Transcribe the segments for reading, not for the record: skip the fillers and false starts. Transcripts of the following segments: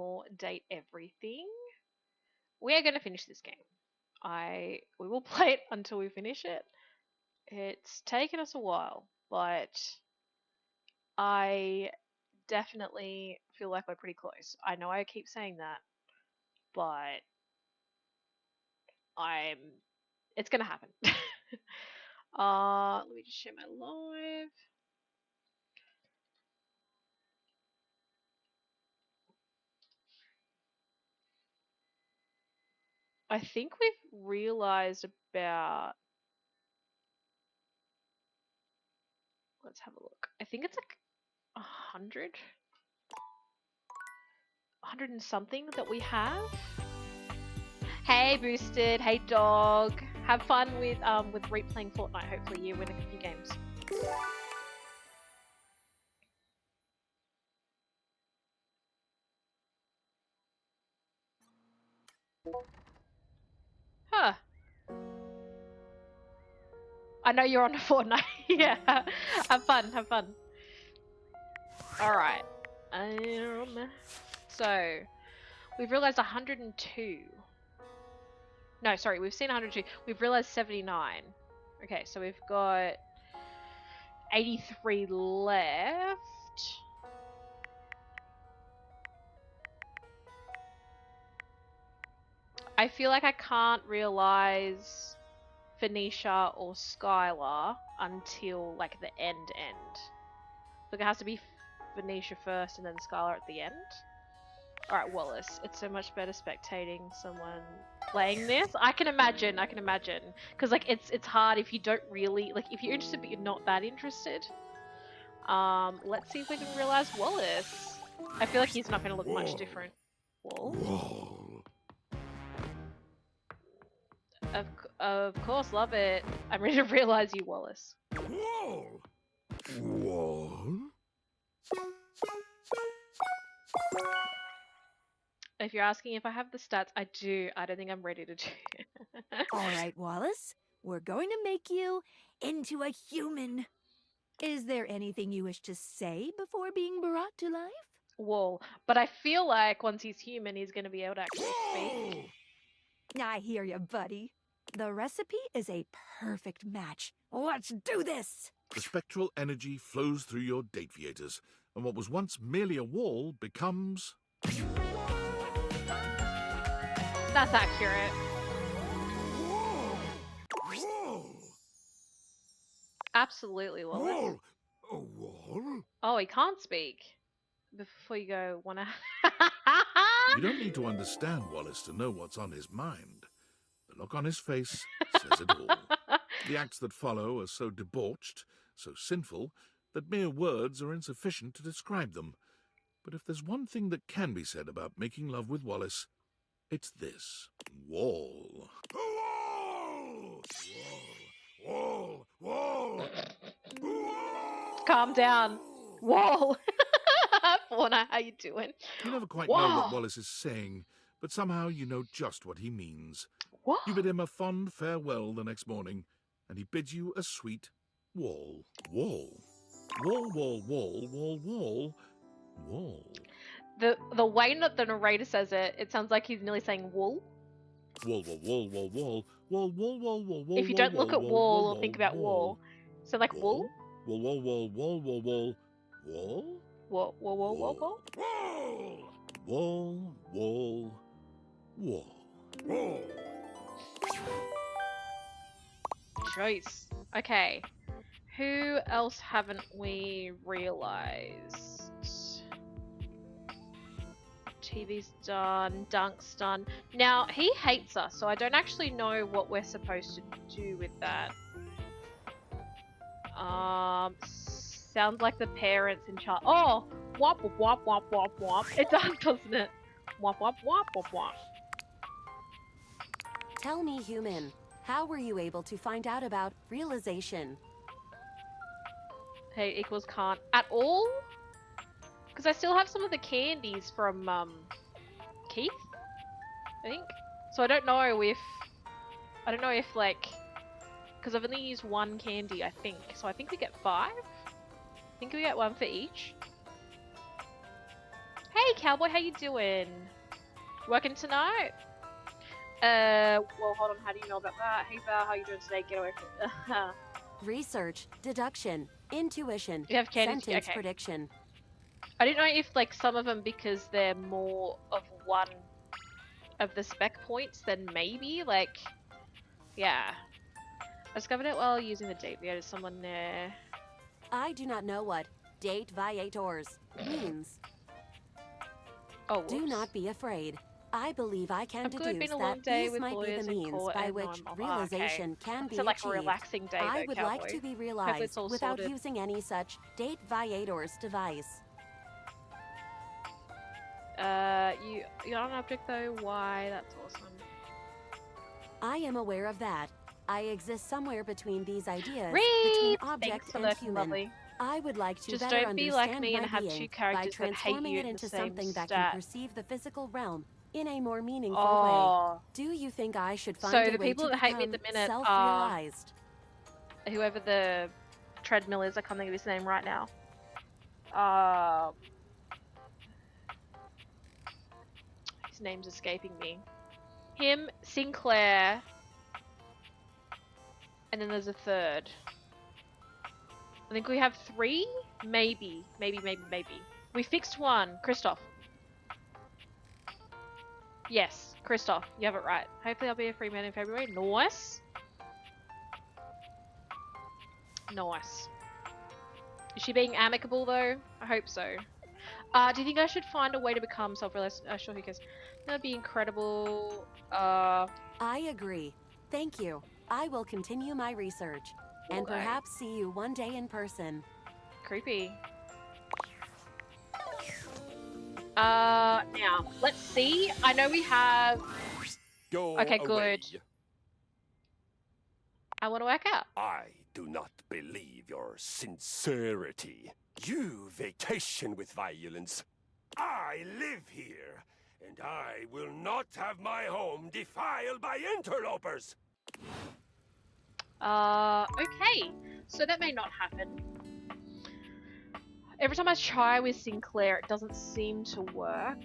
more date everything. We are going to finish this game. We will play it until we finish it. It's taken us a while, but I definitely feel like we're pretty close. I know I keep saying that, but it's gonna happen. Let me just share my live. I think we've realized about. Let's have a look. I think it's like 100 and something that we have. Hey Boosted, hey Dog. Have fun with replaying Fortnite. Hopefully you win a few games. Huh. I know you're on Fortnite. Yeah. Have fun, have fun. Alright. So we've realized 102. No, sorry, we've seen 102. We've realized 79. Okay, so we've got 83 left. I feel like I can't realize Phoenicia or Skylar until like the end. Like it has to be Phoenicia first and then Skylar at the end. Alright, Wallace. It's so much better spectating someone playing this. I can imagine. Because like it's hard if you don't really like if you're interested but you're not that interested. Let's see if we can realize Wallace. I feel like he's not gonna look much different. Wall? Of course, love it. I'm ready to realize you, Wallace. Wall. Wall. If you're asking if I have the stats, I do. I don't think I'm ready to do it. All right, Wallace. We're going to make you into a human. Is there anything you wish to say before being brought to life? Wall. But I feel like once he's human, he's going to be able to actually speak. I hear you, buddy. The recipe is a perfect match. Let's do this! The spectral energy flows through your Dateviators, and what was once merely a wall becomes... That's accurate. Wall. Absolutely, Wallace. Wall. A wall? Oh, he can't speak. Before you go, wanna... You don't need to understand Wallace to know what's on his mind. The look on his face says it all. The acts that follow are so debauched, so sinful, that mere words are insufficient to describe them. But if there's one thing that can be said about making love with Wallace, it's this. Wall. Wall! Wall! Wall! Wall! Calm down. Wall. Fauna, how you doing? You never quite Whoa. know what Wallace is saying, but somehow you know just what he means. What? You bid him a fond farewell the next morning, and he bids you a sweet wall. Wall. Wall, wall, wall, wall, wall, wall. The way that the narrator says it, it sounds like he's nearly saying wool. Wall, wall, wall, wall, wall, wall, wall, wall, wall, wall. If you don't look at wall or think about wall, so like wool. Wall, wall, wall, wall, wall, wall, wall. Wall, wall, wall, wall, wall. Wall, wall, wall, wall. Choice. Okay. Who else haven't we realized? TV's done. Dunk's done. Now, he hates us, so I don't actually know what we're supposed to do with that. Sounds like the parents in charge. Oh! Wop, wop, wop, wop, wop, wop. It does, doesn't it? Wop, wop, wop, wop, wop. Tell me, human, how were you able to find out about realization? Hey, equals can't at all? Because I still have some of the candies from, Keith? I think? So I don't know if, like, because I've only used one candy, I think. So I think we get 5? I think we get 1 for each. Hey, cowboy, how you doing? Working tonight? Well, hold on. How do you know about that? Hey, Val, how you doing today? Get away from. Research, deduction, intuition, You have candy. sentence Okay. prediction. I didn't know if like some of them because they're more of one of the spec points, then maybe like, yeah. I discovered it while using the date. There's someone there. I do not know what date viators means. Oh, whoops. Do not be afraid. I believe I can I've good, deduce been a long that day these with might be lawyers the in means court by and which I'm off. realization can be It's like achieved. a relaxing day, I though, would cowboy. like to be Hopefully realized it's all without sorted. using any such date viators device. You're not an object though. Why? That's awesome. I am aware of that. I exist somewhere between these ideas, between Reed! object Thanks for and lurking, human. lovely. I would like to Just better don't be understand like me my and have being two by characters that hate transforming you it in the into same something that stat. can perceive the physical realm in a more meaningful way. Oh. Do you think I should find So a the way people to that hate me at become the minute are self-realized? whoever the treadmill is. I can't think of his name right now. His name's escaping me. Him, Sinclair, and then there's a third. I think we have 3? Maybe. We fixed one. Christoph. Yes, Christoph. You have it right. Hopefully I'll be a free man in February. Nice. Nice. Is she being amicable though? I hope so. Do you think I should find a way to become self-realized? Sure, who cares? That'd be incredible. I agree. Thank you. I will continue my research. And Okay. perhaps see you one day in person. Creepy. Now, let's see. I know we have... Go Okay, away. good. I want to work out. I do not believe your sincerity. You vacation with violence. I live here, and I will not have my home defiled by interlopers. Okay. So that may not happen. Every time I try with Sinclair, it doesn't seem to work.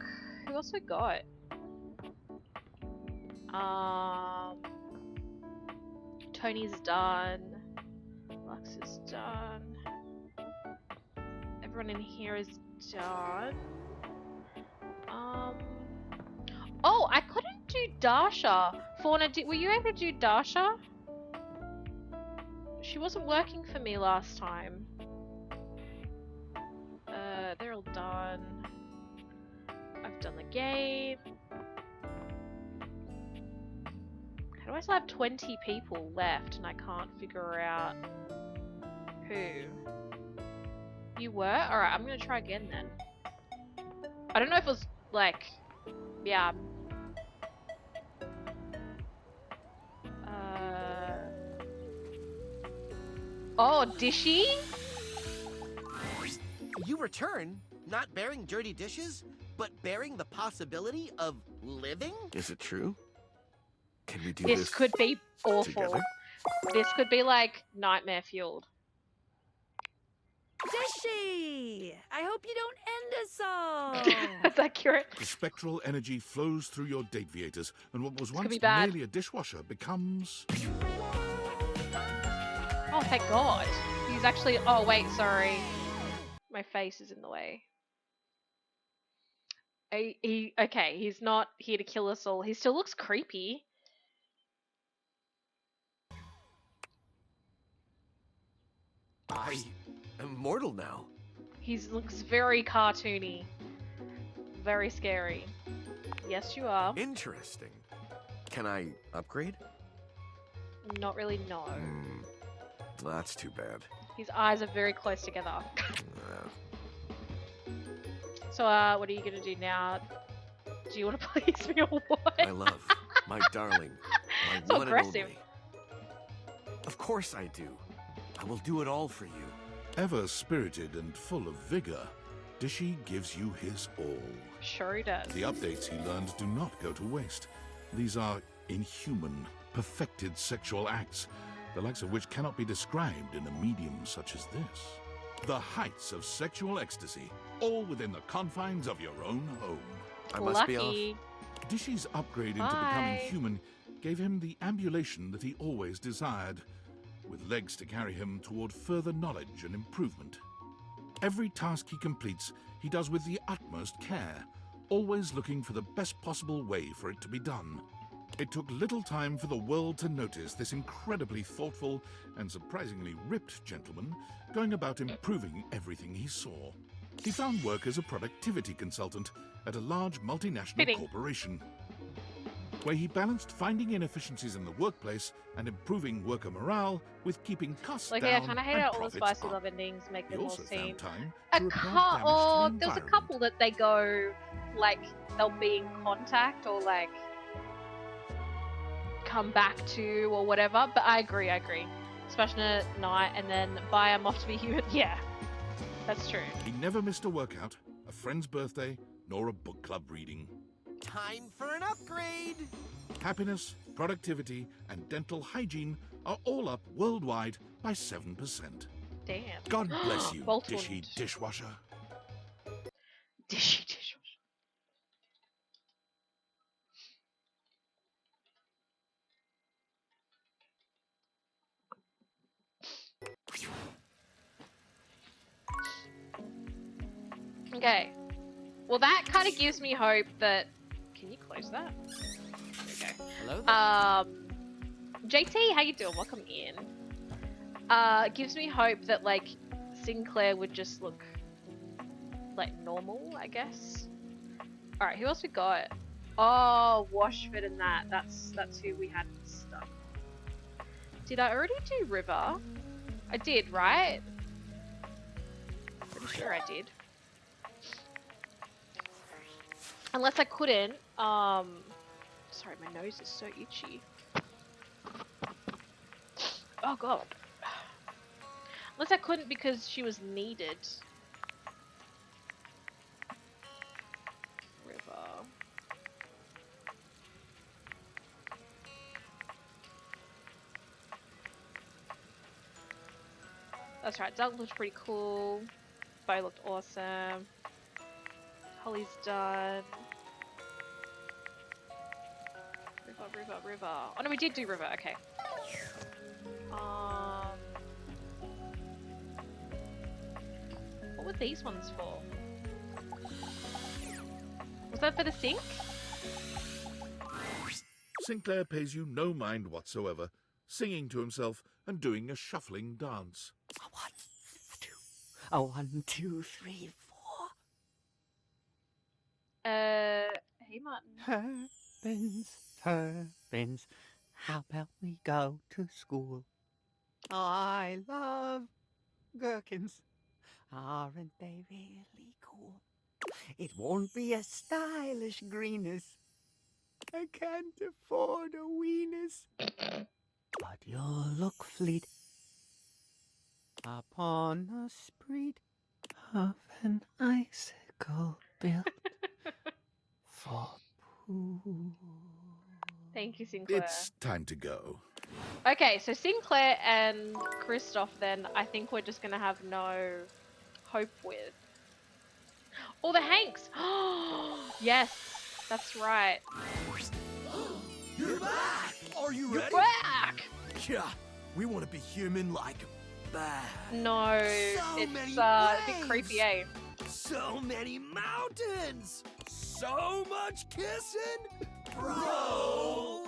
Who else I got? Tony's done. Lux is done. Everyone in here is done. Oh, I couldn't do Dasha. Fauna, were you able to do Dasha? She wasn't working for me last time. They're all done. I've done the game. How do I still have 20 people left and I can't figure out who? You were? Alright, I'm gonna try again then. I don't know if it was like... Yeah. Oh, Dishy? You return, not bearing dirty dishes, but bearing the possibility of living? Is it true? Can we do This could be awful. together? This could be like nightmare fueled. Dishy! I hope you don't end us all. That's accurate. The spectral energy flows through your Dateviators, and what was could once be bad. merely a dishwasher becomes... Oh, thank God. He's actually... Oh, wait, sorry. My face is in the way. Okay, he's not here to kill us all. He still looks creepy. I am mortal now. He looks very cartoony. Very scary. Yes, you are. Interesting. Can I upgrade? Not really, no. That's too bad. His eyes are very close together. So, what are you gonna do now? Do you want to please me or what? My love, my darling, my So one aggressive. and only. Of course I do. I will do it all for you. Ever spirited and full of vigor, Dishy gives you his all. Sure he does. The updates he learns do not go to waste. These are inhuman, perfected sexual acts, the likes of which cannot be described in a medium such as this. The heights of sexual ecstasy, all within the confines of your own home. I must be off. Lucky. Dishy's upgrade into Bye. becoming human gave him the ambulation that he always desired, with legs to carry him toward further knowledge and improvement. Every task he completes, he does with the utmost care, always looking for the best possible way for it to be done. It took little time for the world to notice this incredibly thoughtful and surprisingly ripped gentleman going about improving everything he saw. He found work as a productivity consultant at a large multinational Fitting. corporation, where he balanced finding inefficiencies in the workplace and improving worker morale with keeping costs Like, down yeah, I kind of hate and how all the profits spicy up. love endings make He them all also seem found time a to repair cut. damage Or to the there was a environment. couple that they go like they'll be in contact or like come back to or whatever. But I agree. Especially at night, and then bye, I'm off to be human. Yeah, that's true. He never missed a workout, a friend's birthday, nor a book club reading. Time for an upgrade. Happiness, productivity, and dental hygiene are all up worldwide by 7%. Damn. God bless you, Boltwood. Dishy dishwasher. Dishy dishwasher. Okay. Well, that kind of gives me hope that. Can you close that? There we go. Hello there. JT, how you doing? Welcome in. Gives me hope that like Sinclair would just look like normal, I guess. All right, who else we got? Oh, Washford and that. That's who we had stuck. Did I already do River? I did, right? Pretty sure I did. Unless I couldn't. Sorry, my nose is so itchy. Oh god. Unless I couldn't because she was needed. River. That's right, Doug looked pretty cool. Bo looked awesome. Holly's done. River. Oh no, we did do River, okay. What were these ones for? Was that for the sink? Sinclair pays you no mind whatsoever, singing to himself and doing a shuffling dance. A 1, 2, 3, 4. Hey Martin. Turbines, how about we go to school? I love gherkins. Aren't they really cool? It won't be a stylish greenest. I can't afford a weenus. But you'll look fleet upon a spread of an icicle built for poo. Thank you, Sinclair. It's time to go. Okay, so Sinclair and Kristoff then, I think we're just gonna have no hope with. Oh, the Hanks! Yes, that's right. You're back! Are you You're ready? back! Yeah, we want to be human like bad. No, So it's many a bit ways. creepy, eh? So many mountains! So much kissing! Bro!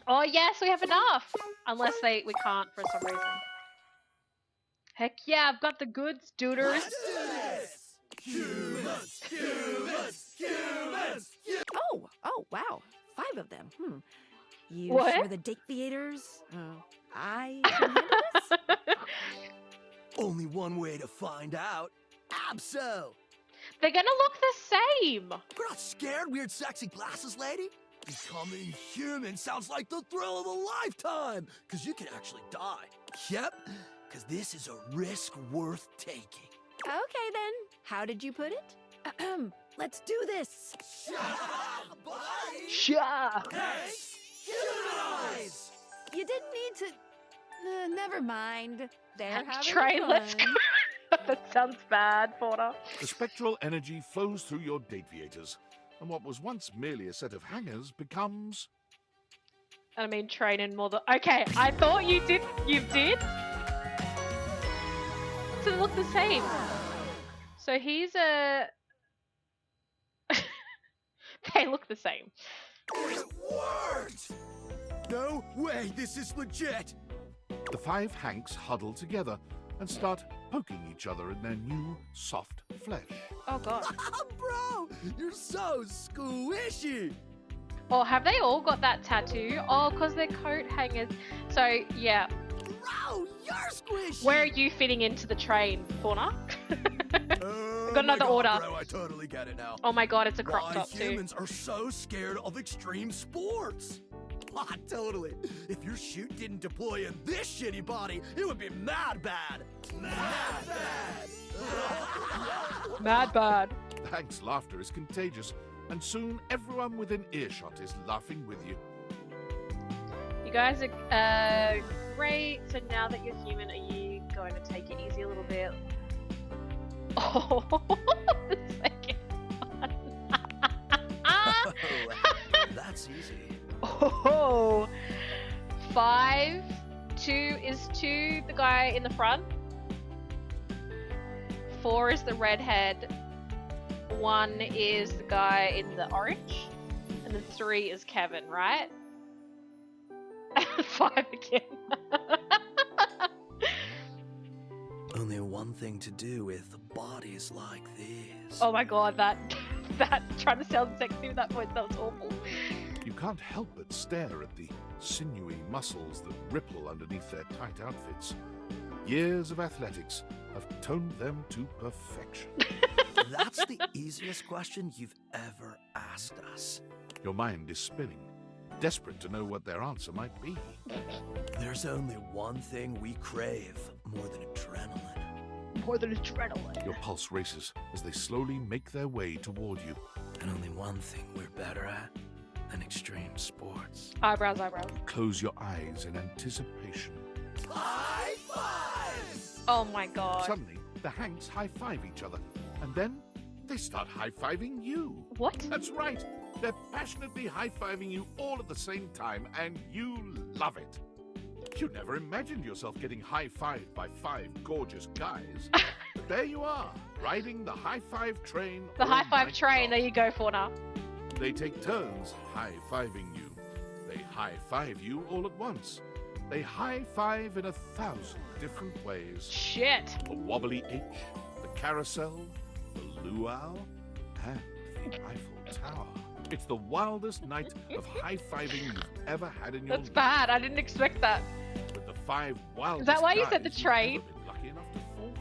Oh yes, we have enough! Unless we can't for some reason. Heck yeah, I've got the goods, duders! Let's do this! Humans! Humans! Humans! Oh, wow. 5 of them. You What? sure the date theaters? I can handle this? Only one way to find out. Abso! They're gonna look the same! We're not scared, weird sexy glasses lady. Becoming human sounds like the thrill of a lifetime, because you can actually die. Yep, because this is a risk worth taking. Okay then. How did you put it? Let's do this. Shut up, buddy! Sure! Hey, humanize! You didn't need to. Never mind. They're Hank having train, fun. let's go. That sounds bad, Fauna. The spectral energy flows through your Dateviators, and what was once merely a set of hangers becomes... I mean, training more than. Okay, I thought you did. You did? So they look the same. So he's a. They look the same. It worked! No way, this is legit! The 5 Hanks huddle together and start poking each other in their new, soft flesh. Oh god. Bro, you're so squishy! Oh, have they all got that tattoo? Oh, because they're coat hangers. So, yeah. Bro, you're squishy! Where are you fitting into the train, Fauna? Oh got another my God, order. Bro, I totally get it now. Oh my god, it's a crop Why top too. humans are so scared of extreme sports. Ah, totally. If your chute didn't deploy in this shitty body, it would be mad bad. Mad bad. Mad bad. The Hank's laughter is contagious, and soon everyone within earshot is laughing with you. You guys are great. So now that you're human, are you going to take it easy a little bit? Oh, the second one. Oh, that's easy. Oh, 5, 2 is 2, the guy in the front. 4 is the redhead. 1 is the guy in the orange. And then 3 is Kevin, right? 5 again. Only one thing to do with bodies like this. Oh my god, that trying to sound sexy with that voice, that was awful. You can't help but stare at the sinewy muscles that ripple underneath their tight outfits. Years of athletics have toned them to perfection. That's the easiest question you've ever asked us. Your mind is spinning, desperate to know what their answer might be. There's only one thing we crave more than adrenaline. More than adrenaline. Your pulse races as they slowly make their way toward you. And only one thing we're better at than extreme sports. Eyebrows, eyebrows. Close your eyes in anticipation. High fives! Oh my god. Suddenly, the Hanks high-five each other, and then they start high-fiving you. What? That's right. They're passionately high-fiving you all at the same time, and you love it. You never imagined yourself getting high-fived by 5 gorgeous guys. But there you are, riding the high-five train. The all high five night train, long. there you go, Fauna. They take turns high-fiving you. They high-five you all at once. They high-five in 1,000 different ways. Shit. The wobbly H, the carousel, the luau, and the Eiffel Tower. It's the wildest night of high-fiving you've ever had in your That's life. bad, I didn't expect that. With the 5 wildest Is that why you said guys the you've train? ever been lucky enough to fall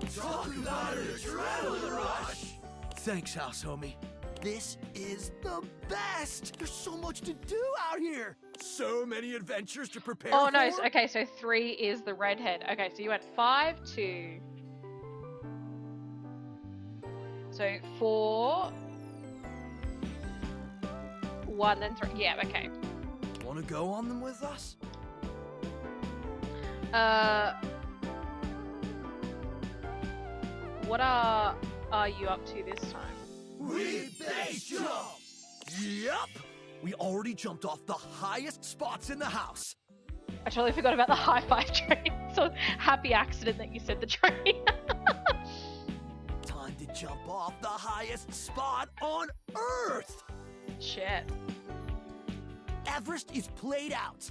for. Talk about an adrenaline rush! Thanks, house homie. This is the best! There's so much to do out here! So many adventures to prepare Oh for! no, okay, so 3 is the redhead. Okay, so you went 5, 2. So 4, 1, then 3. Yeah, okay. Wanna go on them with us? What are you up to this time? We base jump! Yep! We already jumped off the highest spots in the house. I totally forgot about the high five train. So happy accident that you said the train. Time to jump off the highest spot on Earth! Shit. Everest is played out.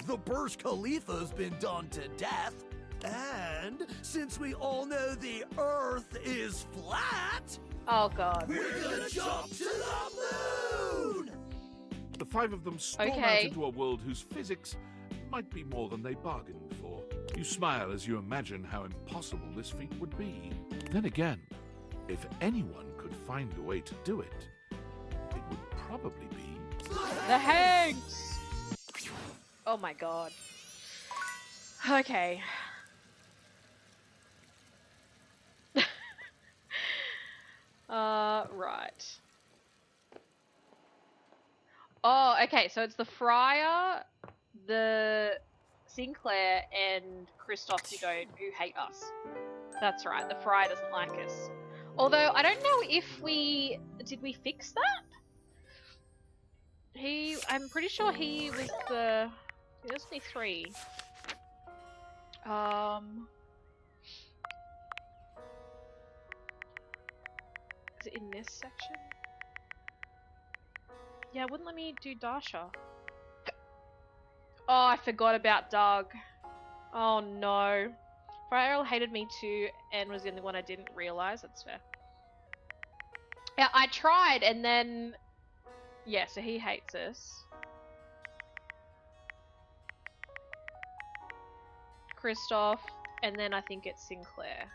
The Burj Khalifa's been done to death. And since we all know the Earth is flat, Oh god. we're gonna jump to the moon! The 5 of them storm out Okay. into a world whose physics might be more than they bargained for. You smile as you imagine how impossible this feat would be. Then again, if anyone could find a way to do it, it would probably be... The Hanks! Oh my god. Okay. Right. Oh, okay, so it's the friar, the Sinclair and Kristoff who hate us. That's right, the Fry doesn't like us. Although I don't know if did we fix that? I'm pretty sure he was there's only 3. Is it in this section? Yeah, it wouldn't let me do Dasha. Oh, I forgot about Doug. Oh no. Fryer hated me too and was the only one I didn't realise. That's fair. Yeah, I tried and then... Yeah, so he hates us. Kristoff, and then I think it's Sinclair.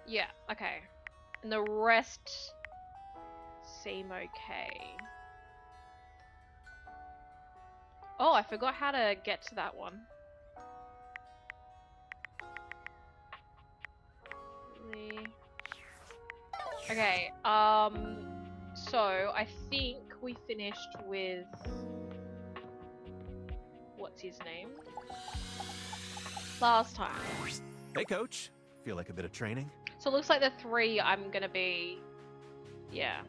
Yeah, okay. And the rest seem okay. Oh, I forgot how to get to that one. Okay, so I think we finished with... What's his name? Last time. Hey, Coach. Feel like a bit of training? So it looks like the 3 I'm gonna be... Yeah.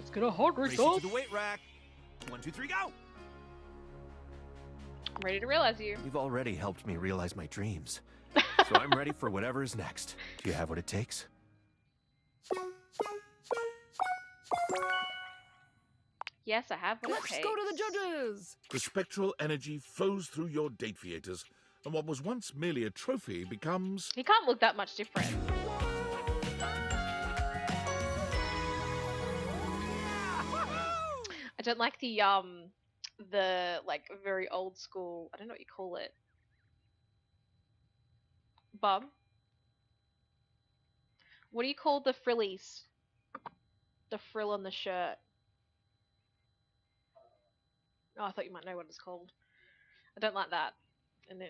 It's gonna hard Race yourself. to the weight rack. 1, 2, 3, go! I'm ready to realize you. You've already helped me realize my dreams. So I'm ready for whatever is next. Do you have what it takes? Yes, I have what it Let's takes. go to the judges! The spectral energy flows through your date theaters, and what was once merely a trophy becomes... He can't look that much different. I don't like the like very old school, I don't know what you call it. Bum? What do you call the frillies? The frill on the shirt. Oh, I thought you might know what it's called. I don't like that. And then,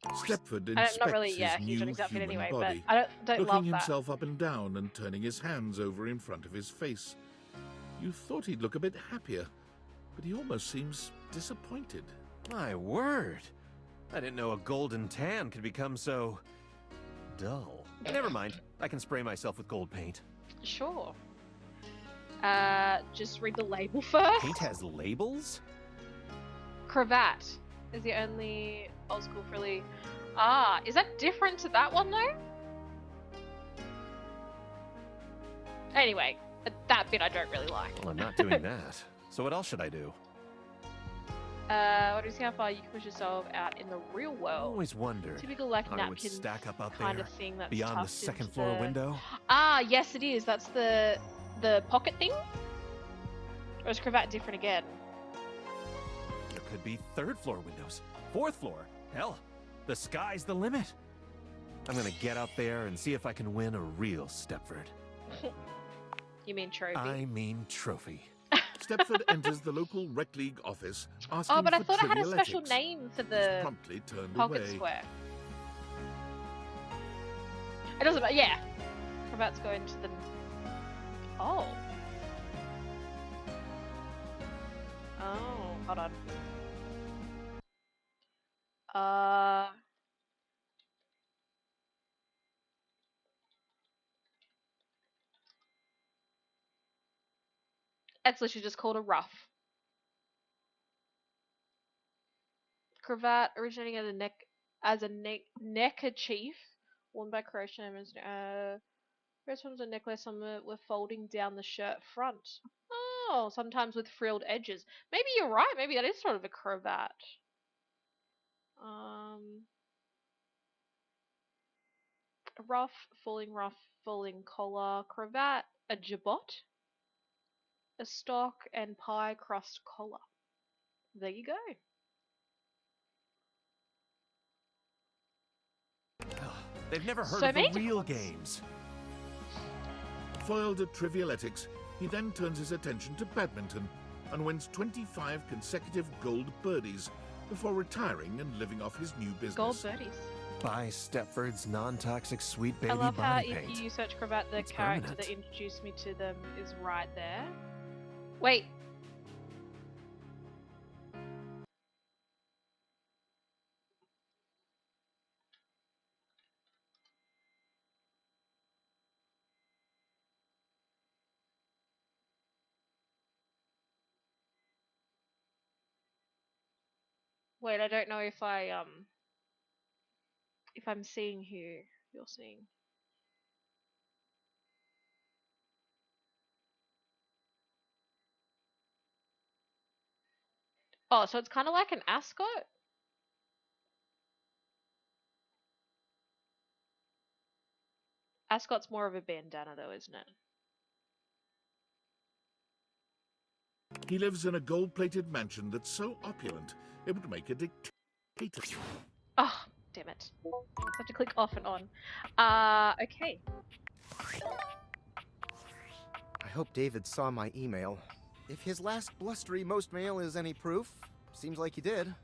Stepford not inspects really, yeah, his he's new an outfit human anyway, body, but I don't love looking that. himself up and down and turning his hands over in front of his face. You thought he'd look a bit happier, but he almost seems disappointed. My word. I didn't know a golden tan could become so... dull. Never mind. I can spray myself with gold paint. Sure. Just read the label first. Paint has labels? Cravat is the only old school frilly. Ah, is that different to that one though? Anyway, that bit I don't really like. Well, I'm not doing that. So what else should I do? What do you see how far you can push yourself out in the real I world? always wonder Typical like how it would napkin stack up out kind there, of thing that's beyond the tucked second into floor the... window. Ah, yes it is. That's the pocket thing? Or is cravat different again? There could be third floor windows, fourth floor. Hell, the sky's the limit. I'm gonna get out there and see if I can win a real Stepford. You mean trophy? I mean trophy. Stepford enters the local rec league office, asking Oh, but I for thought it had a trivialetics. special name for He's the promptly turned pocket away. square. It doesn't matter. Yeah, cravat's going to the. Oh. Oh, hold on. It's literally just called a ruff. Cravat originating as a neckerchief worn by Croatian first one's a necklace, some were folding down the shirt front. Oh, sometimes with frilled edges. Maybe you're right, maybe that is sort of a cravat. A ruff, falling collar, cravat, a jabot, a stock, and pie crust collar. There you go. They've never heard So of the many real different ones. games. Foiled at trivialetics, he then turns his attention to badminton and wins 25 consecutive gold birdies before retiring and living off his new business. Gold birdies. Buy Stepford's non-toxic sweet baby I love how body if paint. you search Cravat, the It's character permanent. that introduced me to them is right there. Wait. Wait, I don't know if I'm seeing who you're seeing. Oh, so it's kind of like an ascot? Ascot's more of a bandana though, isn't it? He lives in a gold-plated mansion that's so opulent it would make a dictator. Oh, damn it. I have to click off and on. Okay. I hope David saw my email. If his last blustery most mail is any proof, seems like he did.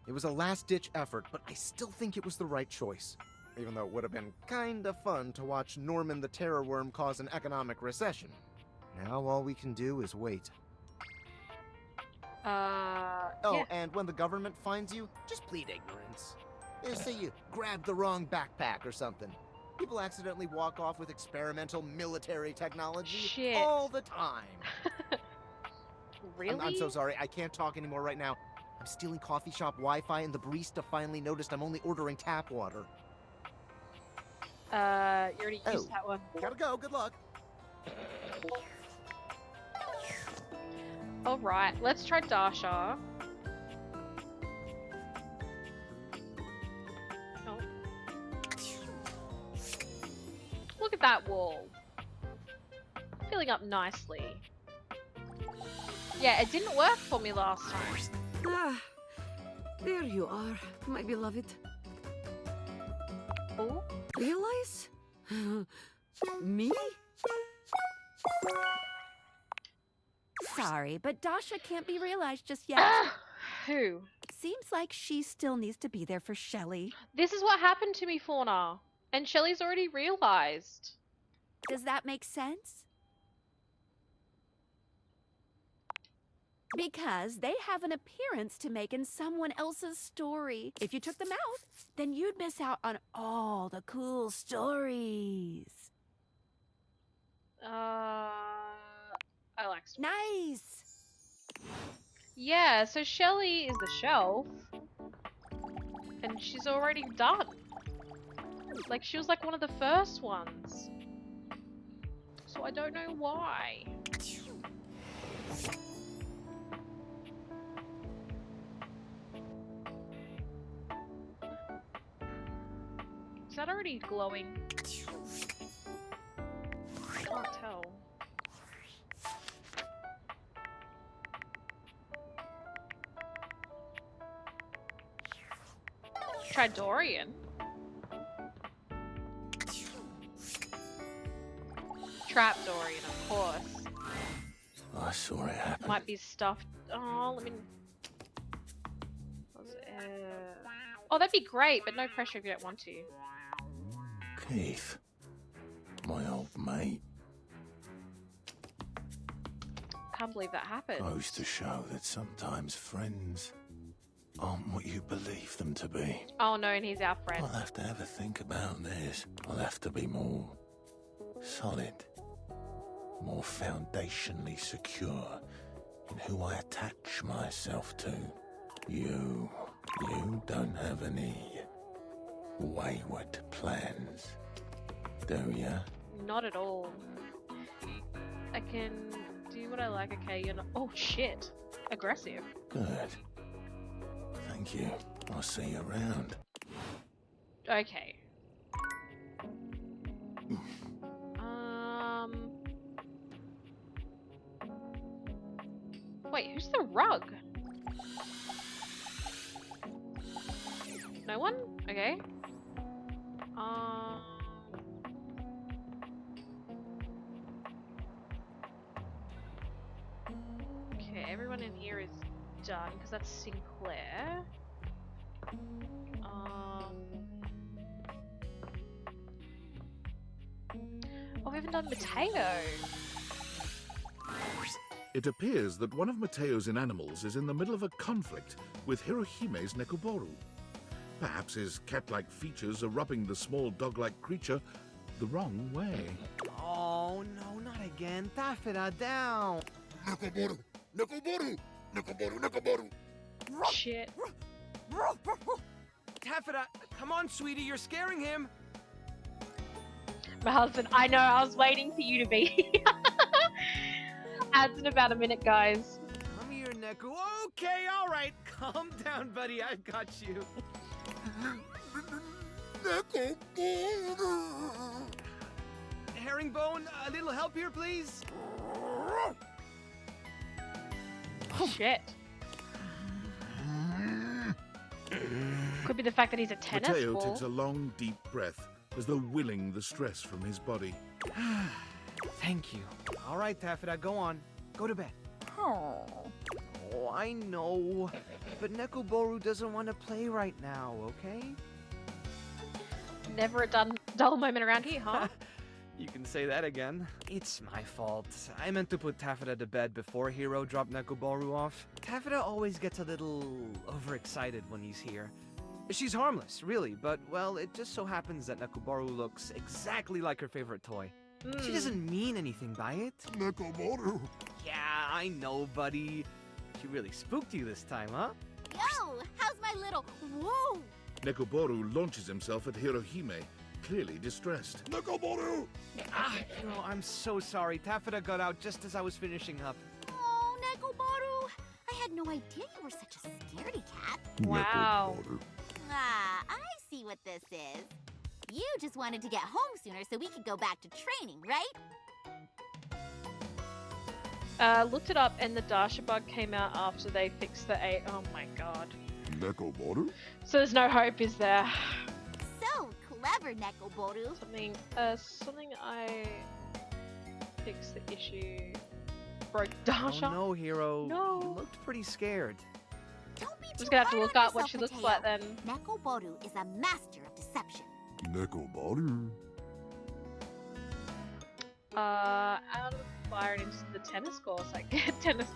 It was a last-ditch effort, but I still think it was the right choice. Even though it would have been kinda fun to watch Norman the Terror Worm cause an economic recession. Now all we can do is wait. Oh, yeah. and when the government finds you, just plead ignorance. Say you grabbed the wrong backpack or something. People accidentally walk off with experimental military technology Shit. all the time. Really? I'm so sorry, I can't talk anymore right now. I'm stealing coffee shop Wi-Fi and the barista finally noticed I'm only ordering tap water. You already used that one. Gotta go, good luck. Alright, let's try Dasha. Oh. Look at that wall. Filling up nicely. Yeah, it didn't work for me last time. Ah, there you are, my beloved. Oh? Realize? Me? Sorry, but Dasha can't be realized just yet. Ah! Who? Seems like she still needs to be there for Shelly. This is what happened to me, Fauna. And Shelly's already realized. Does that make sense? Because they have an appearance to make in someone else's story. If you took them out, then you'd miss out on all the cool stories. I like stories. Nice! Yeah, so Shelly is the shelf. And she's already done. Like, she was like one of the first ones. So I don't know why. Is that already glowing? I can't tell. Try Dorian. Trap Dorian, of course. I saw it happen. Might be stuffed. Oh, let me. Oh, that'd be great, but no pressure if you don't want to. Keith, my old mate, Can't believe that happened. goes to show that sometimes friends aren't what you believe them to be. Oh no, and he's our friend. I'll have to have a think about this. I'll have to be more solid, more foundationally secure in who I attach myself to. You don't have any wayward plans, do ya? Not at all. I can do what I like, okay? You're not. Oh shit! Aggressive. Good. Thank you. I'll see you around. Okay. Wait, who's the rug? No one? Okay. Okay, everyone in here is done because that's Sinclair. happened on Mateo? It appears that one of Mateo's inanimals is in the middle of a conflict with Hirohime's Nekoboru. Perhaps his cat-like features are rubbing the small dog-like creature the wrong way. Oh, no, not again. Taffeta, down. Nekoboru! Nekoboru! Nekoboru! Nekoboru! Shit. Taffeta, come on, sweetie, you're scaring him. My husband, I know, I was waiting for you to be here. Adds in about a minute, guys. Come here, Neku. Okay, all right. Calm down, buddy. I've got you. Nekoboru! Herringbone, a little help here, please. Shit. Could be the fact that he's a tennis Mateo ball. takes a long, deep breath, as though willing the stress from his body. Thank you. All right, Taffeta, go on. Go to bed. Oh. Oh, I know. But Nekoboru doesn't want to play right now, okay? Never a dull moment around here, huh? You can say that again. It's my fault. I meant to put Taffeta to bed before Hiro dropped Nekoboru off. Taffeta always gets a little overexcited when he's here. She's harmless, really, but, well, it just so happens that Nekoboru looks exactly like her favorite toy. She doesn't mean anything by it. Nekoboru! Yeah, I know, buddy. She really spooked you this time, huh? Yo, how's my little... Whoa! Nekoboru launches himself at Hirohime, clearly distressed. Nekoboru! Ah, Hiro, I'm so sorry. Taffeta got out just as I was finishing up. Oh, Nekoboru! I had no idea you were such a scaredy cat. Wow. Ah, I see what this is. You just wanted to get home sooner so we could go back to training, right? Looked it up, and the Dasha bug came out after they fixed the Oh my god. Nekoboru? So there's no hope, is there? So clever, Nekoboru. Something I fixed the issue. Broke Dasha. Oh no, Hiro. No. You looked pretty scared. Don't be too Just gonna have to hard look on up what yourself, she looks Mateo. like then. Nekoboru is a master of deception. Nekoboru? Out of the fire and into the tennis course, like tennis.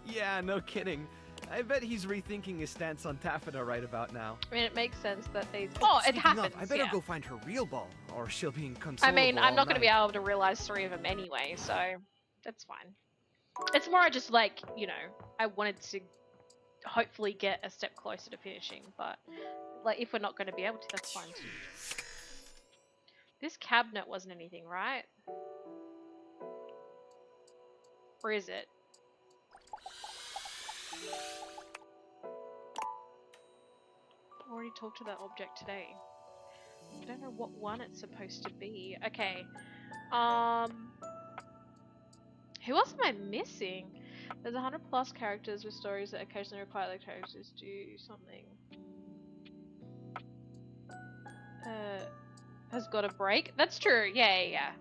Yeah, no kidding. I bet he's rethinking his stance on Taffeta right about now. I mean, it makes sense that these. Oh, it Speaking happens. of, I better yeah. go find her real ball, or she'll be I inconsolable. mean, I'm not all going to be night. able to realize 3 of them anyway, so that's fine. It's more just like, you know, I wanted to hopefully get a step closer to finishing, but like if we're not going to be able to, that's fine too. This cabinet wasn't anything, right? Or is it? Already talked to that object today. I don't know what one it's supposed to be. Okay. Who else am I missing? There's 100+ characters with stories that occasionally require the characters to do something. Has got a break? That's true. Yeah.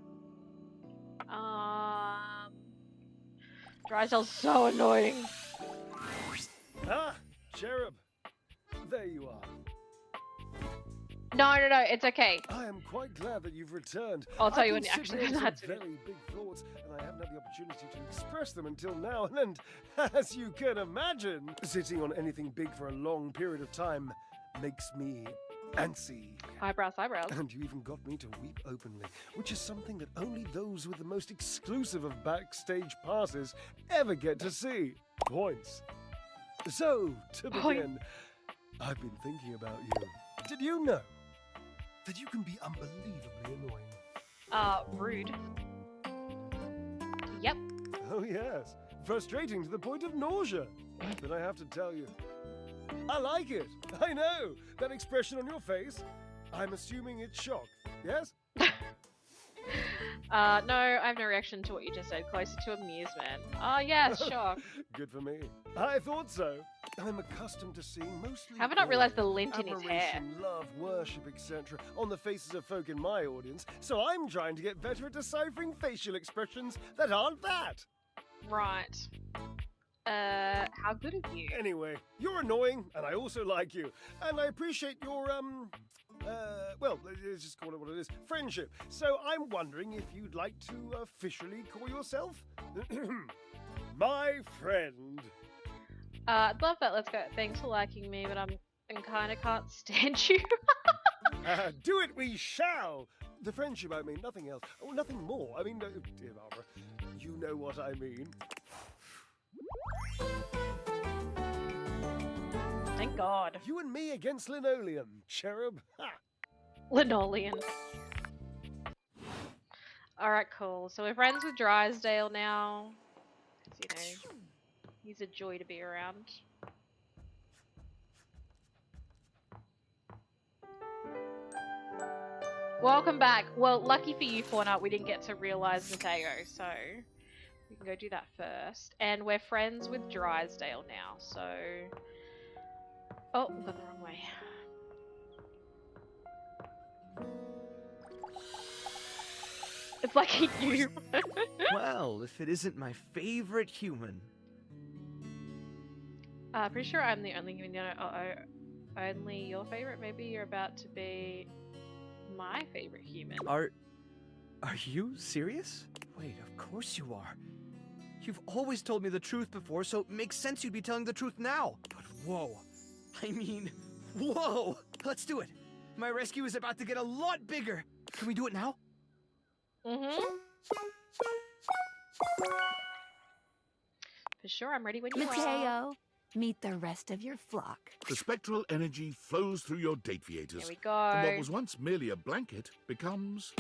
Dryzel's so annoying. Ah, Cherub. There you are. No, it's okay. I am quite glad that you've returned. I'll tell I've you been when it actually sitting on comes some out to it. very big thoughts, and I haven't had the opportunity to express them until now. And as you can imagine, sitting on anything big for a long period of time makes me antsy. Eyebrows. And you even got me to weep openly, which is something that only those with the most exclusive of backstage passes ever get to see. Points. So, to begin, I've been thinking about you. Did you know that you can be unbelievably annoying? Rude. Yep. Oh yes, frustrating to the point of nausea. But I have to tell you, I like it. I know, that expression on your face. I'm assuming it's shock, yes? No, I have no reaction to what you just said. Closer to amusement. Oh, yes, shock. Good for me. I thought so. I'm accustomed to seeing mostly Have I not realised the lint in his hair? admiration, love, worship, etc. on the faces of folk in my audience, so I'm trying to get better at deciphering facial expressions that aren't that. Right. How good of you. Anyway, you're annoying, and I also like you. And I appreciate your, well, let's just call it what it is. Friendship. So I'm wondering if you'd like to officially call yourself my friend. I'd love that. Let's go. Thanks for liking me, but I kind of can't stand you. Do it we shall! The friendship, I mean, nothing else. Oh, nothing more. I mean, dear Barbara, you know what I mean. Thank God. You and me against linoleum, cherub. Ha! Linoleum. Alright, cool. So we're friends with Drysdale now. You know, he's a joy to be around. Welcome back. Well, lucky for you, Fauna, we didn't get to realize Mateo, so we can go do that first. And we're friends with Drysdale now, so... Oh, we got the wrong way. It's like he knew. Well, if it isn't my favorite human. Pretty sure I'm the only human. Only your favorite? Maybe you're about to be my favorite human. Are you serious? Wait, of course you are. You've always told me the truth before, so it makes sense you'd be telling the truth now. But whoa. I mean, whoa! Let's do it. My rescue is about to get a lot bigger. Can we do it now? Mm-hmm. For sure, I'm ready when you are. Mateo, meet the rest of your flock. The spectral energy flows through your Dateviators. Here we go. And what was once merely a blanket becomes...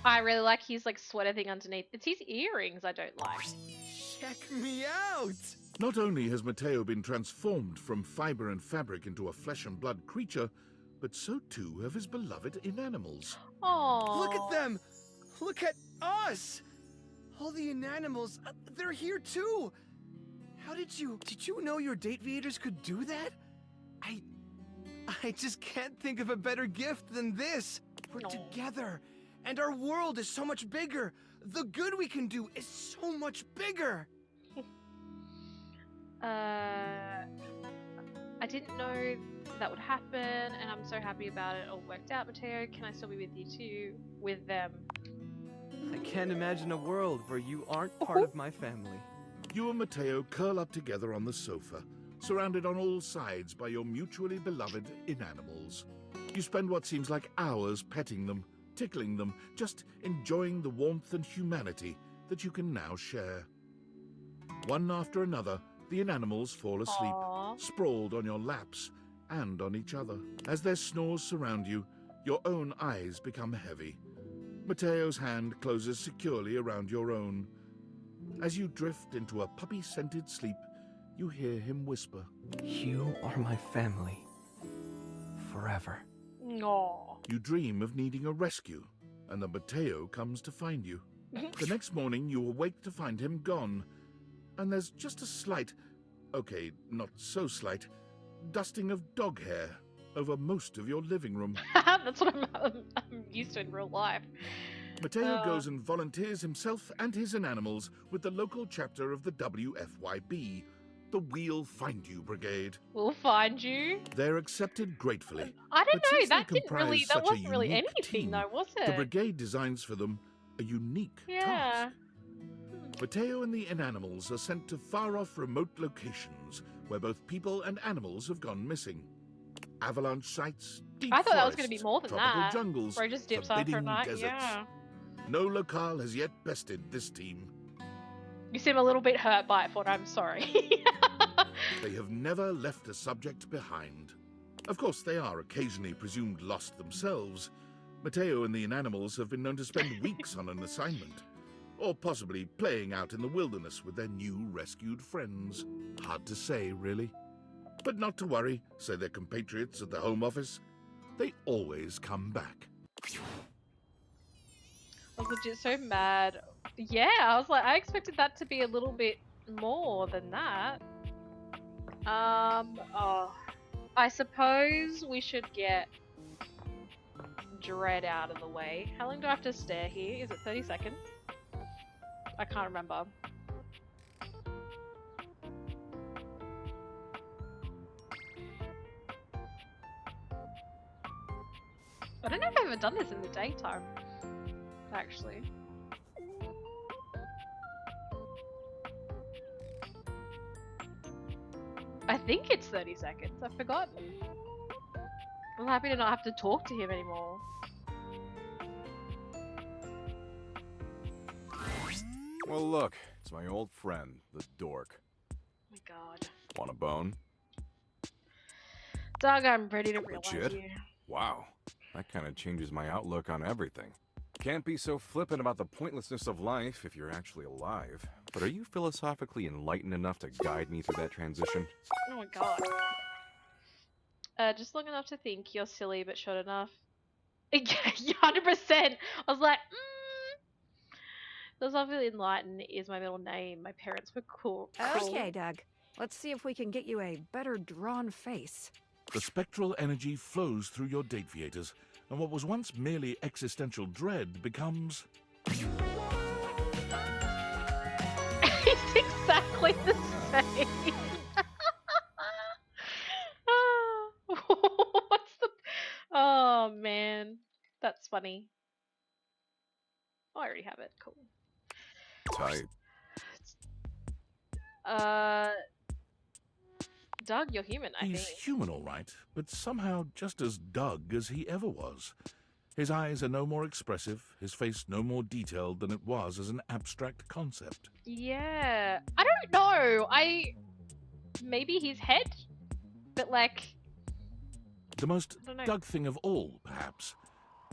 I really like his sweater thing underneath. It's his earrings I don't like. Check me out! Not only has Mateo been transformed from fiber and fabric into a flesh and blood creature, but so too have his beloved inanimals. Aww. Look at them! Look at us! All the inanimals, they're here too! How did you know your Dateviators could do that? I just can't think of a better gift than this! We're together, and our world is so much bigger! The good we can do is so much bigger! I didn't know that would happen, and I'm so happy about it. All worked out, Mateo. Can I still be with you too? With them? I can't imagine a world where you aren't part of my family. You and Mateo curl up together on the sofa, surrounded on all sides by your mutually beloved inanimals. You spend what seems like hours petting them, tickling them, just enjoying the warmth and humanity that you can now share. One after another, the inanimals fall asleep, sprawled on your laps and on each other. As their snores surround you, your own eyes become heavy. Mateo's hand closes securely around your own. As you drift into a puppy-scented sleep, you hear him whisper, You are my family. Forever. No. You dream of needing a rescue, and the Mateo comes to find you. The next morning, you awake to find him gone, and there's just a slight, okay, not so slight, dusting of dog hair over most of your living room. That's what I'm used to in real life. Mateo goes and volunteers himself and his inanimals with the local chapter of the WFYB, the We'll Find You Brigade. We'll find you. They're accepted gratefully. I don't but know, since they that comprise such a wasn't really unique anything team, though, was The it? brigade designs for them a unique task. Mateo and the inanimals are sent to far-off remote locations where both people and animals have gone missing. Avalanche sites, deep I thought that was forests, going to be more than tropical that. jungles, Where it just dips off for a forbidding night, deserts. yeah. No locale has yet bested this team. You seem a little bit hurt by it, Ford. I'm sorry. They have never left a subject behind. Of course, they are occasionally presumed lost themselves. Mateo and the inanimals have been known to spend weeks on an assignment, or possibly playing out in the wilderness with their new rescued friends. Hard to say, really. But not to worry, say their compatriots at the Home Office. They always come back. I was legit so mad. Yeah, I was like, I expected that to be a little bit more than that. I suppose we should get Dread out of the way. How long do I have to stare here? Is it 30 seconds? I can't remember. haven't done this in the daytime, actually. I think it's 30 seconds. I've forgotten. I'm happy to not have to talk to him anymore. Well, look, it's my old friend, the dork. Oh my god. Want a bone? Doug, I'm ready to realize Legit? you. Wow, that kind of changes my outlook on everything. Can't be so flippant about the pointlessness of life if you're actually alive. But are you philosophically enlightened enough to guide me through that transition? Oh my god. Just long enough to think you're silly but short enough. Yeah, 100%! I was like, Philosophically enlightened is my middle name. My parents were cool. Okay, Doug. Let's see if we can get you a better drawn face. The spectral energy flows through your date viators, and what was once merely existential dread becomes... He's exactly the same. What's the... Oh, man. That's funny. Oh, I already have it. Cool. Tight. Doug, you're human, I He's think. human, all right, but somehow just as Doug as he ever was. His eyes are no more expressive, his face no more detailed than it was as an abstract concept. Yeah. I don't know. Maybe his head? But like... The most I don't know. Doug thing of all, perhaps.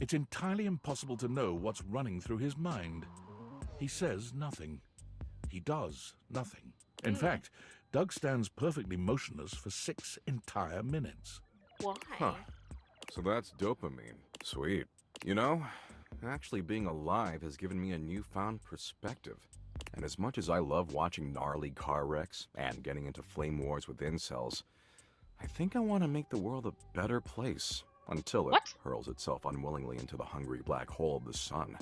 It's entirely impossible to know what's running through his mind. He says nothing. He does nothing. In fact, Doug stands perfectly motionless for 6 entire minutes. Why? Huh. So that's dopamine. Sweet. You know, actually being alive has given me a newfound perspective. And as much as I love watching gnarly car wrecks and getting into flame wars with incels, I think I want to make the world a better place until it hurls itself unwillingly into the hungry black hole of the sun.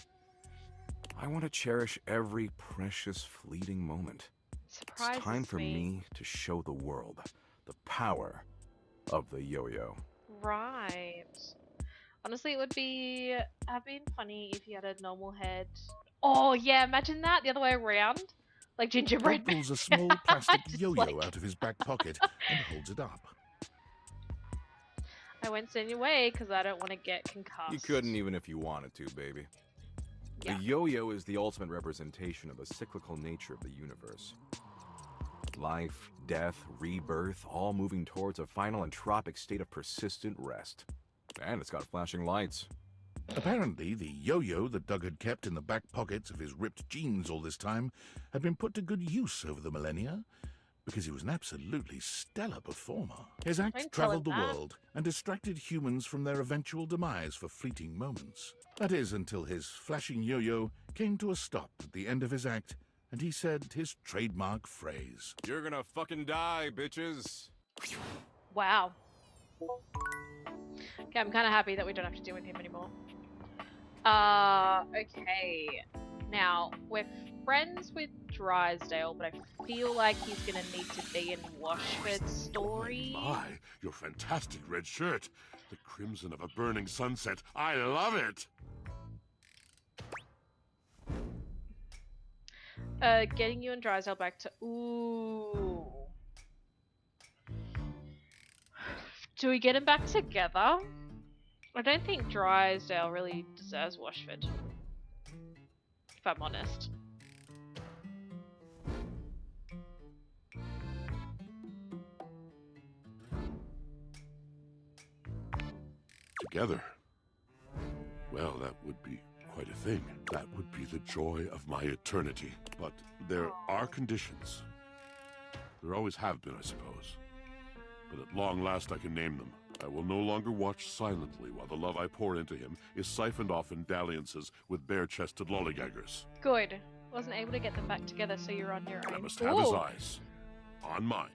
I want to cherish every precious fleeting moment. Surprises It's time for me to show the world the power of the yo-yo. Right. Honestly, it would have been funny if he had a normal head. Oh yeah, imagine that the other way around, like gingerbread. Doug pulls a small plastic yo-yo out of his back pocket and holds it up. I won't send you away because I don't want to get concussed. You couldn't even if you wanted to, baby. Yeah. The yo-yo is the ultimate representation of the cyclical nature of the universe. Life, death, rebirth, all moving towards a final entropic state of persistent rest. And it's got flashing lights. Apparently, the yo-yo that Doug had kept in the back pockets of his ripped jeans all this time had been put to good use over the millennia, because he was an absolutely stellar performer. His act Don't tell him traveled the that. world and distracted humans from their eventual demise for fleeting moments. That is, until his flashing yo-yo came to a stop at the end of his act, and he said his trademark phrase. You're gonna fucking die, bitches. Wow. Okay, I'm kind of happy that we don't have to deal with him anymore. Okay. Now, we're friends with Drysdale, but I feel like he's gonna need to be in Washford's story. My, your fantastic red shirt. The crimson of a burning sunset. I love it! Getting you and Drysdale back to... Ooh. Do we get him back together? I don't think Drysdale really deserves Washford. If I'm honest. Together. Well, that would be quite a thing. That would be the joy of my eternity. But there are conditions. There always have been, I suppose. But at long last I can name them. I will no longer watch silently while the love I pour into him is siphoned off in dalliances with bare-chested lollygaggers. Good. Wasn't able to get them back together, so you're on your own. I must have his Ooh. eyes on mine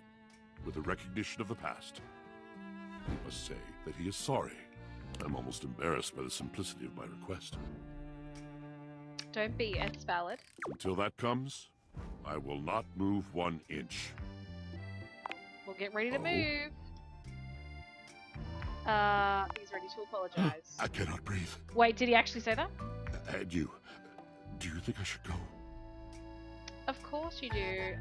with a recognition of the past. He must say that he is sorry. I'm almost embarrassed by the simplicity of my request. Don't be, it's valid. Until that comes, I will not move 1 inch. We'll get ready to Oh. move. He's ready to apologize. I cannot breathe. Wait, did he actually say that? And you, do you think I should go? Of course you do.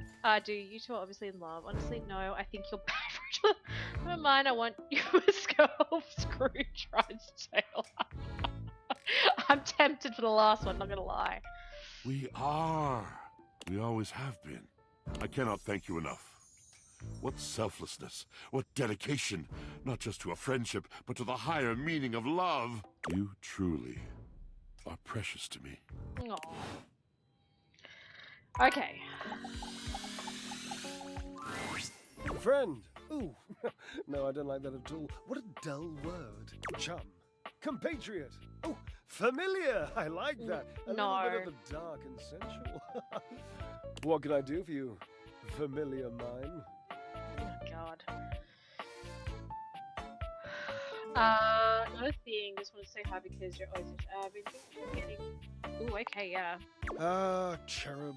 Do you two are obviously in love? Honestly, no. I think you're bad for each other. Never mind. I want you to go off Screwdriver's tail. I'm tempted for the last one. Not gonna lie. We are. We always have been. I cannot thank you enough. What selflessness, what dedication, not just to a friendship, but to the higher meaning of love. You truly are precious to me. Aww. Okay. Friend. Ooh. No, I don't like that at all. What a dull word. Chum. Compatriot. Oh, familiar. I like that. A little bit of the dark and sensual. What can I do for you, familiar mine? Oh god. Another thing, just want to say hi because you're always I've been thinking of getting. Ooh, okay, yeah. Cherub.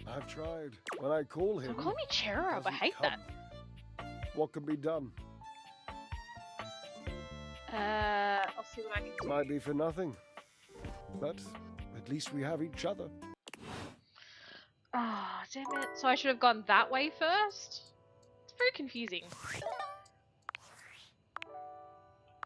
I've tried. When I call him. Don't call me Cherub. I hate that. What can be done? I'll see what I can do. Might be for nothing, but at least we have each other. Ah, damn it. So I should have gone that way first? It's very confusing.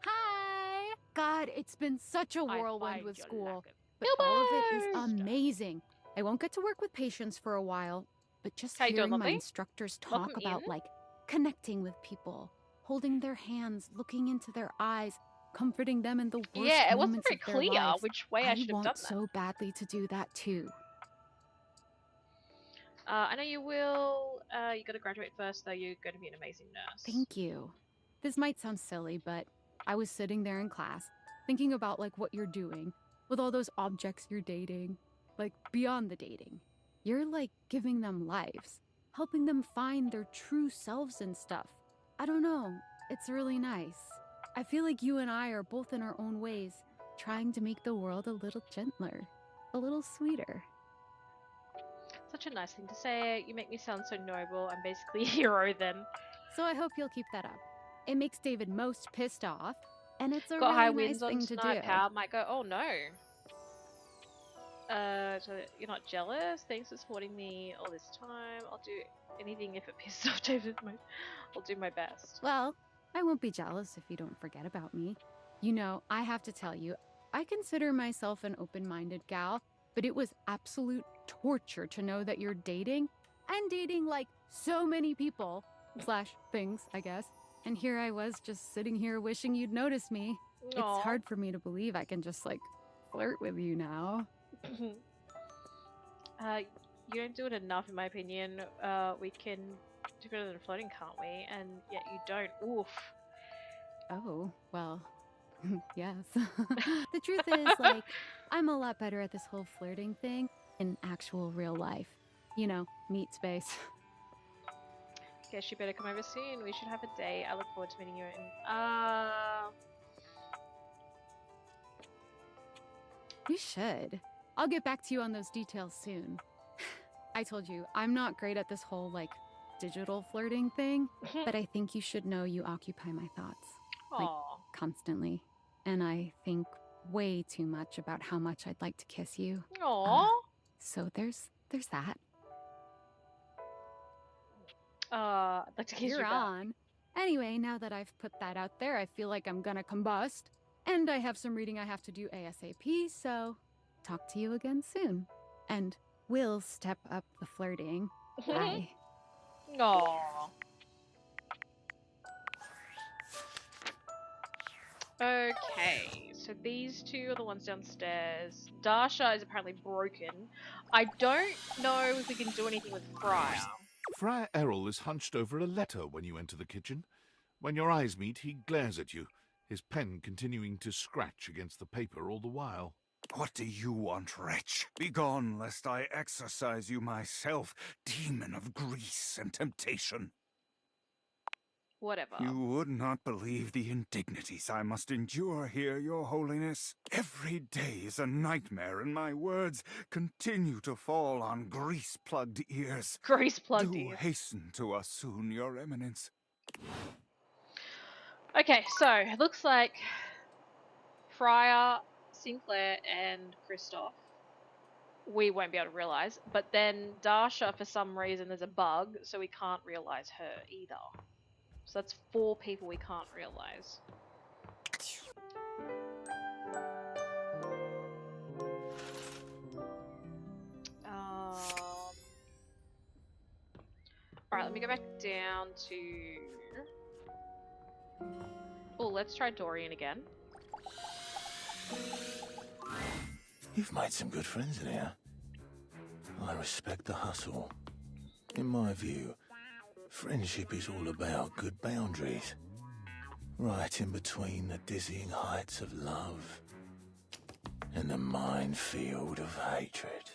Hi! God, it's been such a whirlwind with school. But Bilbo! all of it is amazing. I won't get to work with patients for a while, but just How you doing, hearing my lovely? instructors Welcome talk about, in. like, connecting with people, holding their hands, looking into their eyes, comforting them in the worst Yeah, it wasn't moments very of their clear lives. which way I should have want done that. so badly to do that too. I know you will. You gotta graduate first, though. You're gonna be an amazing nurse. Thank you. This might sound silly, but I was sitting there in class, thinking about, like, what you're doing, with all those objects you're dating, like, beyond the dating. You're, like, giving them lives, helping them find their true selves and stuff. I don't know, it's really nice. I feel like you and I are both in our own ways, trying to make the world a little gentler, a little sweeter. Such a nice thing to say. You make me sound so noble. I'm basically a hero then. So I hope you'll keep that up. It makes David most pissed off, and it's a Got high really nice winds on thing to do. tonight. Power might go, oh no. So you're not jealous? Thanks for supporting me all this time. I'll do anything if it pisses off David. I'll do my best. Well, I won't be jealous if you don't forget about me. You know, I have to tell you, I consider myself an open-minded gal, but it was absolute torture to know that you're dating, and dating, like, so many people, / things, I guess. And here I was just sitting here wishing you'd notice me. Aw. It's hard for me to believe I can just, like, flirt with you now. You don't do it enough, in my opinion. We can do better than flirting, can't we? And yet you don't. Oof. Oh, well, yes. The truth is, like, I'm a lot better at this whole flirting thing in actual real life. You know, meet space. Guess you better come over soon. We should have a date. I look forward to meeting you in. You should. I'll get back to you on those details soon. I told you, I'm not great at this whole, like, digital flirting thing, but I think you should know you occupy my thoughts. Like, Aw. constantly. And I think way too much about how much I'd like to kiss you. Aww. So there's that. I'd like to kiss you You're back. on. Anyway, now that I've put that out there, I feel like I'm gonna combust. And I have some reading I have to do ASAP, so talk to you again soon. And we'll step up the flirting. Bye. Aww. Okay, so these two are the ones downstairs. Darsha is apparently broken. I don't know if we can do anything with Friar. Friar Errol is hunched over a letter when you enter the kitchen. When your eyes meet, he glares at you, his pen continuing to scratch against the paper all the while. What do you want, wretch? Begone, lest I exorcise you myself, demon of grease and temptation. Whatever. You would not believe the indignities I must endure here, your holiness. Every day is a nightmare, and my words continue to fall on grease-plugged ears. Grease-plugged Do ears. hasten to us soon, your eminence. Okay, so it looks like Fryer, Sinclair, and Kristoff we won't be able to realize, but then Darsha, for some reason, there's a bug, so we can't realize her either. So that's 4 people we can't realize. Alright, let me go back down to... Oh, let's try Dorian again. You've made some good friends in here. I respect the hustle. In my view, friendship is all about good boundaries. Right in between the dizzying heights of love and the minefield of hatred.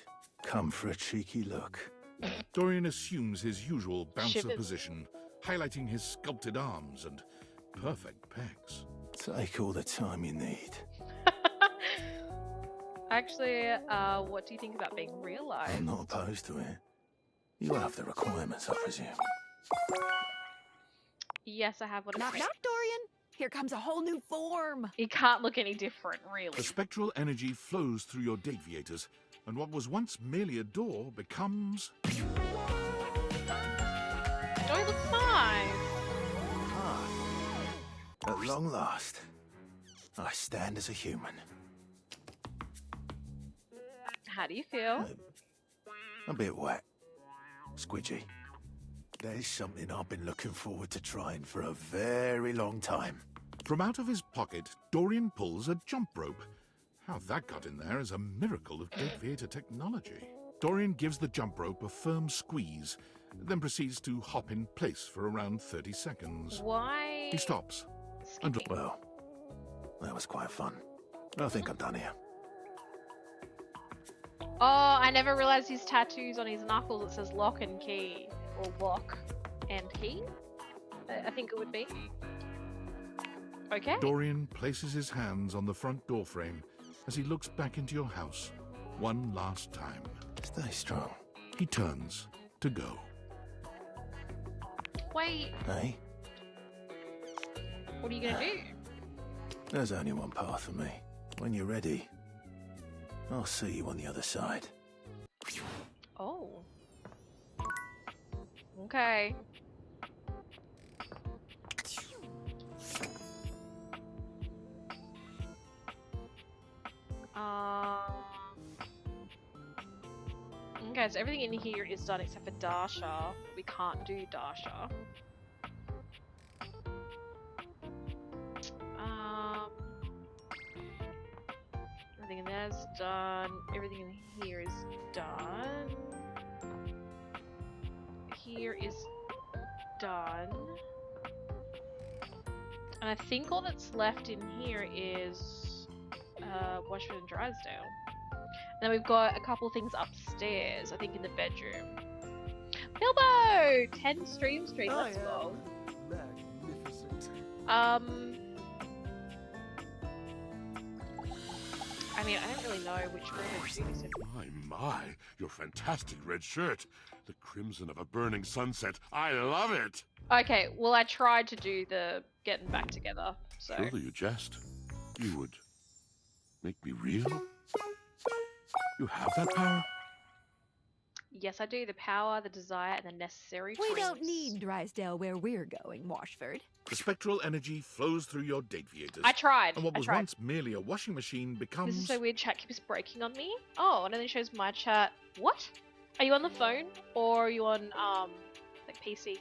Come for a cheeky look. Dorian assumes his usual bouncer Shivers. position, highlighting his sculpted arms and perfect pecs. Take all the time you need. Actually, what do you think about being realized? I'm not opposed to it. You have the requirements, I presume. Yes, I have what it Knock, takes. knock, Dorian. Here comes a whole new form. He can't look any different, really. The spectral energy flows through your Dateviators, and what was once merely a door becomes... Joy looks fine. At long last, I stand as a human. How do you feel? A bit wet. Squidgy. There's something I've been looking forward to trying for a very long time. From out of his pocket, Dorian pulls a jump rope. How that got in there is a miracle of Dateviator technology. Dorian gives the jump rope a firm squeeze, then proceeds to hop in place for around 30 seconds. Why? He stops. And well, that was quite fun. I think I'm done here. Oh, I never realized his tattoos on his knuckles. It says lock and key. Or lock and key? I think it would be. Okay. Dorian places his hands on the front door frame as he looks back into your house one last time. Stay strong. He turns to go. Wait, Hey, what are you gonna do? there's only one path for me. When you're ready, I'll see you on the other side. Oh. Okay. Okay, so everything in here is done except for Darsha. We can't do Darsha. Everything in there's done. Everything in here is done. Here is done. And I think all that's left in here is Washford and Drysdale. Then we've got a couple things upstairs, I think in the bedroom. Bilbo! 10 stream street, let's go. Magnificent. I mean, I don't really know which room it's in. My, your fantastic red shirt. The crimson of a burning sunset. I love it. Okay, well I tried to do the getting back together, so... Surely you jest. You would make me real? You have that power? Yes, I do. The power, the desire, and the necessary We don't dreams. need Drysdale where we're going, Washford. The spectral energy flows through your Dateviators. I tried. And what I was tried. once merely a washing machine becomes... This is so weird, chat keeps breaking on me. Oh, and then it shows my chat. What? Are you on the phone? Or are you on, like, PC?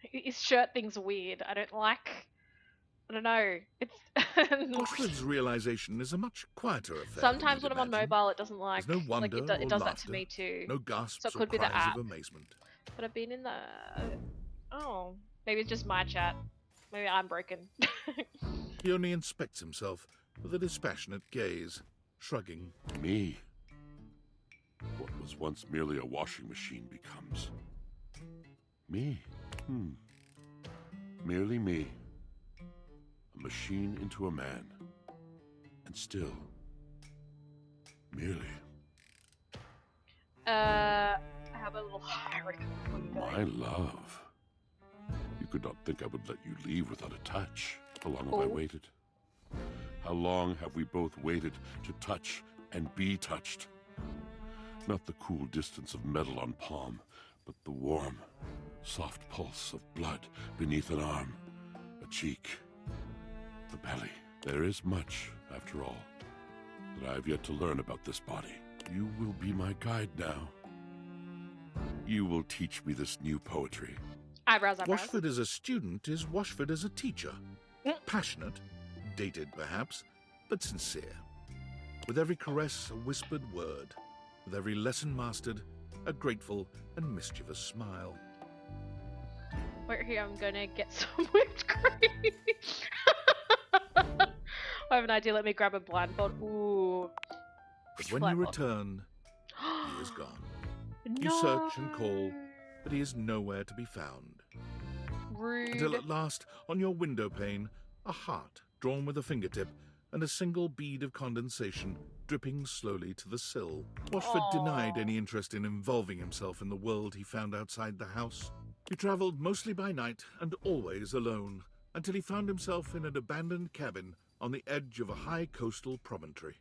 His shirt thing's weird. I don't like... I don't know. It's... Washford's realization is a much quieter affair. Sometimes when I'm on mobile, it doesn't like... There's no wonder like it or does that laughter, to me too. no gasps So it could or be the cries app. of amazement. But I've been in the... Oh. Maybe it's just my chat. Maybe I'm broken. He only inspects himself with a dispassionate gaze, shrugging. Me. What was once merely a washing machine becomes me. Merely me. A machine into a man. And still, Merely. How about a little higher? My love. You could not think I would let you leave without a touch. How long have I waited? How long have we both waited to touch and be touched? Not the cool distance of metal on palm, but the warm, soft pulse of blood beneath an arm, a cheek, the belly. There is much, after all, that I have yet to learn about this body. You will be my guide now. You will teach me this new poetry. Eyebrows. Washford as a student is Washford as a teacher. Passionate, dated perhaps, but sincere. With every caress, a whispered word. With every lesson mastered, a grateful and mischievous smile. Wait here, I'm gonna get some whipped cream. I have an idea, let me grab a blindfold. Ooh. But when you return, he is gone. You search and call, but he is nowhere to be found. Rude. Until at last, on your window pane, a heart drawn with a fingertip and a single bead of condensation dripping slowly to the sill. Washford denied any interest in involving himself in the world he found outside the house. He travelled mostly by night and always alone, until he found himself in an abandoned cabin on the edge of a high coastal promontory.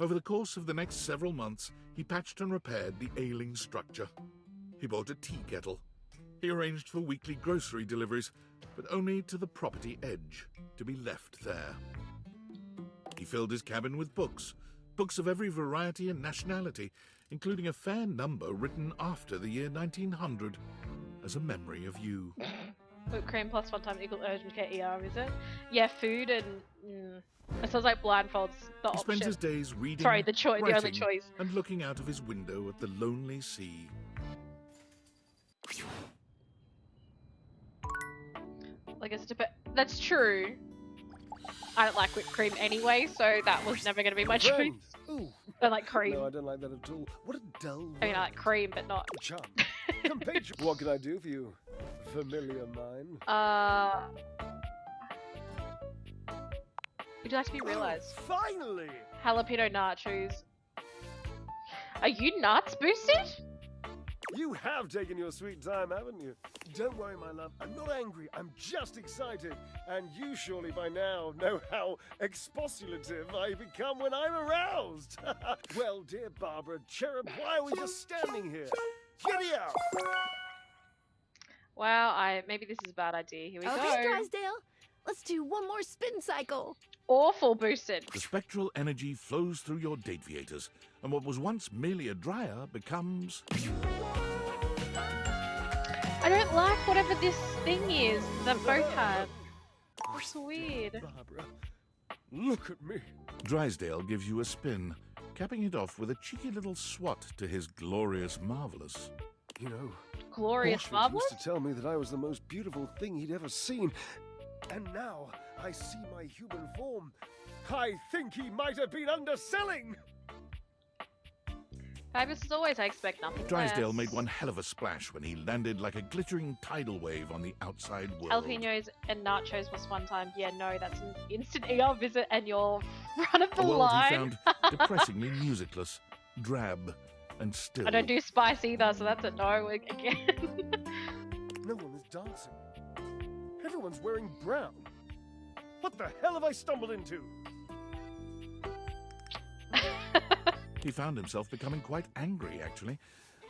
Over the course of the next several months, he patched and repaired the ailing structure. He bought a tea kettle. He arranged for weekly grocery deliveries, but only to the property edge, to be left there. He filled his cabin with books, books of every variety and nationality, including a fair number written after the year 1900, as a memory of you. Whipped cream plus 1 time equal urgent care ER, is it? Yeah, food and... It sounds like blindfolds the He option. spends his days reading, Sorry, the only writing, choice. and looking out of his window at the lonely sea. Like it's that's true. I don't like whipped cream anyway, so that was never going to be my choice. Ooh. I like cream. No, I don't like that at all. What a dull I mean, I like cream, but not... Chum. Compatriot. What can I do for you, familiar mine? Would you like to be realised? Finally! Jalapeno nachos. Are you nuts, Boosted? You have taken your sweet time, haven't you? Don't worry, my love. I'm not angry. I'm just excited. And you surely by now know how expostulative I become when I'm aroused. Well, dear Barbara Cherub, why are we just standing here? Giddy up! Wow, maybe this is a bad idea. Here we go. Okay, Drysdale. Let's do one more spin cycle. Awful, Boosted. The spectral energy flows through your Dateviators, and what was once merely a dryer becomes... I don't like whatever this thing is that both had. It's weird. Barbara, look at me. Drysdale gives you a spin, capping it off with a cheeky little swat to his glorious marvelous. You know, Glorious Washford marvelous? used to tell me that I was the most beautiful thing he'd ever seen. And now I see my human form. I think he might have been underselling. Fabulous as always, I expect nothing Drysdale less. made one hell of a splash when he landed like a glittering tidal wave on the outside world. Jalapenos and nachos was 1 time. Yeah, no, that's an instant ER visit and you're front of the A world line. he found depressingly musicless, drab, and still. I don't do spice either, so that's a no again. No one is dancing. Everyone's wearing brown. What the hell have I stumbled into? He found himself becoming quite angry, actually,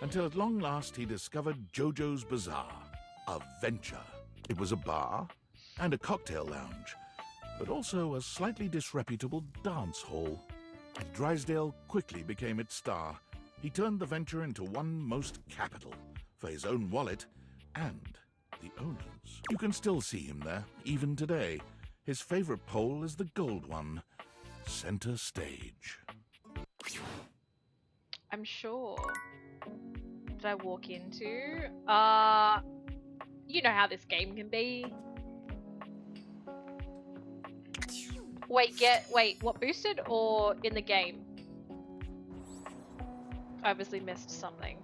until at long last he discovered Jojo's Bazaar, a venture. It was a bar and a cocktail lounge, but also a slightly disreputable dance hall. And Drysdale quickly became its star. He turned the venture into one most capital, for his own wallet and the owners. You can still see him there, even today. His favorite pole is the gold one, center stage. I'm sure. Did I walk into? You know how this game can be. Wait, what, boosted or in the game? I obviously missed something.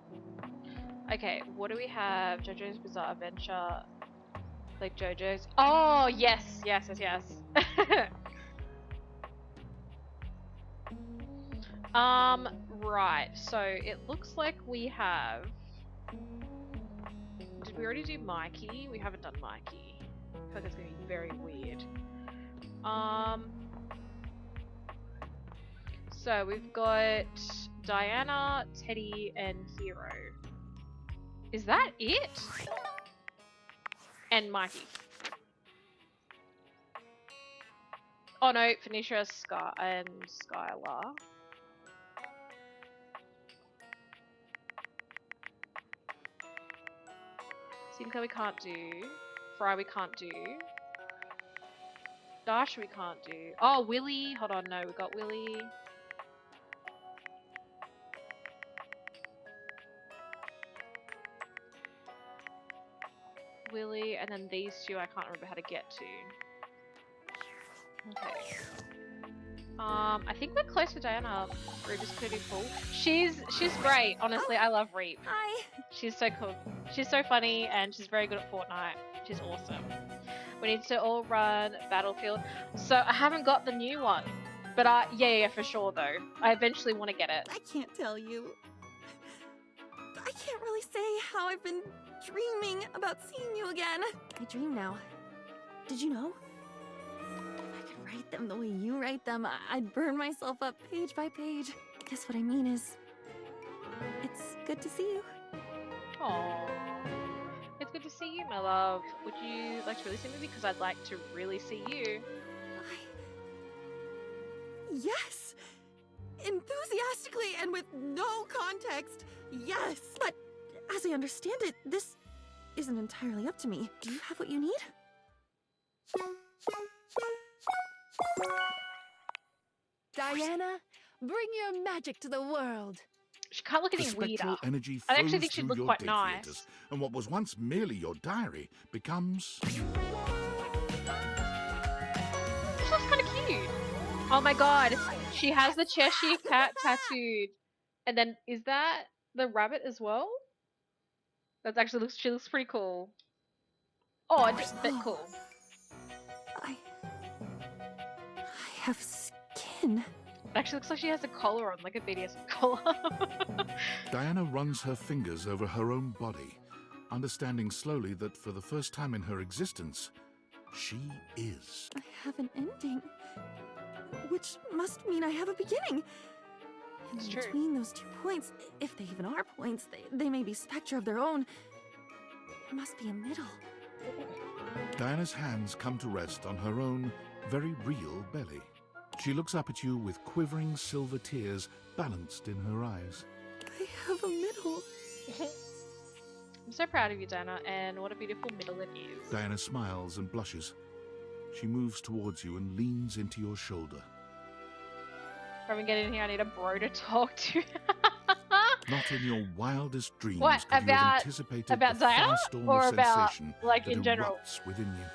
Okay, what do we have? JoJo's Bizarre Adventure. Like JoJo's. Oh, yes. Right. So it looks like we have. Did we already do Mikey? We haven't done Mikey. I feel like it's gonna be very weird. So we've got Diana, Teddy, and Hero. Is that it? And Mikey. Oh no, Phoenicia, Scar, and Skylar. Simka we can't do. Fry we can't do. Dash we can't do. Oh, Willy. Hold on, no, we got Willy. Willy, and then these two I can't remember how to get to. Okay. I think we're close to Diana. Reap is pretty cool. She's great. Honestly, I love Reap. Hi. She's so cool. She's so funny and she's very good at Fortnite. She's awesome. We need to all run Battlefield. So I haven't got the new one, but yeah, for sure though. I eventually want to get it. I can't tell you. I can't really say how I've been dreaming about seeing you again. I dream now. Did you know? If I could write them the way you write them, I'd burn myself up page by page. Guess what I mean is, it's good to see you. Aww. It's good to see you, my love. Would you like to really see me? Because I'd like to really see you. Yes! Enthusiastically and with no context, yes! But as I understand it, this isn't entirely up to me. Do you have what you need? Diana, bring your magic to the world. She can't look The any spectral weirder. energy I actually flows think she'd through look your quite date nice. theatres, and what was once merely your diary becomes... She looks kind of cute. Oh my god, she has the Cheshire Cat tattooed. And then, is that the rabbit as well? That's actually she looks pretty cool. Odd, but cool. I have skin. It actually looks like she has a collar on, like a BDSM collar. Diana runs her fingers over her own body, understanding slowly that for the first time in her existence, she is. I have an ending, which must mean I have a beginning. And It's between those 2 points, if they even are points, they may be spectra of their own. There must be a middle. Diana's hands come to rest on her own very real belly. She looks up at you with quivering silver tears balanced in her eyes. I have a middle. I'm so proud of you, Diana, and what a beautiful middle it is. Diana smiles and blushes. She moves towards you and leans into your shoulder. If I get in here, I need a bro to talk to. Not in your wildest dreams What, could you have about anticipated the Diana? firestorm Or of about, sensation like, that in general? erupts within you.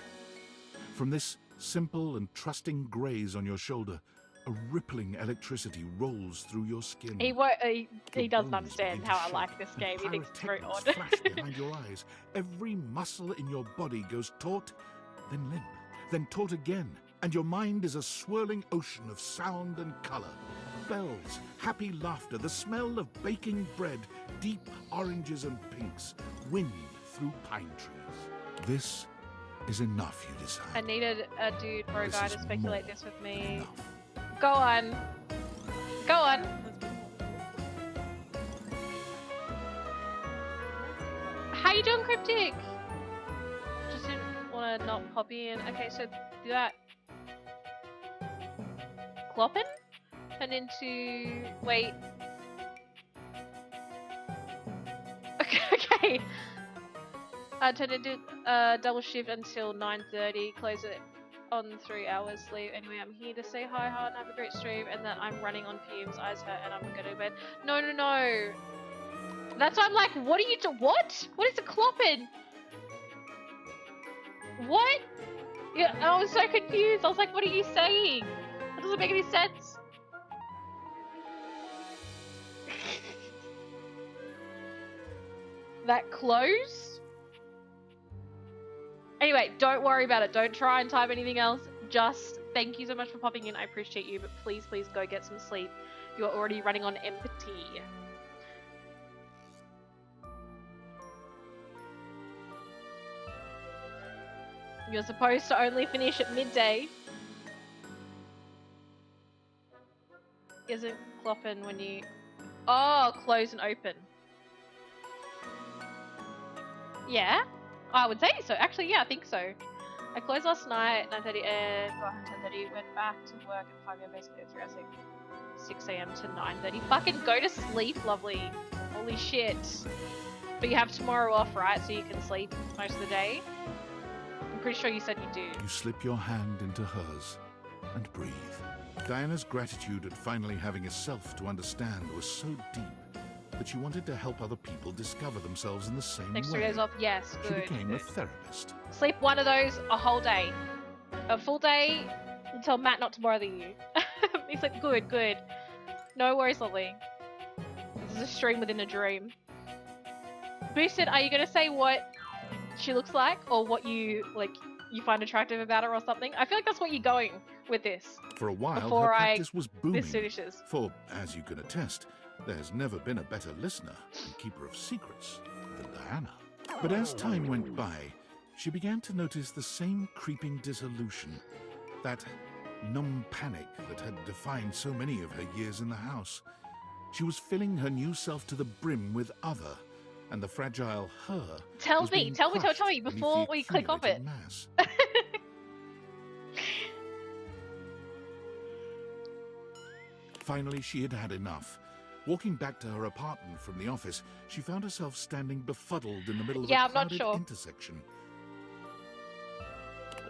From this simple and trusting graze on your shoulder, a rippling electricity rolls through your skin. He doesn't understand how I like this game. He thinks it's very odd. Flash behind your eyes. Every muscle in your body goes taut, then limp, then taut again, and your mind is a swirling ocean of sound and color. Bells, happy laughter, the smell of baking bread, deep oranges and pinks, wind through pine trees. This is enough, you decide. I needed a dude or a This guy is to speculate more this with me. Go on. Go on. How you doing, Cryptic? Just didn't want to not pop in. Okay, so do that. Cloppin? Turn into... Wait. Okay. Turn into double shift until 9:30. Close it on 3 hours sleep. Anyway, I'm here to say hi, heart, and have a great stream, and that I'm running on fumes, eyes hurt, and I'm going to bed. No. That's why I'm like, what are you what? What is a cloppin? What? Yeah, I was so confused. I was like, what are you saying? That doesn't make any sense. That close? Anyway, don't worry about it. Don't try and type anything else. Just thank you so much for popping in. I appreciate you, but please go get some sleep. You're already running on empty. You're supposed to only finish at midday. Isn't clopping when you... Oh, close and open. Yeah, I would say so. Actually, yeah, I think so. I closed last night, 9:30 and got home 10:30. Went back to work at 5 a.m. basically through 6 a.m. to 9:30. Fucking go to sleep, lovely. Holy shit. But you have tomorrow off, right? So you can sleep most of the day. I'm pretty sure you said you do. You slip your hand into hers and breathe. Diana's gratitude at finally having a self to understand was so deep that she wanted to help other people discover themselves in the same Next way. 3 days off, yes, She good. became a therapist. Sleep one of those a whole day. A full day and tell Matt not to bother you. He's like, good, good. No worries, lovely. This is a stream within a dream. Boosted, are you going to say what she looks like or what you find attractive about her or something? I feel like that's what you're going with this. For a while, Before her practice was booming. this finishes. For, as you can attest, there's never been a better listener and keeper of secrets than Diana. But as time went by, she began to notice the same creeping dissolution, that numb panic that had defined so many of her years in the house. She was filling her new self to the brim with other, and the fragile her Tell was me being before crushed we click off it. beneath the accumulated mass. Finally, she had had enough. Walking back to her apartment from the office, she found herself standing befuddled in the middle of Yeah, a I'm not crowded sure. intersection.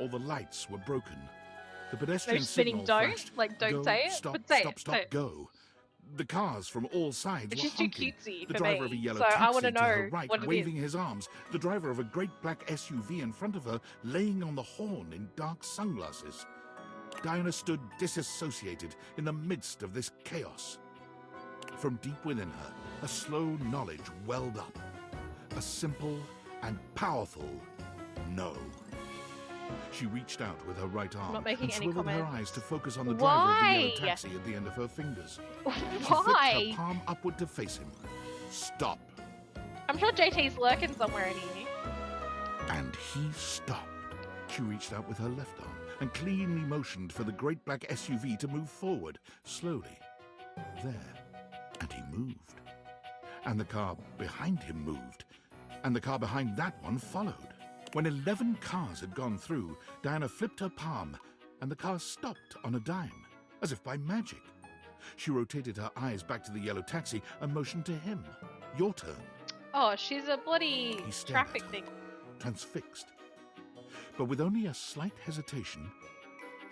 All the lights were broken. The pedestrian No spinning signal don't, flashed, like don't go, say it, stop, but say stop, it, stop, say it. go. The cars from all sides It's were just too honking. cutesy The for driver me, of a yellow so I taxi wanna to her know right, what it waving is. his arms. The driver of a great black SUV in front of her, laying on the horn in dark sunglasses. Diana stood disassociated in the midst of this chaos. From deep within her, a slow knowledge welled up. A simple and powerful no. She reached out with her right arm not making and any swiveled her comments. eyes to focus on the driver of the yellow Why? taxi at the end of her fingers. She Why? flipped her palm upward to face him. Stop. I'm sure JT's lurking somewhere in here. And he stopped. She reached out with her left arm and cleanly motioned for the great black SUV to move forward, slowly. There. And he moved. And the car behind him moved. And the car behind that one followed. When 11 cars had gone through, Diana flipped her palm, and the car stopped on a dime, as if by magic. She rotated her eyes back to the yellow taxi and motioned to him. Your turn. Oh, she's a bloody He stared traffic at her, thing. transfixed. But with only a slight hesitation,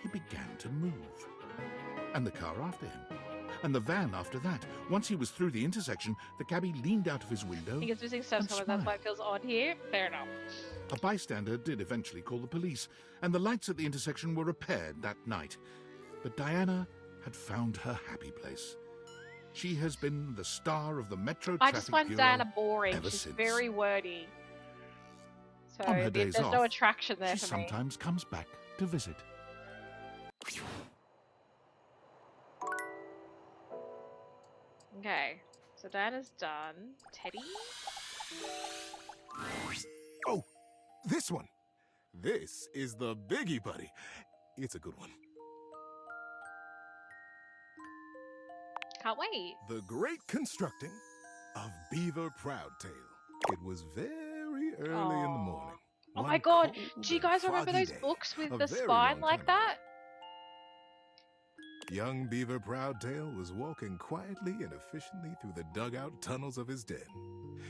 he began to move. And the car after him. And the van after that. Once he was through the intersection, the cabbie leaned out of his window. He gets missing steps, and that's why it feels odd here. Fair enough. A bystander did eventually call the police, and the lights at the intersection were repaired that night. But Diana had found her happy place. She has been the star of the Metro I Traffic just find Bureau Diana boring. ever She's since. very wordy. So On her there's days no off, attraction there she for me. sometimes comes back to visit. Okay, so Diana's done. Teddy? Oh, this one. This is the biggie, buddy. It's a good one. Can't wait. The Great Constructing of Beaver Proudtail. It was very early in the morning. Oh One my god, cold do you and guys remember foggy those day, books with a the very spine long like time that? Young Beaver Proudtail was walking quietly and efficiently through the dugout tunnels of his den,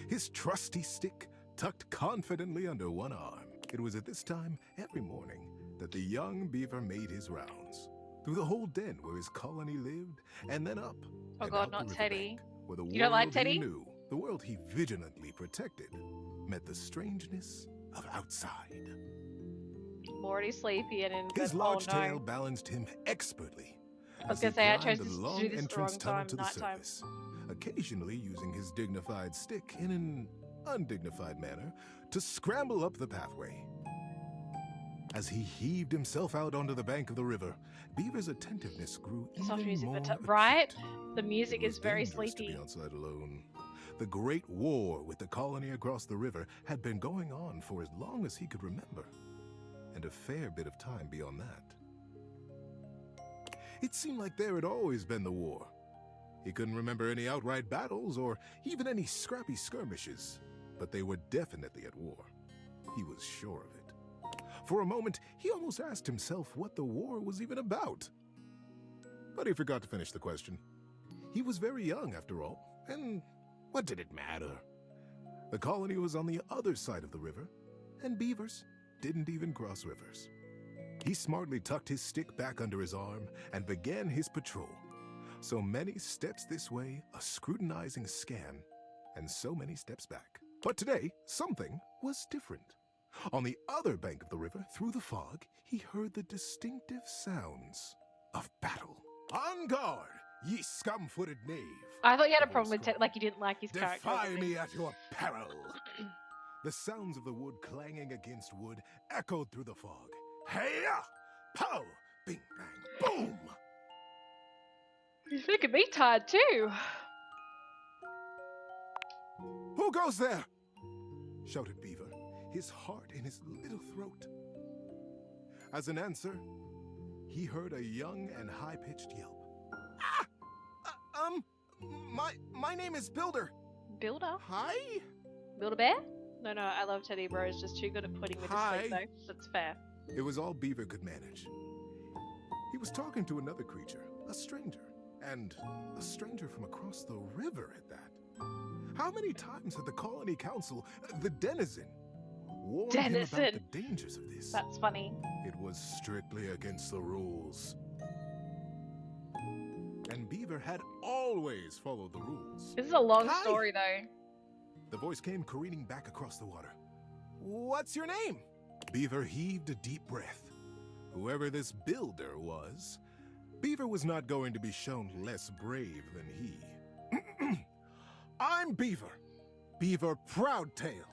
his trusty stick tucked confidently under one arm. It was at this time every morning that the young beaver made his rounds, through the whole den where his colony lived, and then up. Oh and god, out not the Teddy. riverbank, where the You don't like world Teddy? he knew, the world he vigilantly protected, met the strangeness of outside. I'm already sleepy and in His good. large Oh no. tail balanced him expertly. I was as gonna he say I climbed chose the to long do this the entrance wrong tunnel time, to the nighttime. surface, occasionally using his dignified stick in an undignified manner to scramble up the pathway. As he heaved himself out onto the bank of the river, Beaver's attentiveness grew Soft even music, more but acute. right? The music It was is very dangerous to sleepy. be outside alone. The Great War with the colony across the river had been going on for as long as he could remember, and a fair bit of time beyond that. It seemed like there had always been the war. He couldn't remember any outright battles or even any scrappy skirmishes, but they were definitely at war. He was sure of it. For a moment, he almost asked himself what the war was even about. But he forgot to finish the question. He was very young, after all, and what did it matter? The colony was on the other side of the river, and beavers didn't even cross rivers. He smartly tucked his stick back under his arm and began his patrol. So many steps this way, a scrutinizing scan, and so many steps back. But today, something was different. On the other bank of the river, through the fog, he heard the distinctive sounds of battle. On guard, ye scum-footed knave! I thought you had a problem with like you didn't like his character. or Defy something. me at your peril! The sounds of the wood clanging against wood echoed through the fog. Hey-ya! Pow! Bing, bang, boom! He's making me tired too. Who goes there? Shouted Beaver, his heart in his little throat. As an answer, he heard a young and high-pitched yelp. My name is Builder. Builder? Hi? Builder Bear? No, I love Teddy Bro. He's just too good at putting me to sleep, though. That's fair. It was all Beaver could manage. He was talking to another creature, a stranger, and a stranger from across the river at that. How many times had the colony council, the Denizen, warned him about the dangers of this? That's funny. It was strictly against the rules. And Beaver had always followed the rules. This is a long story, though. The voice came careening back across the water. What's your name? Beaver heaved a deep breath. Whoever this builder was, Beaver was not going to be shown less brave than he. I'm Beaver. Beaver Proudtail.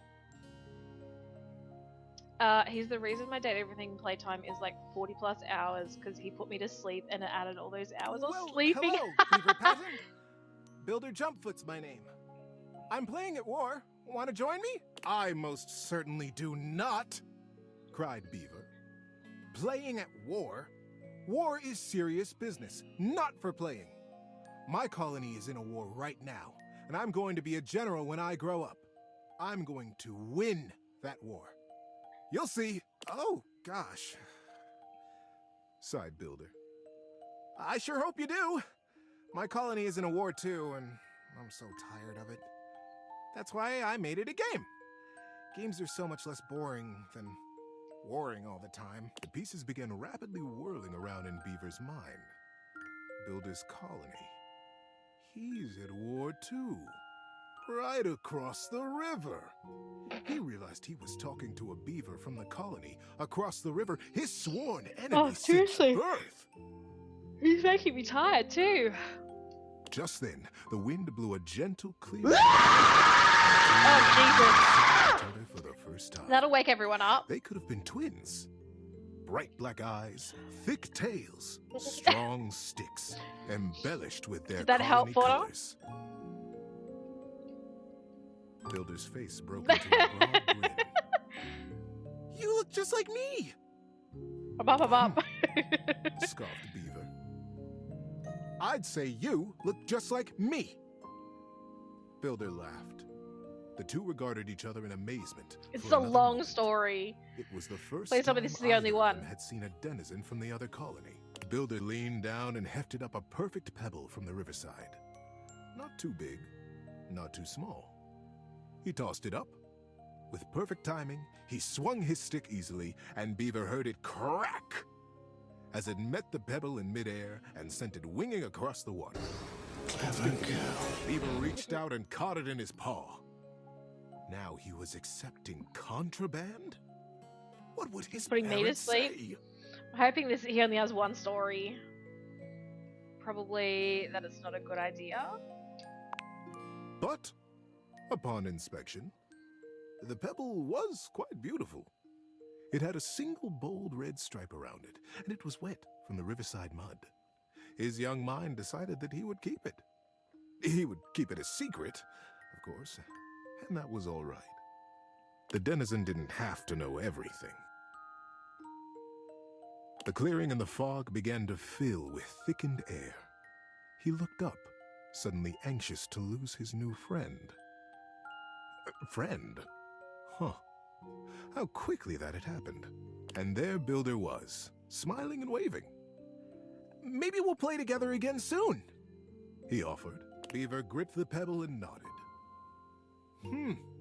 He's the reason my date everything playtime is like 40 plus hours because he put me to sleep and it added all those hours of sleeping. Hello, Beaver Patton. Builder Jumpfoot's my name. I'm playing at war. Want to join me? I most certainly do not, cried Beaver. Playing at war? War is serious business, not for playing. My colony is in a war right now, and I'm going to be a general when I grow up. I'm going to win that war. You'll see. Oh, gosh, sighed Builder. I sure hope you do. My colony is in a war too, and I'm so tired of it. That's why I made it a game. Games are so much less boring than warring all the time. The pieces began rapidly whirling around in Beaver's mind. Builder's colony. He's at war too. Right across the river. He realized he was talking to a beaver from the colony across the river, his sworn enemy. Oh, seriously? Since birth. He's making me tired too. Just then, the wind blew a gentle, clear. Oh, Jesus. For the first time. That'll wake everyone up. They could have been twins. Bright black eyes, thick tails, strong sticks, embellished with their Did that help, colony Porter? colors. Builder's face broke into a broad grin. You look just like me. Up. Scoffed Beaver. I'd say you look just like me. Builder laughed. The two regarded each other in amazement. It's for a another long moment. story. It was the first Please tell me time this is the only either of one. them had seen a denizen from the other colony. Builder leaned down and hefted up a perfect pebble from the riverside. Not too big, not too small. He tossed it up. With perfect timing, he swung his stick easily, and Beaver heard it crack as it met the pebble in midair and sent it winging across the water. Clever girl. Beaver reached out and caught it in his paw. Now he was accepting contraband? What would his Putting me to parents sleep. say? I'm hoping he only has one story. Probably that it's not a good idea. But, upon inspection, the pebble was quite beautiful. It had a single bold red stripe around it, and it was wet from the riverside mud. His young mind decided that he would keep it. He would keep it a secret, of course, and that was all right. The denizen didn't have to know everything. The clearing and the fog began to fill with thickened air. He looked up, suddenly anxious to lose his new friend. Friend? Huh. How quickly that had happened. And there Builder was, smiling and waving. Maybe we'll play together again soon, he offered. Beaver gripped the pebble and nodded.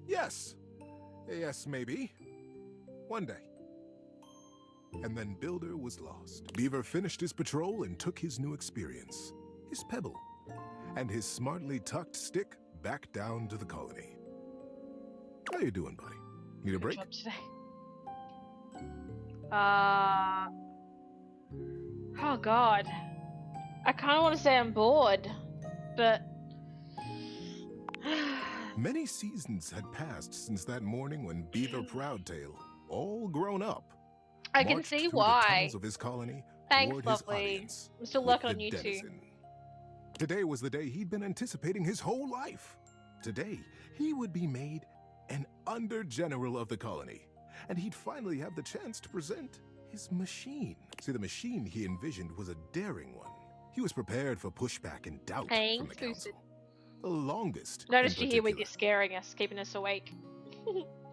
Yes. Yes, maybe. One day. And then Builder was lost. Beaver finished his patrol and took his new experience, his pebble, and his smartly tucked stick back down to the colony. How you doing, buddy? Need a break? Job today. Oh god. I kind of want to say I'm bored, but Many seasons had passed since that morning when Beaver Proudtail, all grown up, I can marched see through the why. tunnels of his colony Thanks, toward his lovely. audience I'm still with working on the you too. denizen. Today was the day he'd been anticipating his whole life. Today, he would be made an under-general of the colony, and he'd finally have the chance to present his machine. See, the machine he envisioned was a daring one. He was prepared for pushback and doubt from Thanks, the council. The longest, Notice in you here with particular. you scaring us, keeping us awake.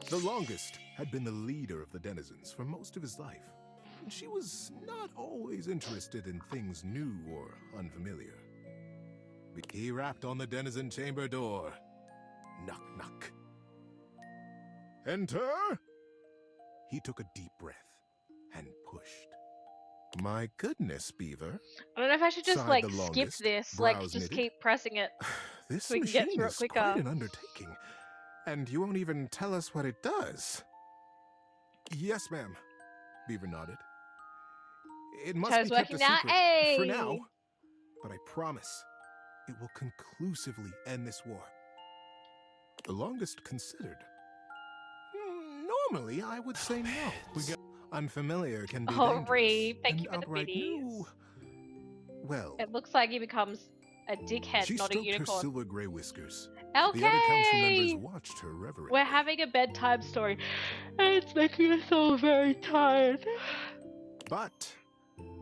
The longest had been the leader of the denizens for most of his life, and she was not always interested in things new or unfamiliar. But he rapped on the denizen chamber door. Knock, knock. Enter! He took a deep breath and pushed. My goodness, Beaver. I don't know if I should just sighed like the skip longest, this, like brows just knitted. keep pressing it This so we can get machine through it is quicker. quite an undertaking, and you won't even tell us what it does. Yes, ma'am. Beaver nodded. It must Toes be kept a working now. secret Hey! for now, but I promise it will conclusively end this war. The longest considered. Normally, I would say no. Unfamiliar can be Oh, dangerous. Reeve, thank and you for the outright biddies. new. Well, It looks like he becomes a dickhead, she not a stroked her unicorn. silver gray whiskers. The other council Okay! members watched her reverently. We're having a bedtime story. And it's making us all very tired. But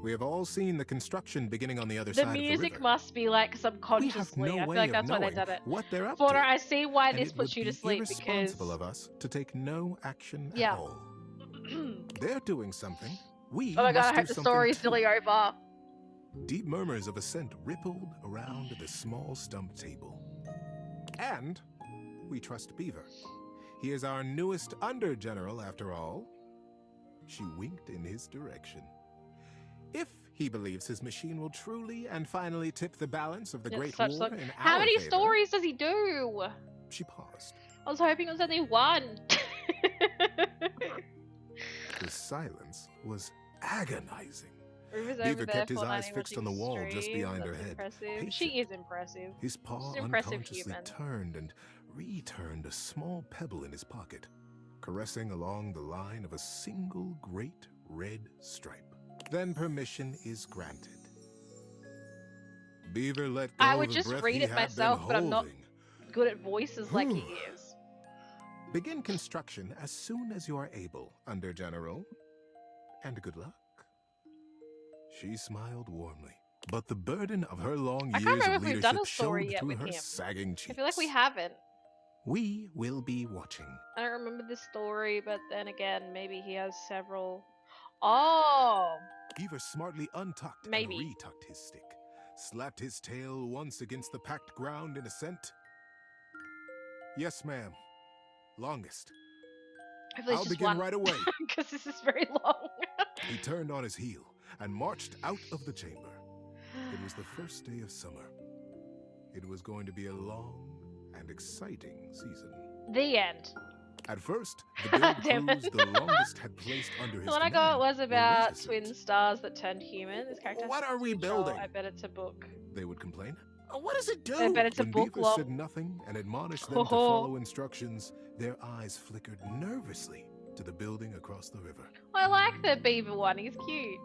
we have all seen the construction beginning on the other The side of the music river. must be like subconsciously. no I feel way like of that's why they knowing did it. what they're up Fauna, to, I see why and this it puts would you to be sleep because irresponsible of us to take no action Yeah. at all. They're doing something. We oh my god, must I do hope the something story's too. nearly over. Deep murmurs of assent rippled around the small stump table. And we trust Beaver. He is our newest under-general, after all. She winked in his direction. If he believes his machine will truly and finally tip the balance of the It's Great such War like- in How our many favor, stories does he do? She paused. I was hoping it was only one. The silence was agonizing. Ruva's Beaver over there kept his Fortniting eyes fixed on the watching wall just stream. behind her That's head. Impressive. She is impressive. His paw She's an impressive unconsciously human. turned and returned a small pebble in his pocket, caressing along the line of a single great red stripe. Then permission is granted. Beaver let go I would of the just breath read he it had been myself, but I'm not holding. good at voices like he is. Begin construction as soon as you are able, Under General. And good luck. She smiled warmly, but the burden of her long I years can't remember of if we've done leadership a story showed yet through with her him. sagging cheeks. I feel like we haven't. We will be watching. I don't remember this story, but then again, maybe he has several. Oh! Beaver smartly untucked Maybe. and retucked his stick, slapped his tail once against the packed ground in assent. Yes, ma'am. Longest. Hopefully it's I'll just begin one. right away. Because this is very long. He turned on his heel and marched out of the chamber. It was the first day of summer. It was going to be a long and exciting season. The end. At first, the build Damn it. crews the longest had placed under his The one I got command was were about reticent. twin stars that turned human. This character has What are we control. building? I bet it's a book. They would complain. What does it do? I bet it's a When book, Beaver lol. said nothing and admonished them to follow instructions, their eyes flickered nervously to the building across the river. I like the beaver one. He's cute.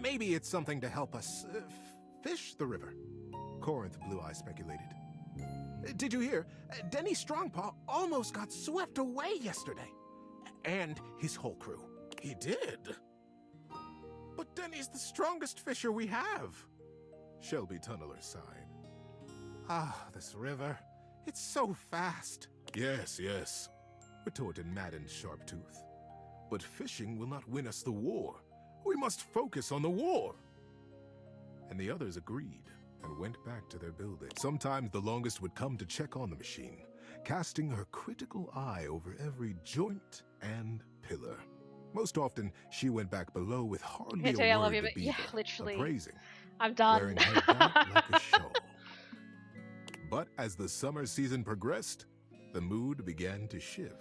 Maybe it's something to help us fish the river, Corinth Blue Eye speculated. Did you hear? Denny Strongpaw almost got swept away yesterday. And his whole crew. He did? But Denny's the strongest fisher we have. Shelby Tunneler sighed. Ah, this river. It's so fast. Yes, yes, retorted Madden Sharptooth. But fishing will not win us the war. We must focus on the war. And the others agreed and went back to their building. Sometimes the longest would come to check on the machine, casting her critical eye over every joint and pillar. Most often, she went back below with hardly I a tell you I word love you, to but Beaver, yeah, literally. appraising, I'm done. wearing her down like a shawl. But as the summer season progressed, the mood began to shift.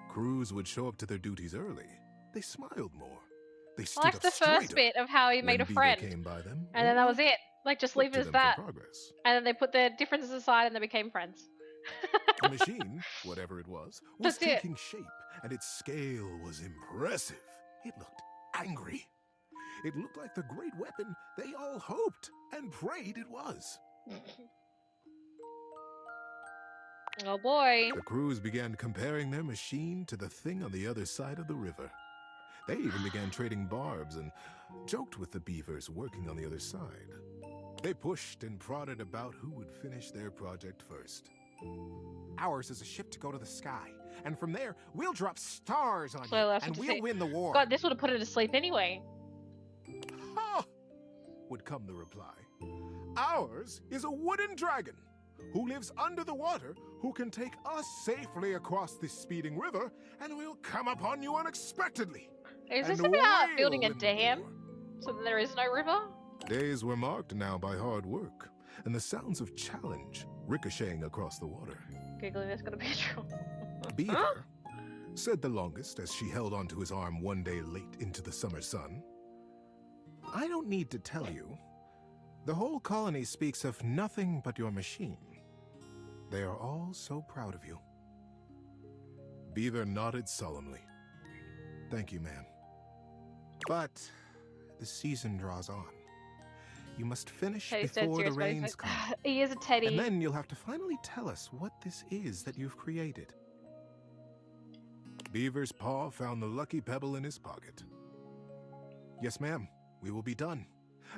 Crews would show up to their duties early. They smiled more. They I stood liked up the first straighter bit of how he when made a Beaver friend. came by them, And then that or was it. Like, just leave looked it to as them for that. progress. And then they put their differences aside and they became friends. The machine, whatever it was That's it. taking shape, and its scale was impressive. It looked angry. It looked like the great weapon they all hoped and prayed it was. Oh boy. The crews began comparing their machine to the thing on the other side of the river. They even began trading barbs and joked with the beavers working on the other side. They pushed and prodded about who would finish their project first. Ours is a ship to go to the sky, and from there, we'll drop stars on Well, you, that's and what to we'll say. win the war. God, this would have put her to sleep anyway. Ha! Would come the reply. Ours is a wooden dragon who lives under the water, who can take us safely across this speeding river, and will come upon you unexpectedly. Is and this about we'll building a win the dam? So that there is no river? Days were marked now by hard work, and the sounds of challenge ricocheting across the water. Giggling, there's gonna be trouble. Beaver, said the longest as she held onto his arm one day late into the summer sun. I don't need to tell you. The whole colony speaks of nothing but your machine. They are all so proud of you. Beaver nodded solemnly. Thank you, ma'am. But the season draws on. You must finish Teddy's dead before the serious, but he's rains like, come. he is a teddy. And then you'll have to finally tell us what this is that you've created. Beaver's paw found the lucky pebble in his pocket. Yes, ma'am, we will be done.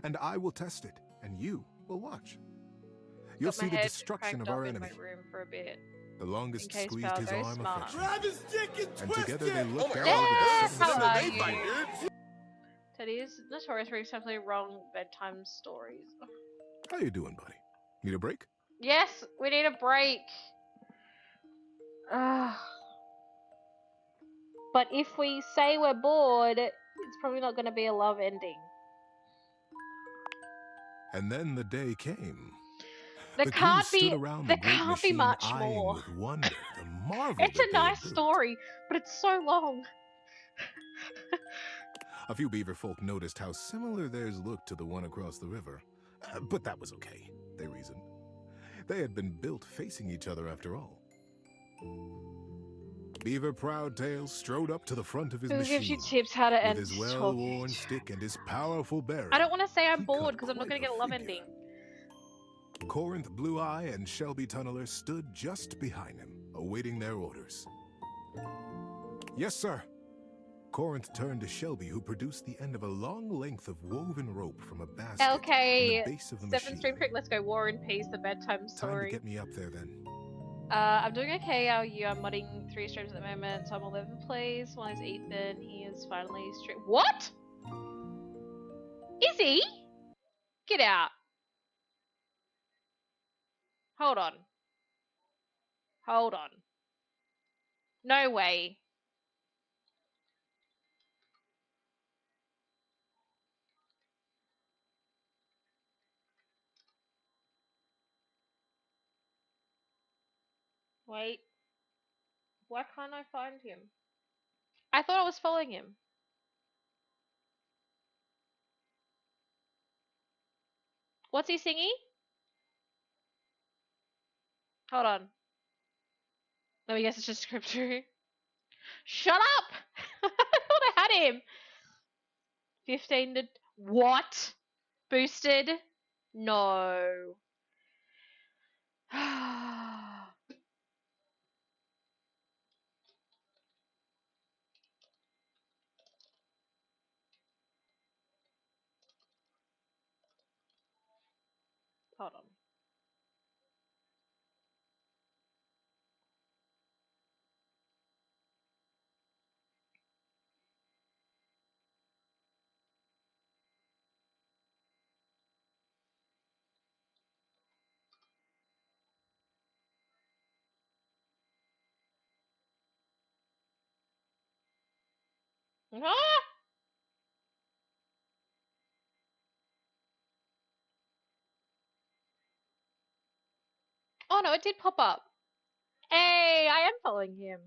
And I will test it, and you will watch. You'll Got my see the head destruction of cranked our up in enemy. my room for a bit. The longest In case squeezed Val his goes arm smart. affectionately. Grab his dick and And twist together it! they looked out Yes, over the how are city. you? Teddy is notorious for simply wrong bedtime stories. How you doing, buddy? Need a break? Yes, we need a break. But if we say we're bored, it's probably not going to be a love ending. And then the day came. There The can't crew stood be. around There the great can't be machine, much eyeing more. with wonder the marvel It's that a they had nice built. story, but it's so long. A few beaver folk noticed how similar theirs looked to the one across the river. But that was okay, they reasoned. They had been built facing each other after all. Beaver Proudtail strode up to the front of his Who machine gives you tips how to with end his stories? well-worn stick and his powerful bearing. I don't want to say I'm bored because I'm not going to get a love ending. Corinth Blue Eye and Shelby Tunneler stood just behind him, awaiting their orders. Yes, sir. Corinth turned to Shelby, who produced the end of a long length of woven rope from a basket Okay, in the base of the 7 machine. Stream Trick, let's go. War and Peace, the bedtime Time to story. get me up there, then. I'm doing okay. How are you? I'm modding 3 streams at the moment, so I'm 11 plays. One is Ethan. He is finally stream. What? Is he? Get out. Hold on. Hold on. No way. Wait. Why can't I find him? I thought I was following him. What's he singing? Hold on. Let me guess it's just scripture. Shut up! I thought I had him. 15 to what? Boosted? No. Hold on. Ah! Oh no, it did pop up. Hey, I am following him.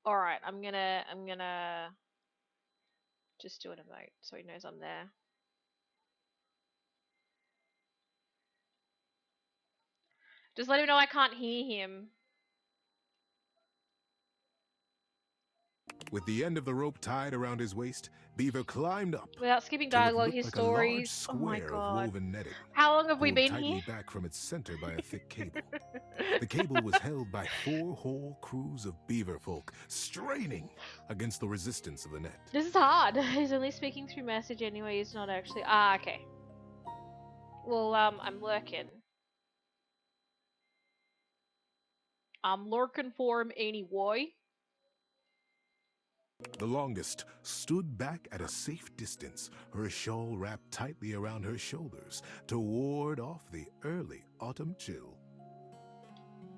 Alright, I'm gonna just do an emote so he knows I'm there. Just let him know I can't hear him. With the end of the rope tied around his waist, Beaver climbed up. Without skipping till it dialogue, looked his like a large stories. Oh my square of god. woven netting, How long have we pulled been tightly here? back from its center by a thick cable. The cable was held by 4 whole crews of beaver folk, straining against the resistance of the net. This is hard. He's only speaking through message anyway, he's not actually. Ah, okay. Well, I'm lurking. I'm lurking for him anyway. The longest stood back at a safe distance, her shawl wrapped tightly around her shoulders to ward off the early autumn chill.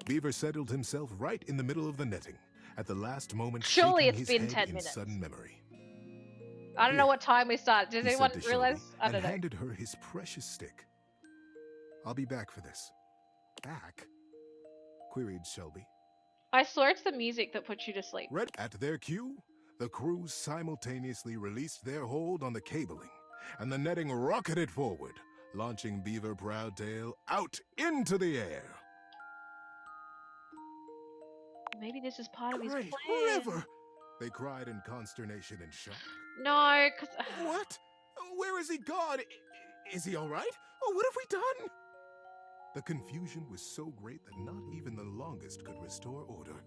Beaver settled himself right in the middle of the netting, at the last moment. Surely shaking it's his been head 10 in minutes. sudden memory. I don't know what time we start. Does He anyone said to realize? Shelby, I don't and know. handed her his precious stick. I'll be back for this. Back? Queried Shelby. I swear it's the music that puts you to sleep. Right at their cue, the crews simultaneously released their hold on the cabling, and the netting rocketed forward, launching Beaver Proudtail out into the air. Maybe this is part of his Great plan. river! They cried in consternation and shock. No, cause What? Where is he gone? Is he all right? Oh, what have we done? The confusion was so great that not even the longest could restore order.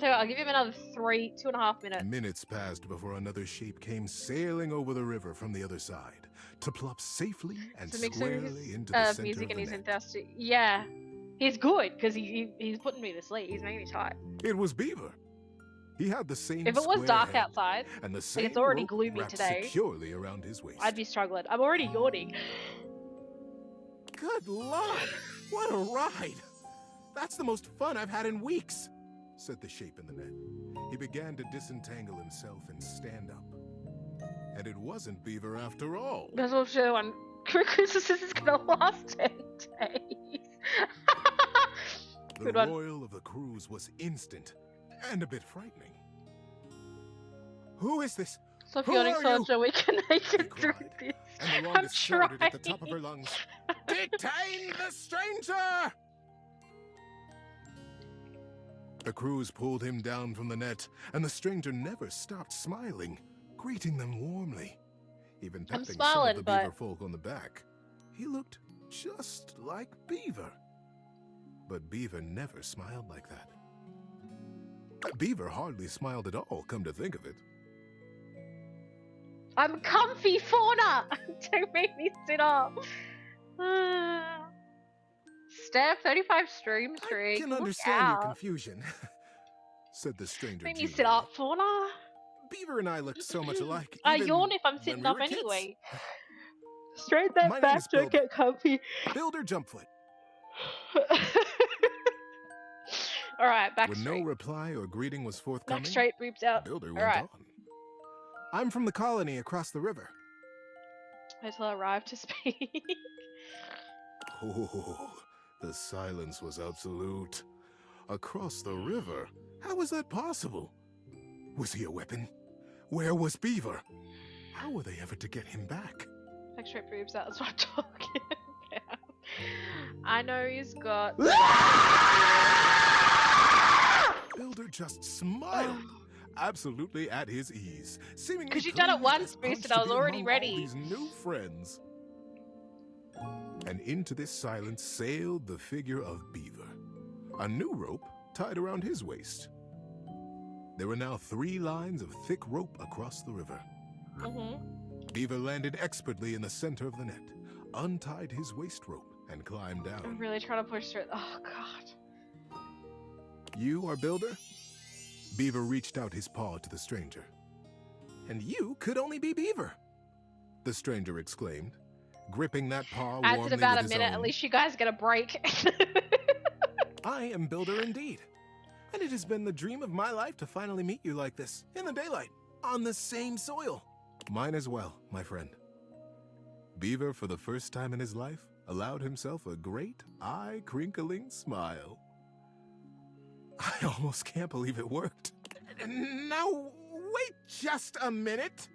So I'll give him another 2.5 minutes. Minutes passed before another shape came sailing over the river from the other side to plop safely and So mix squarely into his the center music of and the he's net. fantastic. Yeah, he's good because he's putting me to sleep. He's making me tired. It was Beaver. He had the same If it was square dark head outside, and the like same it's already rope gloomy wrapped today, securely around his waist. I'd be struggling. I'm already yawning. Good Lord! What a ride! That's the most fun I've had in weeks, said the shape in the net. He began to disentangle himself and stand up. And it wasn't Beaver after all. That's also on Christmas is gonna last 10 days. The Good one. royal of the cruise was instant and a bit frightening. Who is this? Stop Who yawning are so you? so we can make it through this. And the I'm longest shouted at the top of trying. her lungs, "Detain the stranger!" The crews pulled him down from the net, and the stranger never stopped smiling, greeting them warmly, even I'm patting smiling, some of the but- beaver folk on the back. He looked just like Beaver. But Beaver never smiled like that. Beaver hardly smiled at all, come to think of it. I'm comfy, Fauna! Don't make me sit up. Steph, 35 stream streak. I can Look understand out. your confusion, said the stranger. Make me genially. sit up, Fauna. Beaver and I looked so much alike. I even yawn if I'm when sitting we up were kids. anyway. Straight that My name back, is don't Bilbo. get comfy. Builder Jumpfoot. Alright, back When straight. no reply or greeting was forthcoming, Back straight, boobs out. Builder went Alright. on. I'm from the colony across the river. Until I arrive to speak. Oh, the silence was absolute. Across the river? How was that possible? Was he a weapon? Where was Beaver? How were they ever to get him back? Back straight, boobs out. That's what I'm talking about. I know he's got. Builder just smiled. absolutely at his ease, seemingly 'Cause you've done it pleased once, as punch Boosted, to I was be already among ready. all these new friends. And into this silence sailed the figure of Beaver, a new rope tied around his waist. There were now 3 lines of thick rope across the river. Beaver landed expertly in the center of the net, untied his waist rope, and climbed down. I'm really trying to push through. Oh god. You are Builder? Beaver reached out his paw to the stranger. And you could only be Beaver, the stranger exclaimed, gripping that paw Adds warmly in about with a his minute. own. At least you guys get a break. I am Builder indeed. And it has been the dream of my life to finally meet you like this, in the daylight, on the same soil. Mine as well, my friend. Beaver, for the first time in his life, allowed himself a great, eye-crinkling smile. I almost can't believe it worked. Now, wait just a minute,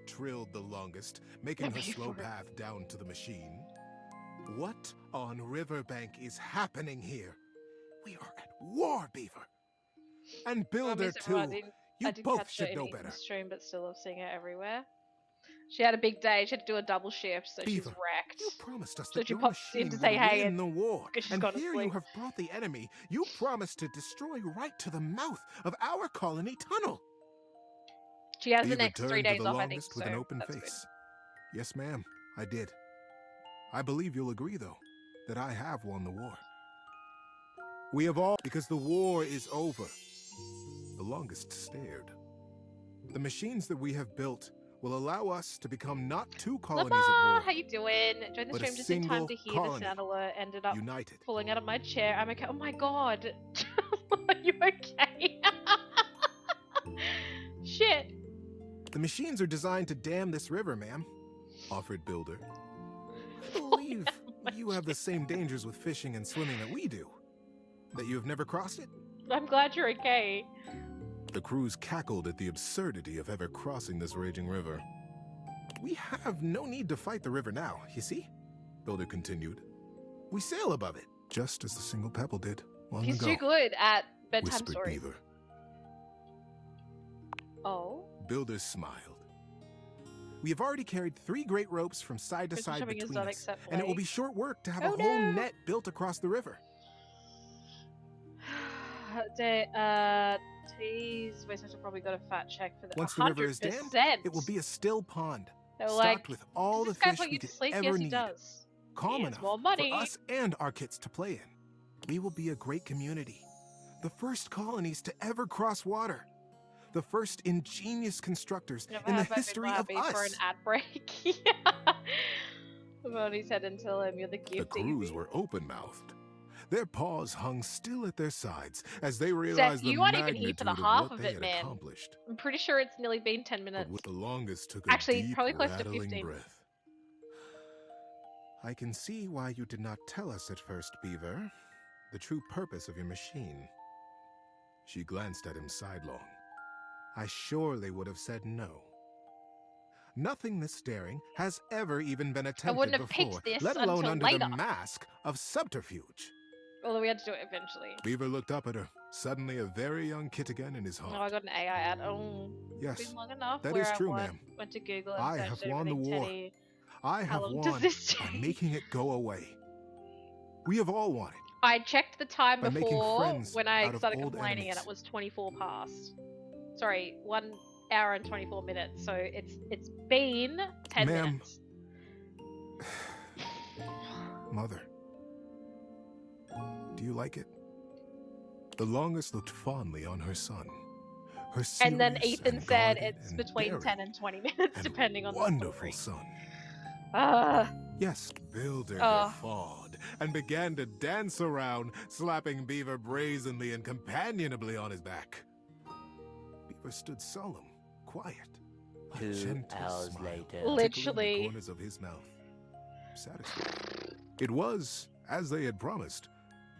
trilled the longest, making her slow path down to the machine. What on Riverbank is happening here? We are at war, Beaver. And Builder, too. You both should know better. Stream, but still love seeing her everywhere. She had a big day. She had to do a double shift, so she's Beaver, wrecked. You promised us So that she your pops machine in to would say hey, win the war, because she's and gone to here sleep. you have brought the enemy. You promised to destroy right to the mouth of our colony tunnel. She has the Beaver next 3 turned to days the off, I think. longest with So an open that's face. Yes, ma'am, I did. I believe you'll agree, though, that I have won the war. We have all, because the war is over. The longest stared. The machines that we have built will allow us to become not 2 colonies Lama, at war, how you doing? Joined the but a stream just in time single to hear colony, the sound alert. Ended up united. falling out of my chair. I'm okay. Oh my god. Are you okay? Shit. The machines are designed to dam this river, ma'am, offered Builder. I believe you have the same dangers with fishing and swimming that we do. That you have never crossed it? I'm glad you're okay. The crews cackled at the absurdity of ever crossing this raging river. We have no need to fight the river now, you see? Builder continued. We sail above it, just as the single pebble did long He's ago. too good at bedtime whispered stories. Beaver. Oh. Builder smiled. We have already carried 3 great ropes from side to Christmas side shopping is between not us, except and it will late. be short work to have Oh, a whole no. net built across the river. Tease. Wait, I probably got a fat check for that. Once the river is dammed, 100%. it will be a still pond, They were stocked like, with all the "Does this guy fish put we you to could sleep?" ever Yes, he need. does. Calm Here's enough more money. for us and our kids to play in. We will be a great community, the first colonies to ever cross water, the first ingenious constructors Never in the have I been history of happy for an us. ad break. Yeah. Somebody said until you're the The gift. crews were open-mouthed. Their paws hung still at their sides as they realized Seth, the you aren't even here magnitude for the of half what of they it, had man. accomplished. I'm pretty sure it's nearly been 10 minutes. But the longest took a Actually, deep, probably close to rattling 15. breath. I can see why you did not tell us at first, Beaver, the true purpose of your machine. She glanced at him sidelong. I surely would have said no. Nothing this daring has ever even been attempted wouldn't have before, picked this let alone until under later. the mask of subterfuge. Although we had to do it eventually. Beaver looked up at her, suddenly a very young kit again in his Oh, heart. I got an AI ad. Oh, Yes, been long enough. that where is I true, went, ma'am. Went to Google and I searched have won the everything war. Teddy. I How have long does won this by take? making it go away. We have all won it. I checked the time By making before friends when I out of started old complaining, enemies. and it was 24 past. Sorry, 1 hour and 24 minutes. So it's been 10 Ma'am. minutes. Mother, do you like it? The longest looked fondly on her son. Her And then serious Ethan and said guarded it's and between daring 10 and 20 minutes, depending on the wonderful story. son. Ah. Yes, Builder Oh. guffawed and began to dance around, slapping Beaver brazenly and companionably on his back. Beaver stood solemn, quiet, a 2 gentle hours smile later. tickling Literally. the corners of his mouth. Satisfied. It was, as they had promised,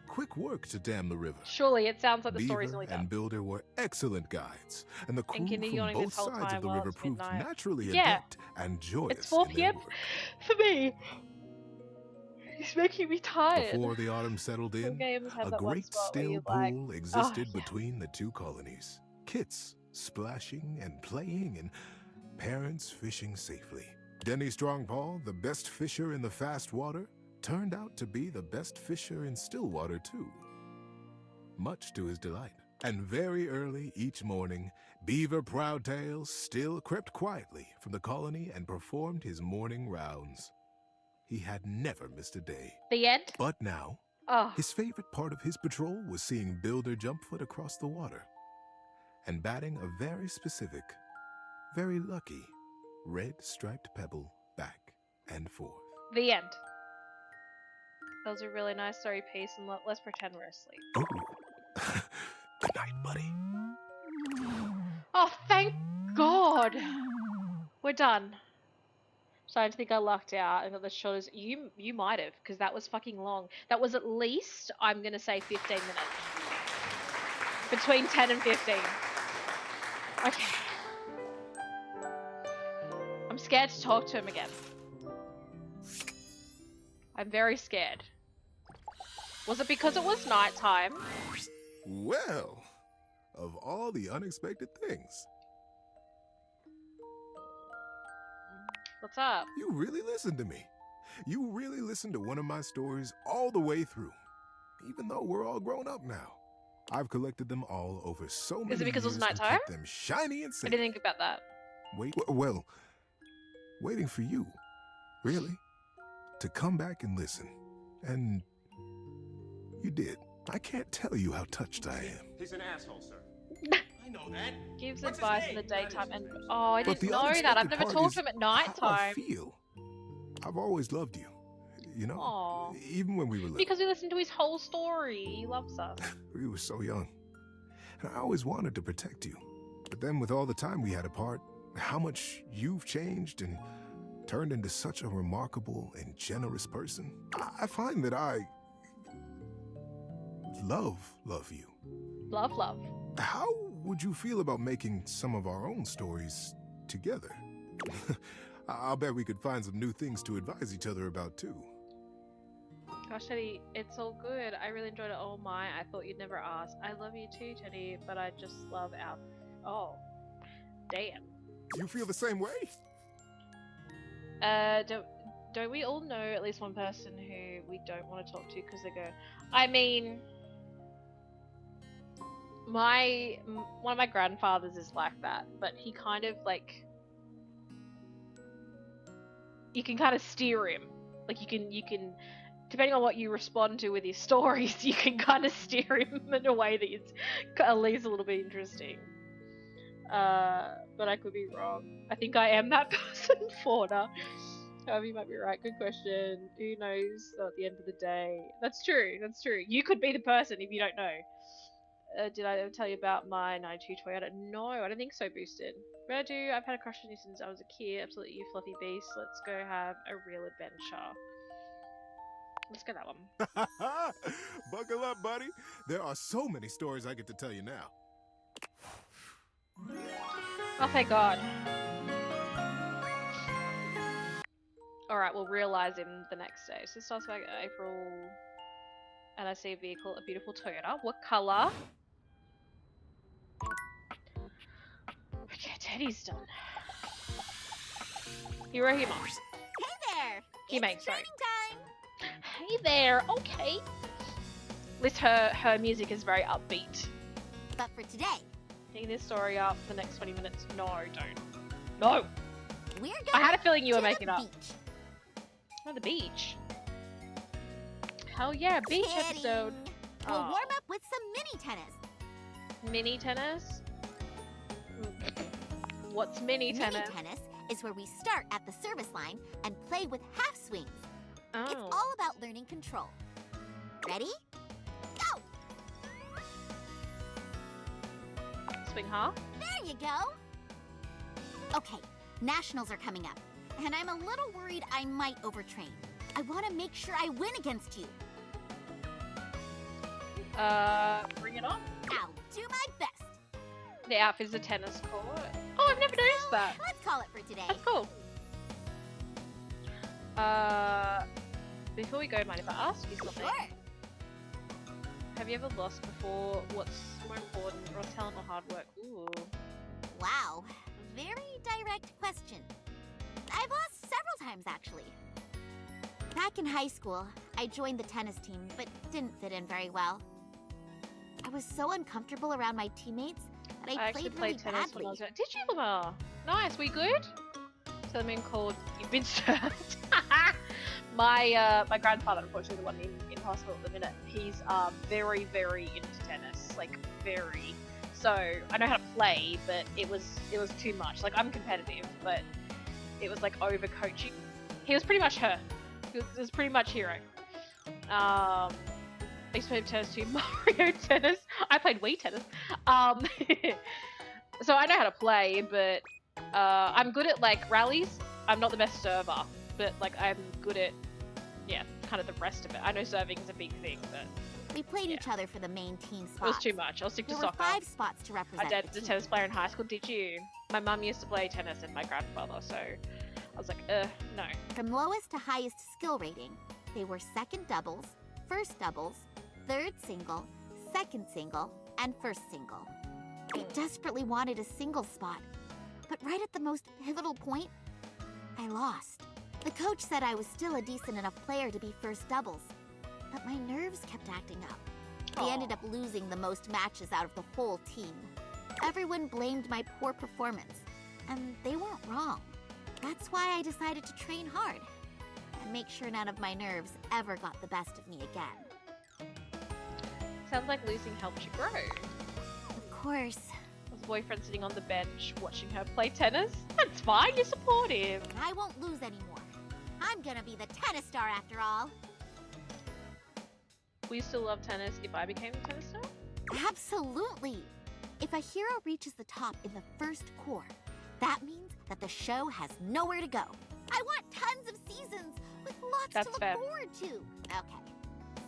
quick work to dam the river. Surely it sounds like the story's Beaver nearly done. and Builder were excellent guides, and the crew continue from yawning both this whole sides of time the while river it's proved midnight. naturally Yeah. adept and joyous It's 4 in their p.m. work. for me. He's making me tired. Before the autumn settled Some in, games have a that one great spot where still you pool like, existed oh, yeah. between the 2 colonies. Kits splashing and playing, and parents fishing safely. Denny Strongpaw, the best fisher in the fast water, turned out to be the best fisher in still water too, much to his delight. And very early each morning, Beaver Proudtail still crept quietly from the colony and performed his morning rounds. He had never missed a day. The end? But now, his favorite part of his patrol was seeing Builder Jumpfoot across the water and batting a very specific, very lucky, red striped pebble back and forth. The end. That was a really nice story piece, and let's pretend we're asleep. Oh. Good night, buddy. Oh, thank God! We're done. Starting to think I lucked out and got the shortest. You might have, because that was fucking long. That was at least, I'm gonna say, 15 minutes. Between 10 and 15. Okay. I'm scared to talk to him again. I'm very scared. Was it because it was nighttime? Well, of all the unexpected things. What's up? You really listened to me. You really listened to one of my stories all the way through, even though we're all grown up now. I've collected them all over so many years. Is it because it was and nighttime? kept them shiny and safe. I didn't think about that. Well, waiting for you, really, to come back and listen. And you did. I can't tell you how touched I am. He's an asshole, sir. I know that. Gives What's his advice in name? the daytime and I But didn't the know that. I've unexpected never part talked is to him at how I nighttime. feel. I've always loved you, you know? Aw. Even when we were little. Because we listened to his whole story. He loves us. We were so young. And I always wanted to protect you. But then with all the time we had apart, how much you've changed and turned into such a remarkable and generous person, I find that I love you. Love. How would you feel about making some of our own stories together? I'll bet we could find some new things to advise each other about too. Gosh, Teddy, it's all good. I really enjoyed it. Oh my, I thought you'd never ask. I love you too, Teddy, but I just love our... Oh, damn. You feel the same way? Don't we all know at least one person who we don't want to talk to because they go... I mean... One of my grandfathers is like that, but he kind of like... You can kind of steer him. Like you can depending on what you respond to with his stories, you can kind of steer him in a way that it's at least a little bit interesting. But I could be wrong. I think I am that person, Fauna. However, you might be right. Good question. Who knows at the end of the day? That's true. You could be the person if you don't know. Did I ever tell you about my 92 Toyota? No, I don't think so, Boosted. But I do. I've had a crush on you since I was a kid. Absolutely, you fluffy beast. Let's go have a real adventure. Let's go that one. Buckle up, buddy. There are so many stories I get to tell you now. Oh, thank God. Alright, we'll realize him the next day. So it starts back in April. And I see a vehicle, a beautiful Toyota. What color? Okay, Teddy's done. Hirohima. Hey there! Hime, sorry. Time! Hey there, okay. At least her music is very upbeat. But for today, Picking this story up for the next 20 minutes. No, don't. No! we're going I had a feeling you were to the making it up. beach. Oh, the beach. Hell yeah, beach Kidding. episode. We'll Aw. warm up with some mini tennis. Mini tennis? What's mini tennis? Mini tennis is where we start at the service line and play with half swings. It's Oh. all about learning control. Ready? Go! Swing half? There you go. Okay, nationals are coming up, and I'm a little worried I might overtrain. I want to make sure I win against you. Bring it on. I'll do my best. The outfit is a tennis court. Oh, I've never noticed that. Let's call it for today. That's cool. Before we go, mind if I ask you something? Sure. Have you ever lost before? What's more important, raw talent or hard work? Ooh. Wow, very direct question. I've lost several times, actually. Back in high school, I joined the tennis team, but didn't fit in very well. I was so uncomfortable around my teammates that I actually played really tennis badly. when I was young. Did you, Lamar? Nice, we good? So the called You've been served. My grandfather, unfortunately, the one in hospital at the minute, he's very, very into tennis, like very. So I know how to play, but it was too much. Like I'm competitive, but it was like over coaching. He was pretty much her. He was pretty much hero. I used to play tennis too, Mario Tennis. I played Wii Tennis. So I know how to play, but I'm good at like rallies. I'm not the best server, but like I'm good at kind of the rest of it. I know serving is a big thing, but We played each other for the main team it spot. was too much. I'll stick to There soccer. were 5 spots to represent My dad's the a team. tennis player in high school. Did you? My mum used to play tennis and my grandfather, so I was like, no. From lowest to highest skill rating, they were second doubles, first doubles, third single, second single, and first single. I desperately wanted a single spot, but right at the most pivotal point, I lost. The coach said I was still a decent enough player to be first doubles, but my nerves kept acting up. I ended up losing the most matches out of the whole team. Everyone blamed my poor performance, and they weren't wrong. That's why I decided to train hard and make sure none of my nerves ever got the best of me again. Sounds like losing helped you grow. Of course. Was the boyfriend sitting on the bench watching her play tennis? That's fine, you're supportive. I won't lose anymore. I'm gonna be the tennis star after all. Will you still love tennis if I became a tennis star? Absolutely. If a hero reaches the top in the first core, that means that the show has nowhere to go. I want tons of seasons with lots That's to look fair. forward to. Okay.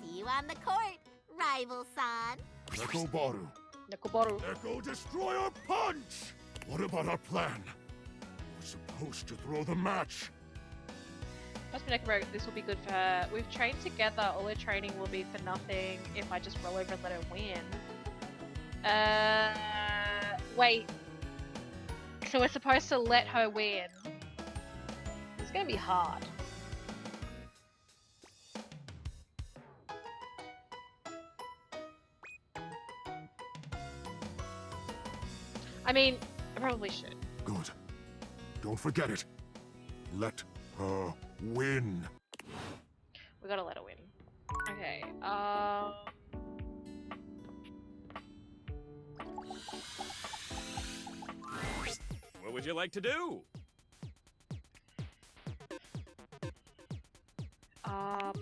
See you on the court, rival-san. Nekobaru. Nekobaru. Neko Destroyer Punch! What about our plan? We're supposed to throw the match. Must be Nekobaru, this will be good for her. We've trained together, all her training will be for nothing if I just roll over and let her win. Wait. So we're supposed to let her win. It's gonna be hard. I mean, I probably should. Good. Don't forget it. Let her win. We gotta let her win. Okay, What would you like to do?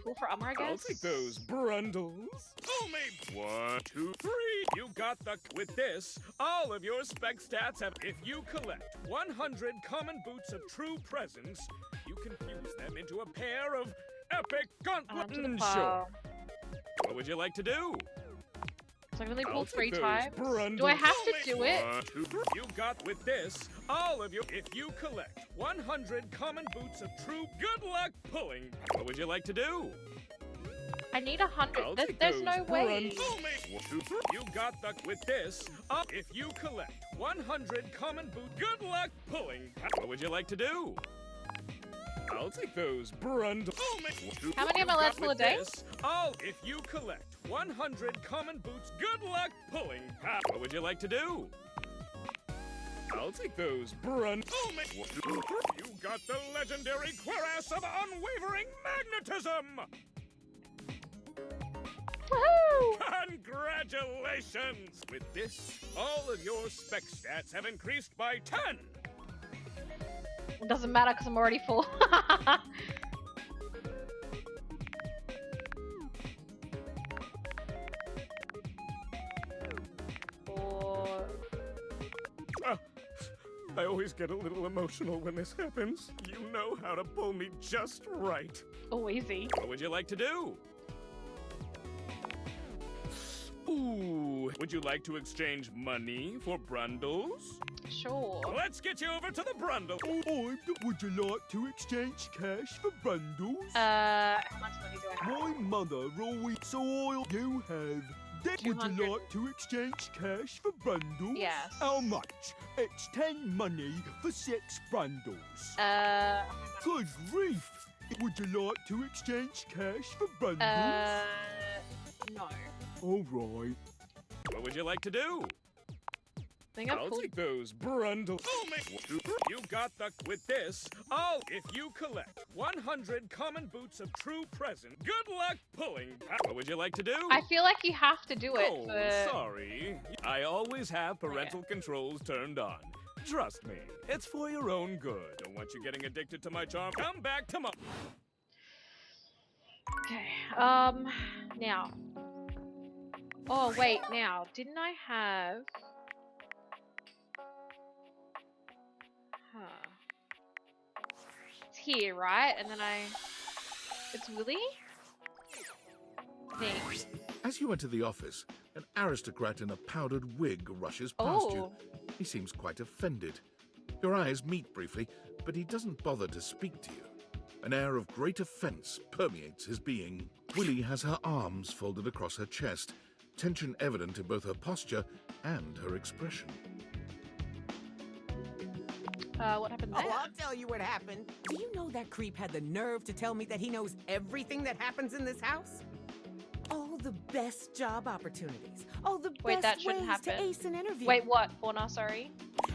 pull for Umar, I guess? I'll take those brundles. Only 1, 2, 3. You got the... With this, all of your spec stats have... If you collect 100 common boots of true presence, you can fuse them into a pair of epic gauntlets. Sure. What would you like to do? So I can only pull I'll 3 take those times. brundles. Do I have to do it? 1, 2, 3. You got with this, all of you. If you collect 100 common boots of true good luck pulling, what would you like to do? I need 100. I'll There's take no those way. brundles. 1, 2, 3. You got the with this. If you collect 100 common boot good luck pulling, what would you like to do? I'll take those brundles. How many am I allowed to pull a day? If you collect 100 common boots good luck pulling, what would you like to do? I'll take those brundles. You got the legendary cuirass of unwavering magnetism. Woohoo! Congratulations! With this, all of your spec stats have increased by 10. It doesn't matter because I'm already full. I always get a little emotional when this happens. You know how to pull me just right. Oh, easy. What would you like to do? Ooh, would you like to exchange money for brundles? Sure. Let's get you over to the brundle. Would you like to exchange cash for bundles? How much money do I have? My mother always soil. You have Would you like to exchange cash for bundles? Yes. How much? It's 10 money for 6 bundles. Good grief! Would you like to exchange cash for bundles? No. All right. What would you like to do? I'll take those brundles. You got with this. If you collect 100 common boots of true present, good luck pulling. What would you like to do? I feel like you have to do it. Oh, for... sorry. I always have parental controls turned on. Trust me, it's for your own good. Don't want you getting addicted to my charm. Come back tomorrow. Okay. Now. Oh wait. Now, didn't I have? It's here, right? And then it's Willy? Thanks. As you enter the office, an aristocrat in a powdered wig rushes past you. He seems quite offended. Your eyes meet briefly, but he doesn't bother to speak to you. An air of great offense permeates his being. Willy has her arms folded across her chest, tension evident in both her posture and her expression. What happened there? Oh, I'll tell you what happened. Do you know that creep had the nerve to tell me that he knows everything that happens in this house? All the best job opportunities. All the Wait, that best shouldn't ways to happen. ace an interview. Wait, what? Fauna, sorry?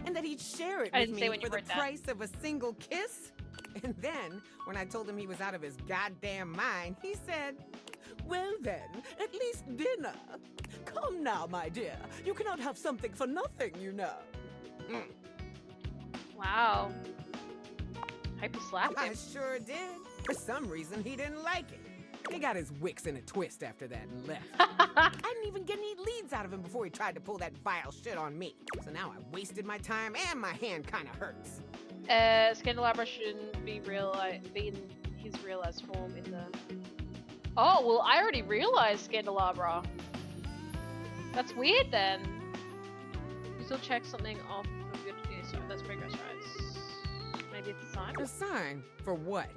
And that he'd share it I with didn't me say when you for the wrote that. price of a single kiss. And then, when I told him he was out of his goddamn mind, he said, "Well then, at least dinner. Come now, my dear. You cannot have something for nothing, you know." Wow. Hope you slapped him. I sure did. For some reason, he didn't like it. He got his wicks in a twist after that and left. I didn't even get any leads out of him before he tried to pull that vile shit on me. So now I wasted my time and my hand kind of hurts. Scandelabra shouldn't be in his realized form in the... Oh, well, I already realized Scandelabra. That's weird then. You still check something off of your to-do, so that's progress, right? Maybe it's a sign? A sign? For what?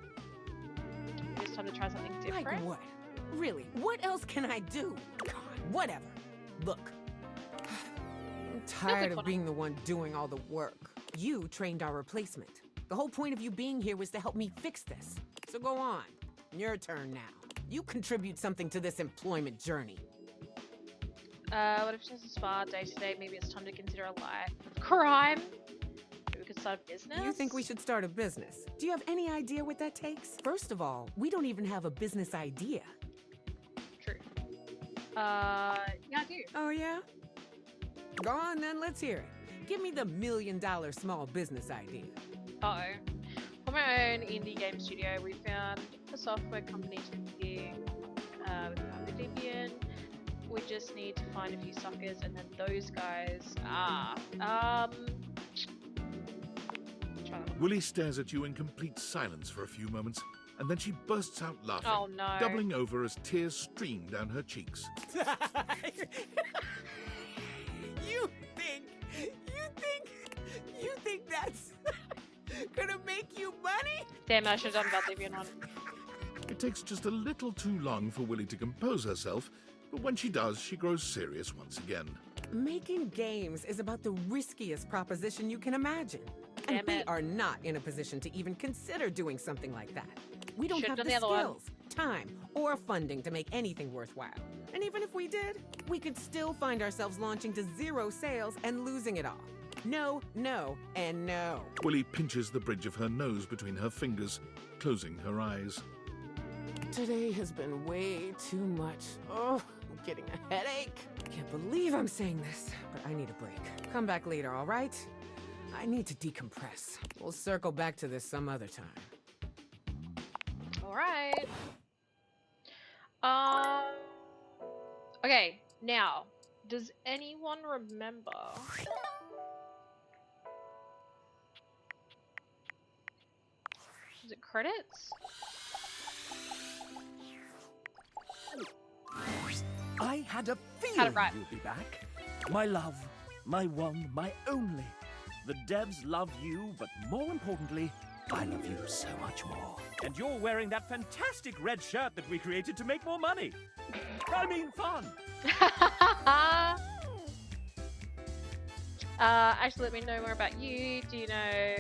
It's time to try something different? Like what? Really, what else can I do? God, whatever. Look, I'm tired of being the one doing all the work. You trained our replacement. The whole point of you being here was to help me fix this. So go on. Your turn now. You contribute something to this employment journey. What if it's a spa day to day? Maybe it's time to consider a life of crime. Maybe we could start a business? You think we should start a business? Do you have any idea what that takes? First of all, we don't even have a business idea. True. Yeah, I do. Oh, yeah? Go on then, let's hear it. Give me the $1 million small business idea. Uh-oh. For my own indie game studio, we found a software company to be we found the Debian. We just need to find a few suckers, and then those guys Willy stares at you in complete silence for a few moments, and then she bursts out laughing, Oh, no. doubling over as tears stream down her cheeks. You think that's gonna make you money? Damn, I should have done Debian on. It takes just a little too long for Willy to compose herself, but when she does, she grows serious once again. Making games is about the riskiest proposition you can imagine. And we are not in a position to even consider doing something like that. We don't have the skills, time, or funding to make anything worthwhile. And even if we did, we could still find ourselves launching to 0 sales and losing it all. No, no, and no. Willy pinches the bridge of her nose between her fingers, closing her eyes. Today has been way too much. Oh, I'm getting a headache. I can't believe I'm saying this, but I need a break. Come back later, all right? I need to decompress. We'll circle back to this some other time. Alright. Okay, now, does anyone remember? Is it credits? I had a feeling Had it right. you'll be back. My love, my one, my only. The devs love you, but more importantly, I love you so much more. And you're wearing that fantastic red shirt that we created to make more money. I mean fun. Actually, let me know more about you. Do you know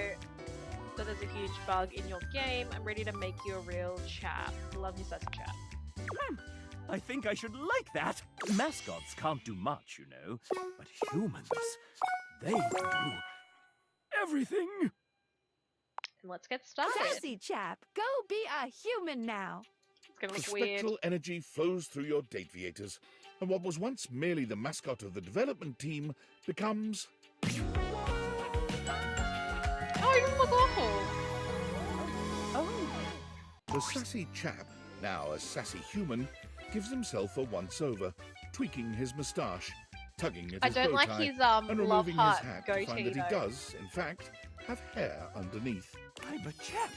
that there's a huge bug in your game? I'm ready to make you a real chap. Love you, Sassy Chap. I think I should like that. Mascots can't do much, you know. But humans, they do everything. Let's get started. Sassy Chap, go be a human now. It's gonna The look weird. spectral energy flows through your Dateviators, and what was once merely the mascot of the development team becomes... Oh, he doesn't look awful. The Sassy Chap, now a sassy human, gives himself a once-over, tweaking his moustache, tugging at I his don't bow like tie, his and love removing heart his hat goatee, to find that he though. does, in fact, have hair underneath. I'm a chap.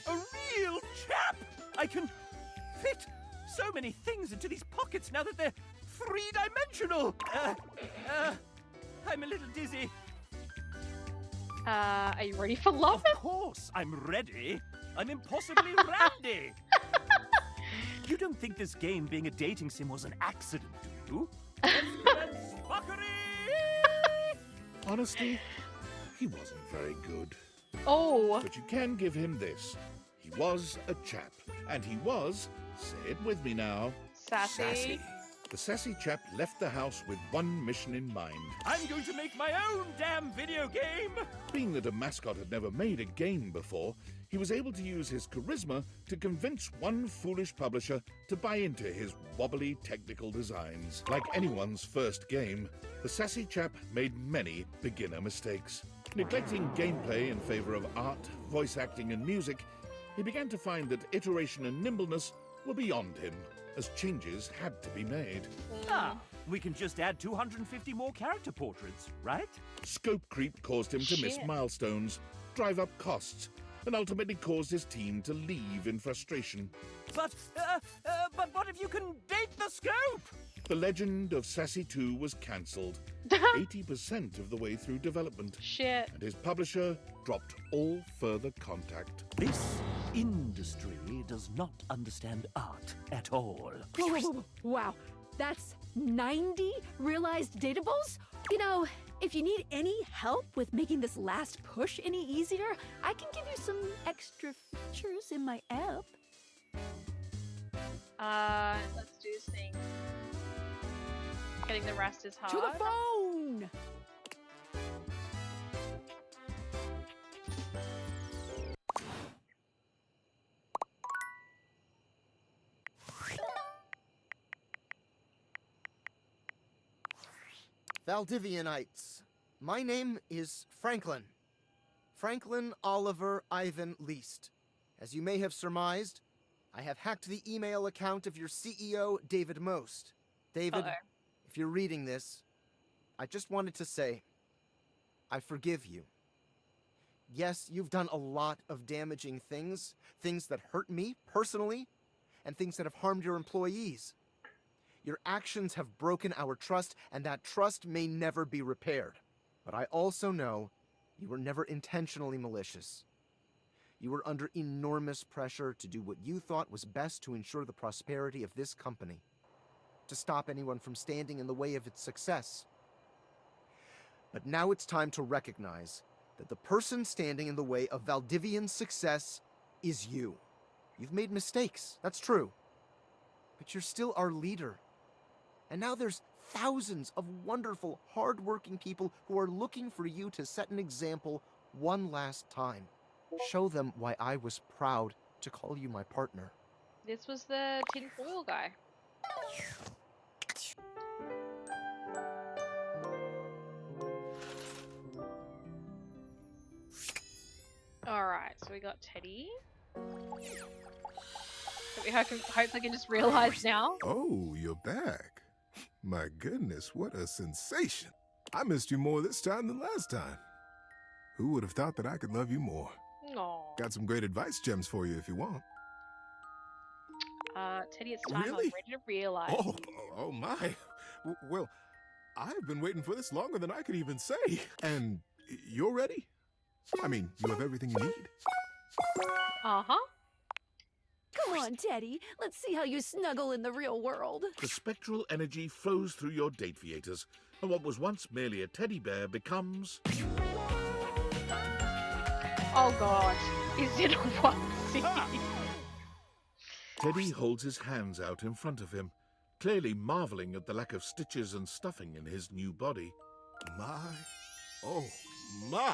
A real chap. I can fit so many things into these pockets now that they're three-dimensional. I'm a little dizzy. Are you ready for love? Of course, I'm ready. I'm impossibly randy. You don't think this game being a dating sim was an accident, do you? Honestly, he wasn't very good. Oh. But you can give him this. He was a chap, and he was, say it with me now, Sassy. The Sassy Chap left the house with one mission in mind. I'm going to make my own damn video game. Being that a mascot had never made a game before, he was able to use his charisma to convince one foolish publisher to buy into his wobbly technical designs. Like anyone's first game, the Sassy Chap made many beginner mistakes. Neglecting gameplay in favor of art, voice acting, and music, he began to find that iteration and nimbleness were beyond him, as changes had to be made. We can just add 250 more character portraits, right? Scope creep caused him to miss Shit. milestones, drive up costs, and ultimately caused his team to leave in frustration. But what if you can date the scope? The legend of Sassy 2 was cancelled, 80% of the way through development. Shit. And his publisher dropped all further contact. This industry does not understand art at all. Whoa. Wow, that's 90 realized datables? You know, if you need any help with making this last push any easier, I can give you some extra features in my app. Let's do this thing. Getting the rest is hard. To the phone! Valdivianites, my name is Franklin. Franklin Oliver Ivan Least. As you may have surmised, I have hacked the email account of your CEO, David Most. David, if you're reading this, I just wanted to say, I forgive you. Yes, you've done a lot of damaging things, things that hurt me personally, and things that have harmed your employees. Your actions have broken our trust, and that trust may never be repaired. But I also know you were never intentionally malicious. You were under enormous pressure to do what you thought was best to ensure the prosperity of this company, to stop anyone from standing in the way of its success. But now it's time to recognize that the person standing in the way of Valdivian's success is you. You've made mistakes, that's true. But you're still our leader. And now there's thousands of wonderful, hard-working people who are looking for you to set an example one last time. Show them why I was proud to call you my partner. This was the tinfoil guy. Alright, so we got Teddy. I hope I can just realize now. Oh, you're back. My goodness, what a sensation. I missed you more this time than last time. Who would have thought that I could love you more? Aww. Got some great advice gems for you if you want. Teddy, it's time. Really? I'm ready to realize. Oh my. Well, I've been waiting for this longer than I could even say. And you're ready? I mean, you have everything you need. Uh-huh. Come on, Teddy. Let's see how you snuggle in the real world. The spectral energy flows through your Dateviators, and what was once merely a teddy bear becomes... Oh god. Is it a onesie? Teddy holds his hands out in front of him, clearly marveling at the lack of stitches and stuffing in his new body. My, oh my,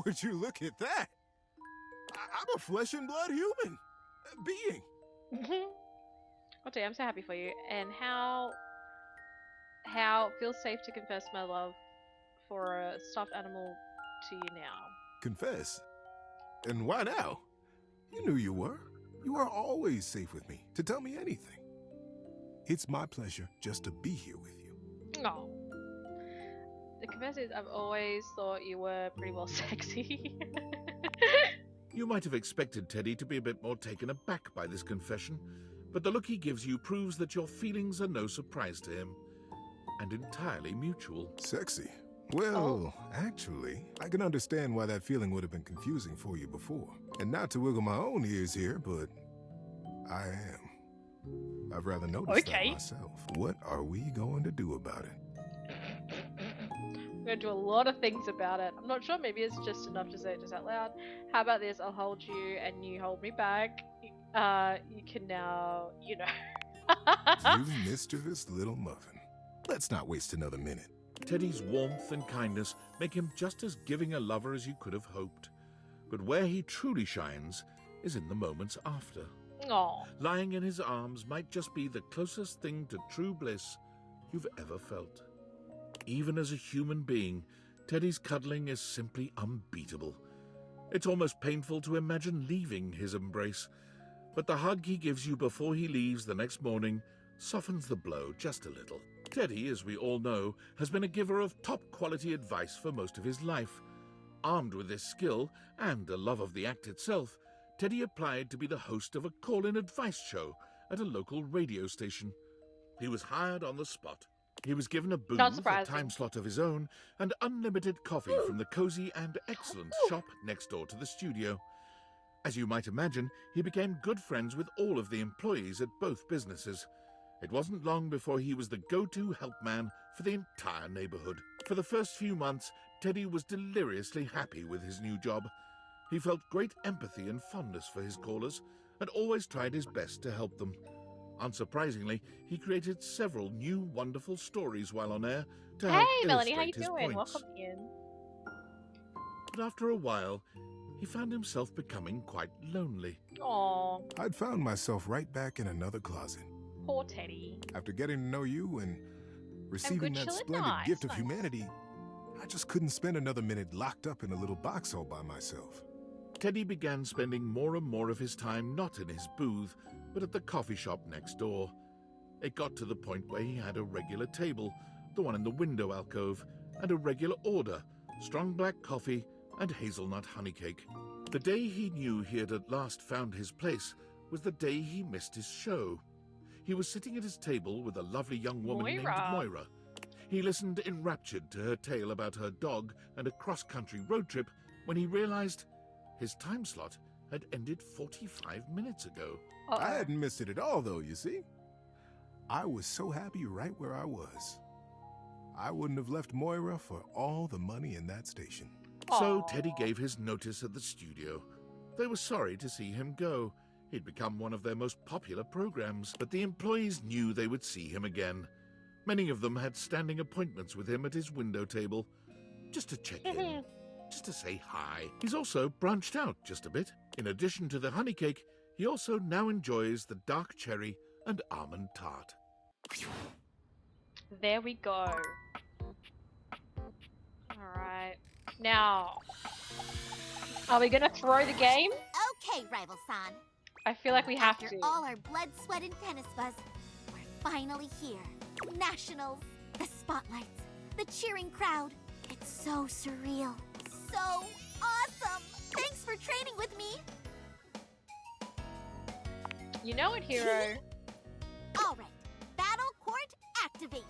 would you look at that? I'm a flesh and blood human being. Oh dear, I'm so happy for you. And how feels safe to confess my love for a stuffed animal to you now? Confess? And why now? You knew you were. You are always safe with me, to tell me anything. It's my pleasure just to be here with you. No. The confess is I've always thought you were pretty well sexy. You might have expected Teddy to be a bit more taken aback by this confession, but the look he gives you proves that your feelings are no surprise to him, and entirely mutual. Sexy? Well, actually, I can understand why that feeling would have been confusing for you before. And not to wiggle my own ears here, but I am. I've rather noticed that myself. What are we going to do about it? I'm going to do a lot of things about it. I'm not sure, maybe it's just enough to say it just out loud. How about this? I'll hold you and you hold me back. You can now, you know. You mischievous little muffin. Let's not waste another minute. Teddy's warmth and kindness make him just as giving a lover as you could have hoped. But where he truly shines is in the moments after. Aww. Lying in his arms might just be the closest thing to true bliss you've ever felt. Even as a human being, Teddy's cuddling is simply unbeatable. It's almost painful to imagine leaving his embrace, but the hug he gives you before he leaves the next morning softens the blow just a little. Teddy, as we all know, has been a giver of top-quality advice for most of his life. Armed with this skill and a love of the act itself, Teddy applied to be the host of a call-in advice show at a local radio station. He was hired on the spot. He was given a booth, a time slot of his own, and unlimited coffee from the cozy and excellent shop next door to the studio. As you might imagine, he became good friends with all of the employees at both businesses. It wasn't long before he was the go-to help man for the entire neighborhood. For the first few months, Teddy was deliriously happy with his new job. He felt great empathy and fondness for his callers, and always tried his best to help them. Unsurprisingly, he created several new wonderful stories while on air to help Hey Melanie, how you illustrate his doing? points. Welcome in. But after a while, he found himself becoming quite lonely. Aww, I'd found myself right back in another closet. poor Teddy. After getting to know you and receiving good that chillin' splendid nights, gift of nice. humanity, I just couldn't spend another minute locked up in a little box all by myself. Teddy began spending more and more of his time not in his booth, but at the coffee shop next door. It got to the point where he had a regular table, the one in the window alcove, and a regular order, strong black coffee and hazelnut honey cake. The day he knew he had at last found his place was the day he missed his show. He was sitting at his table with a lovely young woman named Moira. He listened enraptured to her tale about her dog and a cross-country road trip when he realized his time slot had ended 45 minutes ago. I hadn't missed it at all, though, you see. I was so happy right where I was. I wouldn't have left Moira for all the money in that station. So Teddy gave his notice at the studio. They were sorry to see him go. He'd become one of their most popular programs, but the employees knew they would see him again. Many of them had standing appointments with him at his window table, just to check in, just to say hi. He's also branched out just a bit. In addition to the honey cake, he also now enjoys the dark cherry and almond tart. There we go. Alright. Now, are we gonna throw the game? Okay, Rival-san. I feel like we have After to. all our blood, sweat, and tennis buzz, we're finally here. Nationals, the spotlights, the cheering crowd. It's so surreal. So awesome! Thanks for training with me! You know it, hero. Alright, Battle Court activate.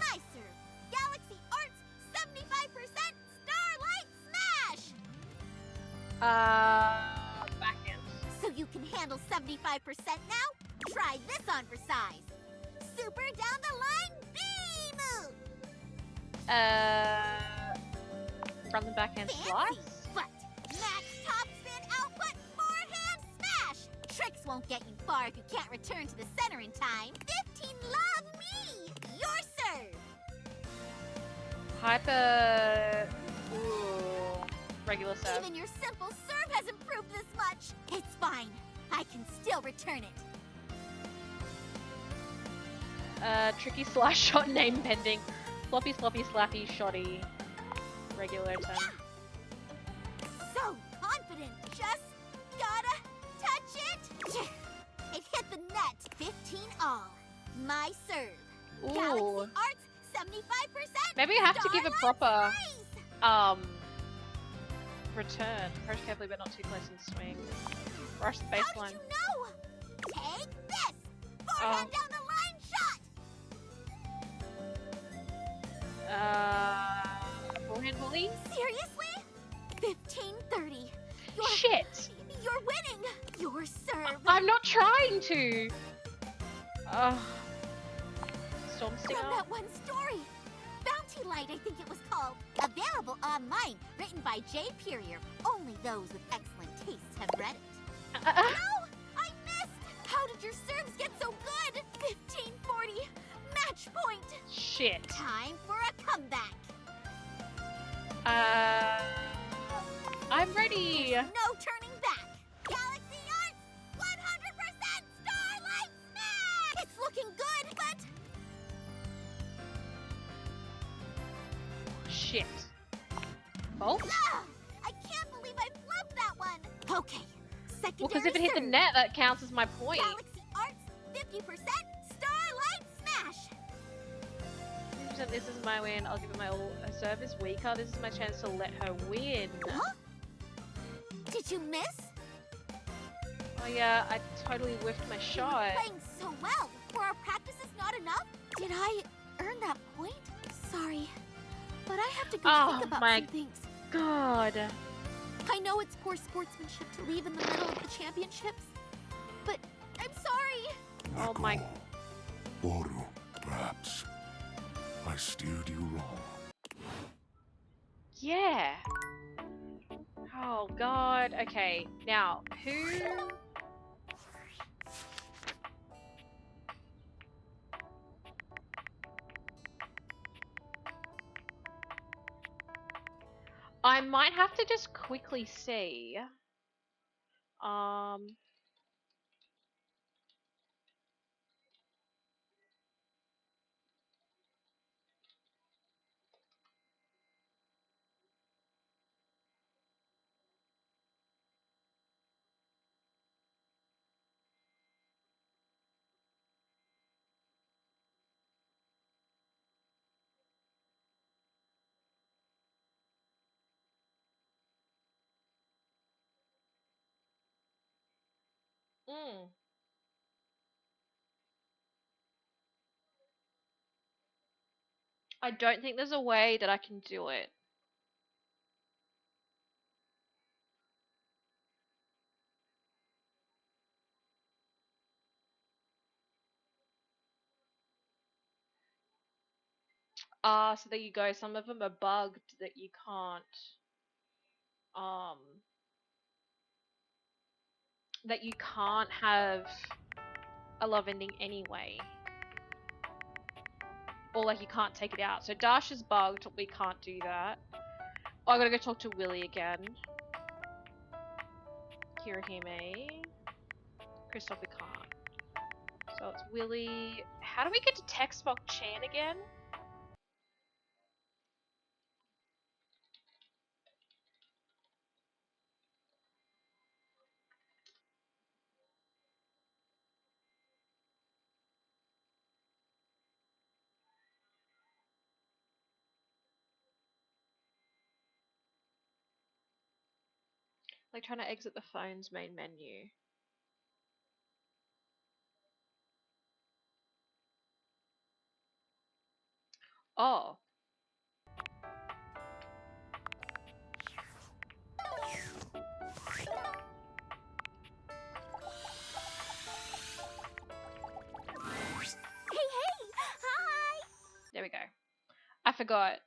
Nicer! Galaxy Arts 75% Starlight Smash! Backhand. So you can handle 75% now? Try this on for size. Super down the line B move! Front and backhand slice? But max topspin output forehand smash! Tricks won't get you far if you can't return to the center in time. 15 love me! Your serve! Hyper... Ooh. Regular serve. Even your simple serve has improved this much. It's fine. I can still return it. Tricky slash shot name pending. Floppy sloppy slappy shotty. Regular turn. So confident. Just gotta touch it. It hit the net. 15 all. My serve. Ooh. Galaxy Arts 75%. Maybe I have to give a Starlight proper Race. return. Approach carefully but not too close in the swing. Rush the baseline. How did you know? Take this. Forehand down the line shot. Forehand volley? Seriously? 15-30. Shit. You're winning. Your serve. I'm not trying to. Storm Stinger. From that one story. Bounty Light, I think it was called. Available online. Written by Jay Perrier. Only those with excellent tastes have read it. No! I missed! How did your serves get so good? 15-40. Match point. Shit. Time for a comeback. I'm ready. There's no turning back. Galaxy Arts 100% Starlight Smash! It's looking good, but shit. Oh? I can't believe I flubbed that one. Okay. Secondary Well, because if it hit the serve. net, that counts as my point. Galaxy Arts 50% Starlight Smash! 50%, this is my win. I'll give it my all. Her serve is weaker. This is my chance to let her win. Huh? Did you miss? Oh yeah, I totally whiffed my You shot. were playing so well. Were our practices not enough? Did I earn that point? Sorry, but I have to go think about some things. God. I know it's poor sportsmanship to leave in the middle of the championships, but I'm sorry. Oh my. Boru, perhaps I steered you wrong. Yeah. Oh god. Okay. Now, who? I might have to just quickly see. I don't think there's a way that I can do it. So there you go. Some of them are bugged that you can't, have a love ending anyway. Or like you can't take it out. So Dash is bugged, we can't do that. Oh, I gotta go talk to Willy again. Kirihime. Kristoff we can't. So it's Willy. How do we get to Textbox Chan again? Like trying to exit the phone's main menu. Oh. forgot.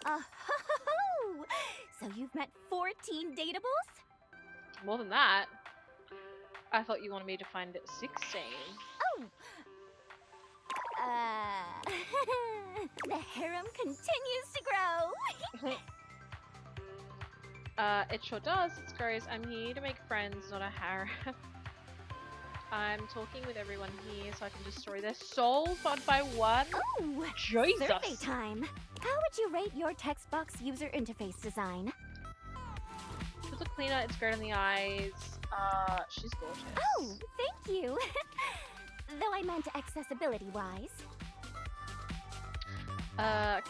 Oh, so you've met 14 dateables? More than that. I thought you wanted me to find it 16. Oh. The harem continues to grow. It sure does. It grows. I'm here to make friends, not a harem. I'm talking with everyone here so I can destroy their souls one by one. Oh, Jesus. Survey time. How would you rate your text box user interface design? It looks cleaner. It's great on the eyes. She's gorgeous. Oh, thank you. Though I meant accessibility-wise.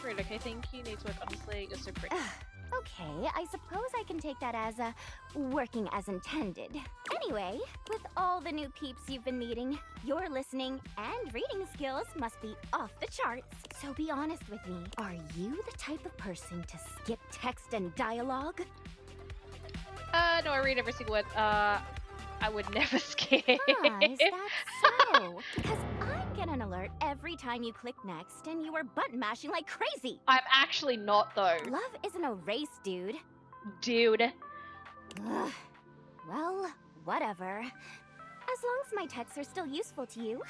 Great. Okay, thank you. Needs work. Honestly, you're so pretty. Okay, I suppose I can take that as working as intended. Anyway, with all the new peeps you've been meeting, your listening and reading skills must be off the charts. So be honest with me, are you the type of person to skip text and dialogue? No, I read every single word. I would never skip. Is that so? Because I get an alert every time you click next and you are button mashing like crazy. I'm actually not, though. Love isn't a race, dude. Dude. Ugh. Well, whatever. As long as my texts are still useful to you.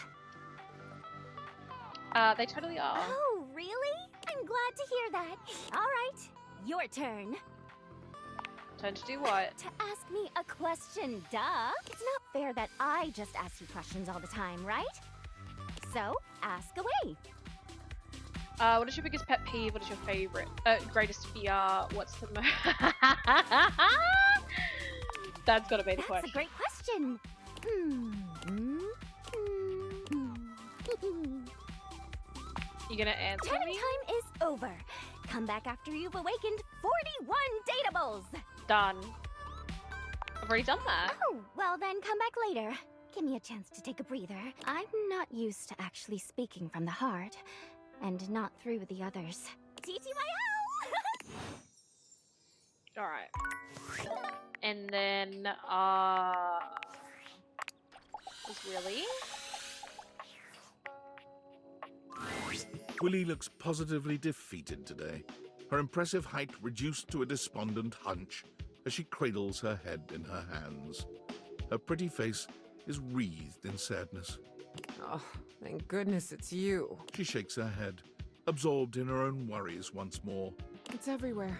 They totally are. Oh, really? I'm glad to hear that. All right, your turn. Turn to do what? To ask me a question, duh. It's not fair that I just ask you questions all the time, right? So, ask away. What is your biggest pet peeve? What is your favorite? Greatest fear? What's the most... That's gotta be the question. That's a great question. You gonna answer Chatting me? time is over. Come back after you've awakened 41 dateables. Done. I've already done that. Oh, well then come back later. Give me a chance to take a breather. I'm not used to actually speaking from the heart, and not through the others. TTYL! Alright. And then, is Willy? Willy looks positively defeated today. Her impressive height reduced to a despondent hunch as she cradles her head in her hands. Her pretty face is wreathed in sadness. Oh, thank goodness it's you. She shakes her head, absorbed in her own worries once more. It's everywhere.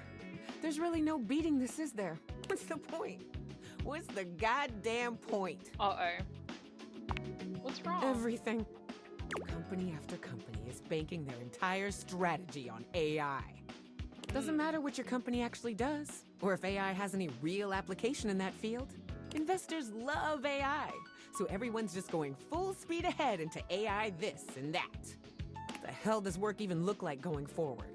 There's really no beating this, is there? What's the point? What's the goddamn point? Uh-oh. What's wrong? Everything. Company after company is banking their entire strategy on AI. Doesn't matter what your company actually does, or if AI has any real application in that field. Investors love AI, so everyone's just going full speed ahead into AI this and that. What the hell does work even look like going forward?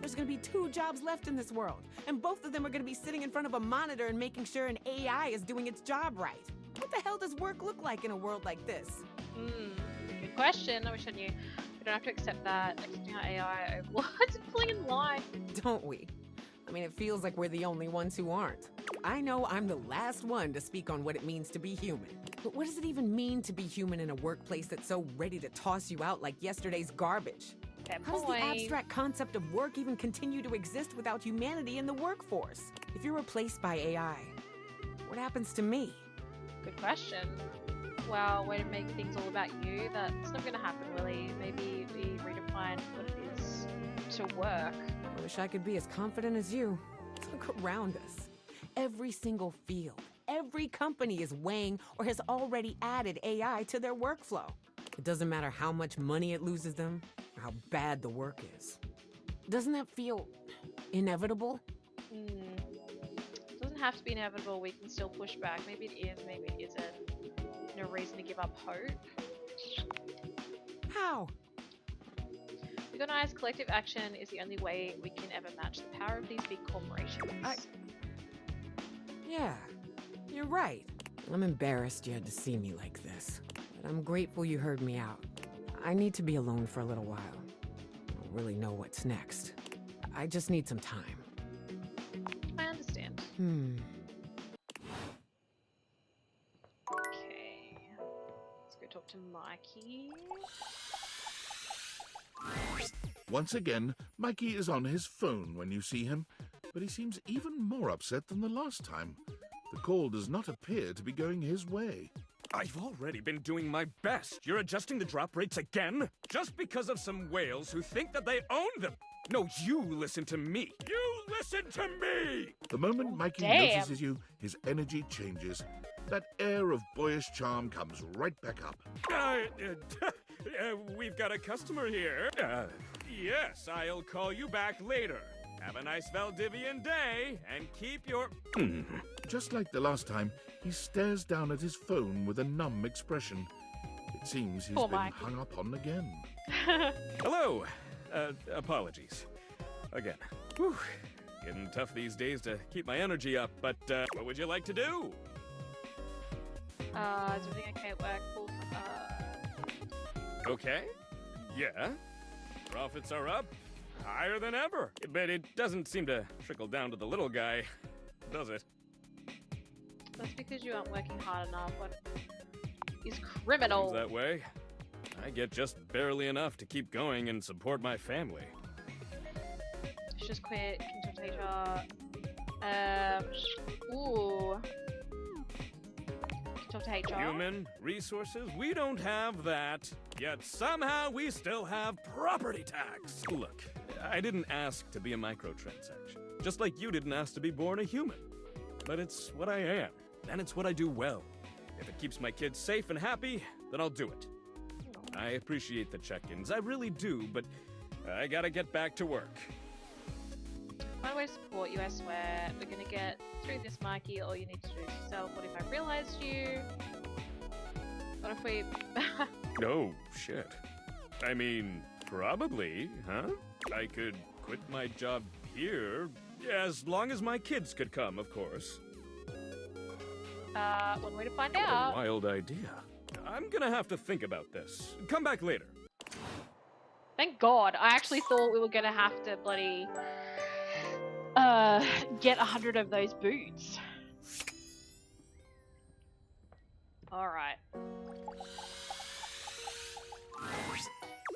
There's gonna be 2 jobs left in this world, and both of them are gonna be sitting in front of a monitor and making sure an AI is doing its job right. What the hell does work look like in a world like this? Good question. I wish I knew. We don't have to accept that. Accepting our AI overlords and falling in line. Don't we? I mean, it feels like we're the only ones who aren't. I know I'm the last one to speak on what it means to be human. But what does it even mean to be human in a workplace that's so ready to toss you out like yesterday's garbage? How does the abstract concept of work even continue to exist without humanity in the workforce? If you're replaced by AI, what happens to me? Good question. Well, way to make things all about you. That's not gonna happen, Willy. Maybe we redefine what it is to work. I wish I could be as confident as you. Look around us. Every single field, every company is weighing or has already added AI to their workflow. It doesn't matter how much money it loses them or how bad the work is. Doesn't that feel inevitable? It doesn't have to be inevitable. We can still push back. Maybe it is, maybe it isn't. No reason to give up hope. How? Organized collective action is the only way we can ever match the power of these big corporations. Yeah, you're right. I'm embarrassed you had to see me like this, but I'm grateful you heard me out. I need to be alone for a little while. I don't really know what's next. I just need some time. I understand. Okay. Let's go talk to Mikey. Once again, Mikey is on his phone when you see him, but he seems even more upset than the last time. The call does not appear to be going his way. I've already been doing my best. You're adjusting the drop rates again? Just because of some whales who think that they own them. No, you listen to me. You listen to me! The moment Mikey damn. notices you, his energy changes. That air of boyish charm comes right back up. We've got a customer here. Yes, I'll call you back later. Have a nice Valdivian day, and keep your... Just like the last time, he stares down at his phone with a numb expression. It seems he's Poor been Mikey. hung up on again. Hello. Apologies. Again. Whew. Getting tough these days to keep my energy up, but what would you like to do? Is everything okay at work? Okay. Yeah. Profits are up. Higher than ever. But it doesn't seem to trickle down to the little guy, does it? That's because you aren't working hard enough. What is criminal? Seems that way. I get just barely enough to keep going and support my family. Let's just quit consultator. Ooh. Consultator. Human resources? We don't have that. Yet somehow we still have property tax. Look, I didn't ask to be a microtransaction. Just like you didn't ask to be born a human. But it's what I am, and it's what I do well. If it keeps my kids safe and happy, then I'll do it. I appreciate the check-ins, I really do, but I gotta get back to work. One way to support you, I swear. We're gonna get through this, Mikey. All you need to do is yourself. What if I realized you? What if we... Oh, shit. I mean, probably, huh? I could quit my job here, as long as my kids could come, of course. One way to find What a out. wild idea. I'm gonna have to think about this. Come back later. Thank God. I actually thought we were gonna have to bloody get 100 of those boots. Alright.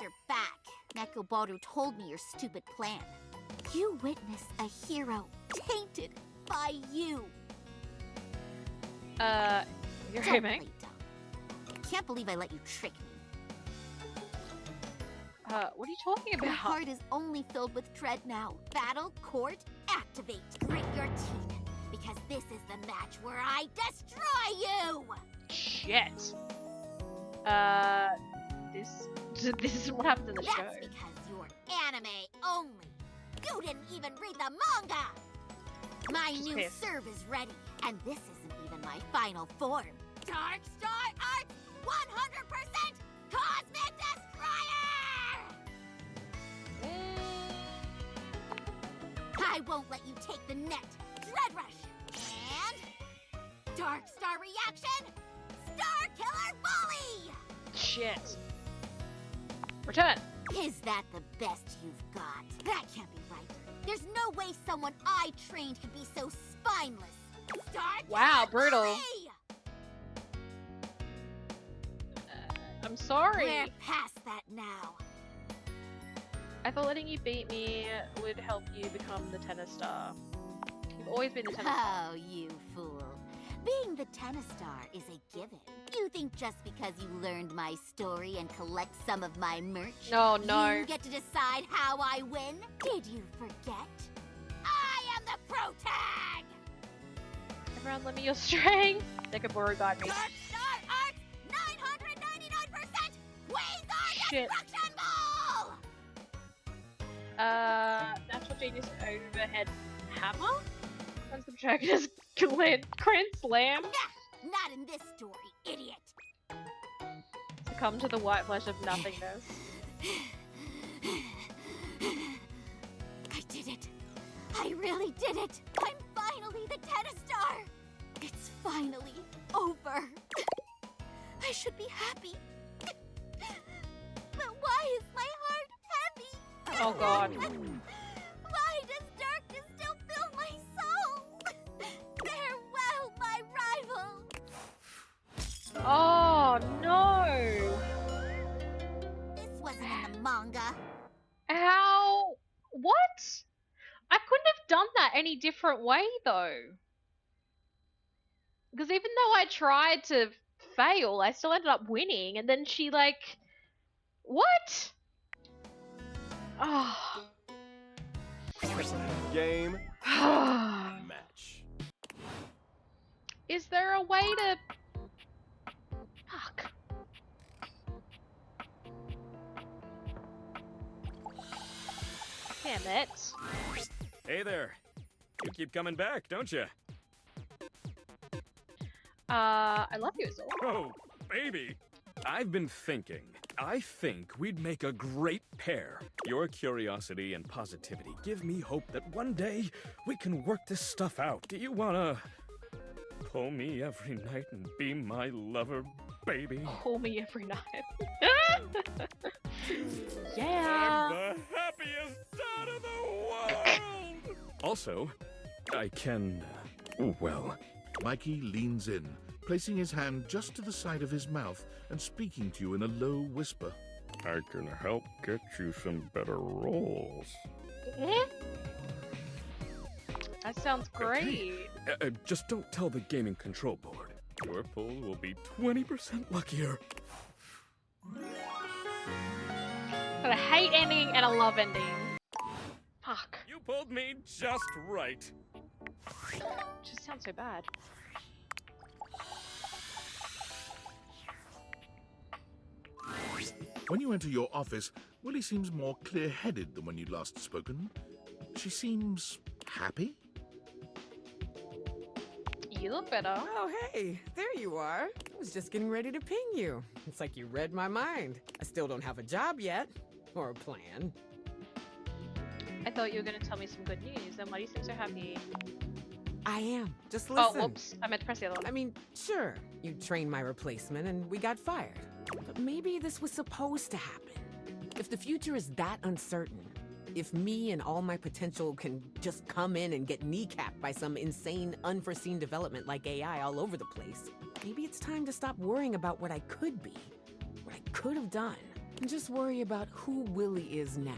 You're back. Nekobaru told me your stupid plan. You witnessed a hero tainted by you. You're Don't aiming. play dumb. Can't believe I let you trick me. What are you talking about? Your heart is only filled with dread now. Battle Court, activate. Grit your teeth, because this is the match where I destroy you! Shit. This is what happens in the That's show. because you're anime only. You didn't even read the manga! My Just new pissed. serve is ready, and this isn't even my final form. Dark Star Arts 100% Cosmic Destroyer! I won't let you take the net. Dread Rush. And Dark Star Reaction, Star Killer Volley! Shit. Return. Is that the best you've got? That can't be right. There's no way someone I trained could be so spineless. Star Wow, Killer brutal. Volley! I'm sorry. We're past that now. I thought letting you beat me would help you become the tennis star. You've always been the tennis star. Oh, you fool. Being the tennis star is a given. You think just because you learned my story and collect some of my merch, No, no. you get to decide how I win? Did you forget? I am the pro tag! Everyone, lend me your strength. Nekobaru guide me. Dark Star Arts 999% Quasar Shit. Destruction Ball! Natural Genius Overhead Hammer? Runs the protagonist Grand Slam. Nah, not in this story, idiot. Succumb to the white flash of nothingness. I did it. I really did it. I'm finally the tennis star. It's finally over. I should be happy. But why is my heart heavy? Oh God. Why does darkness still fill my soul? Farewell, my rival. Oh no! This wasn't in the manga. How different way though. Because even though I tried to fail, I still ended up winning, and then she like, what? Oh. Game. Match. Is there a way to? Fuck. Damn it. Hey there. You keep coming back, don't you? I love you, Azul. Oh, baby. I've been thinking. I think we'd make a great pair. Your curiosity and positivity give me hope that one day we can work this stuff out. Do you wanna pull me every night and be my lover, baby? Pull me every night. Yeah. I'm the happiest dad in the world! Also, I can, well... Mikey leans in, placing his hand just to the side of his mouth and speaking to you in a low whisper. I can help get you some better roles. That sounds great. Hey, just don't tell the gaming control board. Your pull will be 20% luckier. Got a hate ending and a love ending. Fuck. You pulled me just right. Just sounds so bad. When you enter your office, Willy seems more clear-headed than when you'd last spoken. She seems happy. You look better. Oh, hey, there you are. I was just getting ready to ping you. It's like you read my mind. I still don't have a job yet, or a plan. I thought you were going to tell me some good news, then why do you seem so happy? I am. Just listen. Oh, whoops. I meant to press the other one. I mean, sure, you trained my replacement and we got fired. But maybe this was supposed to happen. If the future is that uncertain, if me and all my potential can just come in and get kneecapped by some insane, unforeseen development like AI all over the place, maybe it's time to stop worrying about what I could be, what I could have done, and just worry about who Willy is now.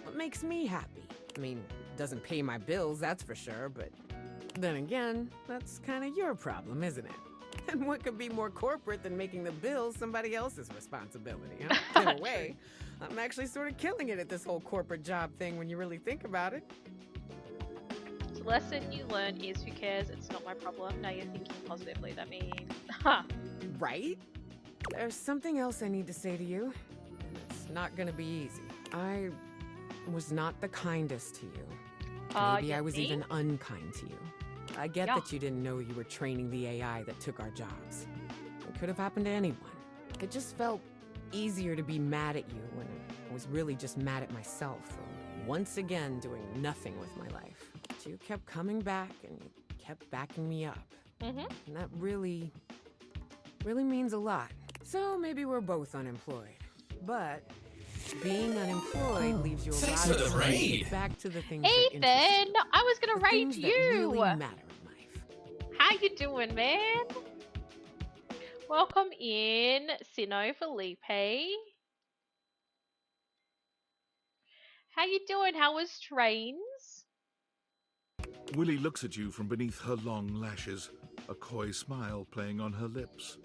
What makes me happy? I mean, doesn't pay my bills, that's for sure, but then again, that's kind of your problem, isn't it? And what could be more corporate than making the bills somebody else's responsibility, huh? In a way, I'm actually sort of killing it at this whole corporate job thing when you really think about it. The lesson you learn is who cares, it's not my problem. Now you're thinking positively, that means... Ha! Right? There's something else I need to say to you. It's not gonna be easy. I was not the kindest to you. Maybe I was even unkind to you. I get that you didn't know you were training the AI that took our jobs. It could have happened to anyone. It just felt easier to be mad at you when I was really just mad at myself for once again doing nothing with my life. But you kept coming back and you kept backing me up. And that really means a lot. So maybe we're both unemployed. But being unemployed leaves you a lot of time back to the things that Ethan, I was gonna raid you. really matter in life. How you doing, man? Welcome in, Sino Felipe. How you doing? How was trains? Willy looks at you from beneath her long lashes, a coy smile playing on her lips.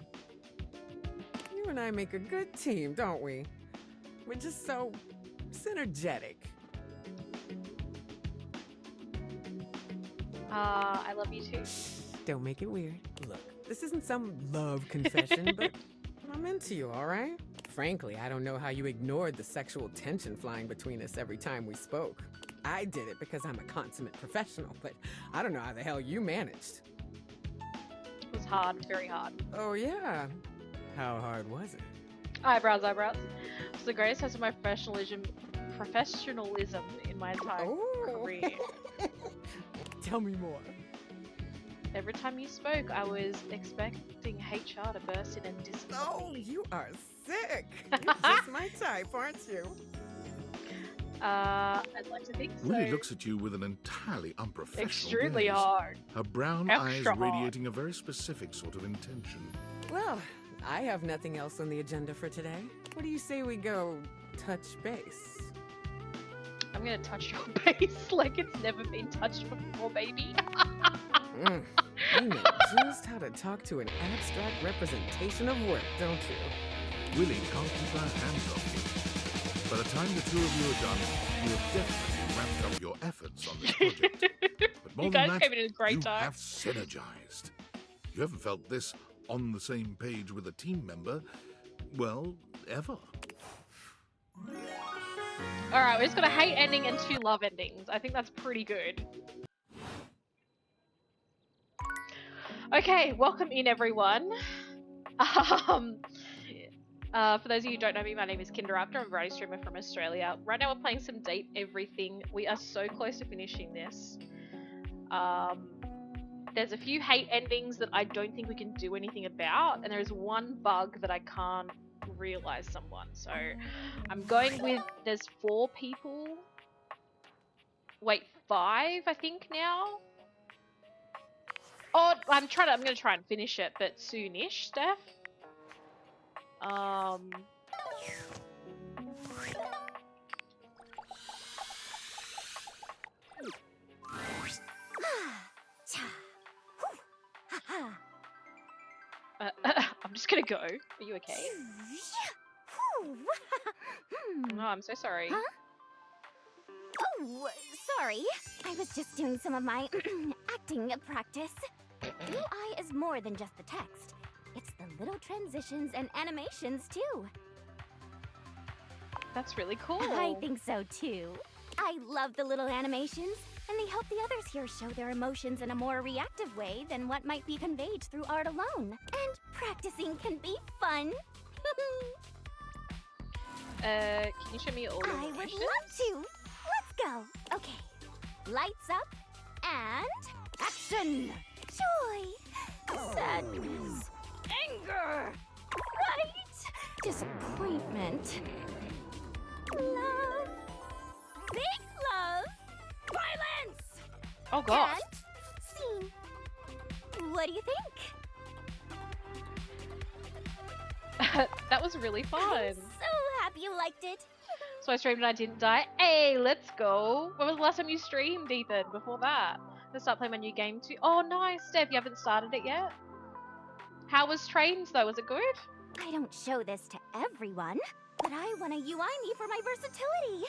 You and I make a good team, don't we? We're just so synergetic. I love you too. Don't make it weird. Look, this isn't some love confession, but I'm into you, all right? Frankly, I don't know how you ignored the sexual tension flying between us every time we spoke. I did it because I'm a consummate professional, but I don't know how the hell you managed. It was hard, very hard. Oh, yeah? How hard was it? Eyebrows. It's the greatest test of my professionalism in my entire career. Tell me more. Every time you spoke, I was expecting HR to burst in and discipline me. Oh, you are sick. You're just my type, aren't you? I'd like to think so. Willy looks at you with an entirely unprofessional Extremely gaze. hard. Her brown Extra eyes hard. radiating a very specific sort of intention. Well, I have nothing else on the agenda for today. What do you say we go touch base? I'm gonna touch your base like it's never been touched before, baby. You know just how to talk to an abstract representation of work, don't you? Willie can't keep her hands off you. By the time the two of you are done, you have definitely ramped up your efforts on this project. But more You than guys that, came in at a great you time. have synergized. You haven't felt this on the same page with a team member, well, ever. Alright, we just got a hate ending and 2 love endings. I think that's pretty good. Okay, welcome in everyone. For those of you who don't know me, my name is Kinderaptor. I'm a variety streamer from Australia. Right now we're playing some Date Everything. We are so close to finishing this. There's a few hate endings that I don't think we can do anything about, and there's one bug that I can't realize someone. So I'm going with, there's 4 people. Wait, 5 I think now? Oh, I'm gonna try and finish it, but soonish, Steph. I'm just gonna go. Are you okay? No, I'm so sorry. Huh? Oh, sorry. I was just doing some of my acting practice. AI is more than just the text. It's the little transitions and animations, too. That's really cool. I think so, too. I love the little animations, and they help the others here show their emotions in a more reactive way than what might be conveyed through art alone. And practicing can be fun. Can you show me all your I would emotions? love to. Let's go. Okay. Lights up and action. Joy, sadness, anger, fright, disappointment, love, big love, violence. Oh god. And scene. What do you think? That was really fun. I'm so happy you liked it. So I streamed and I didn't die. Hey, let's go. When was the last time you streamed, Ethan? Before that? Let's start playing my new game too. Oh, nice, Steph. You haven't started it yet? How was Trains, though? Was it good? I don't show this to everyone, but I want to UI me for my versatility.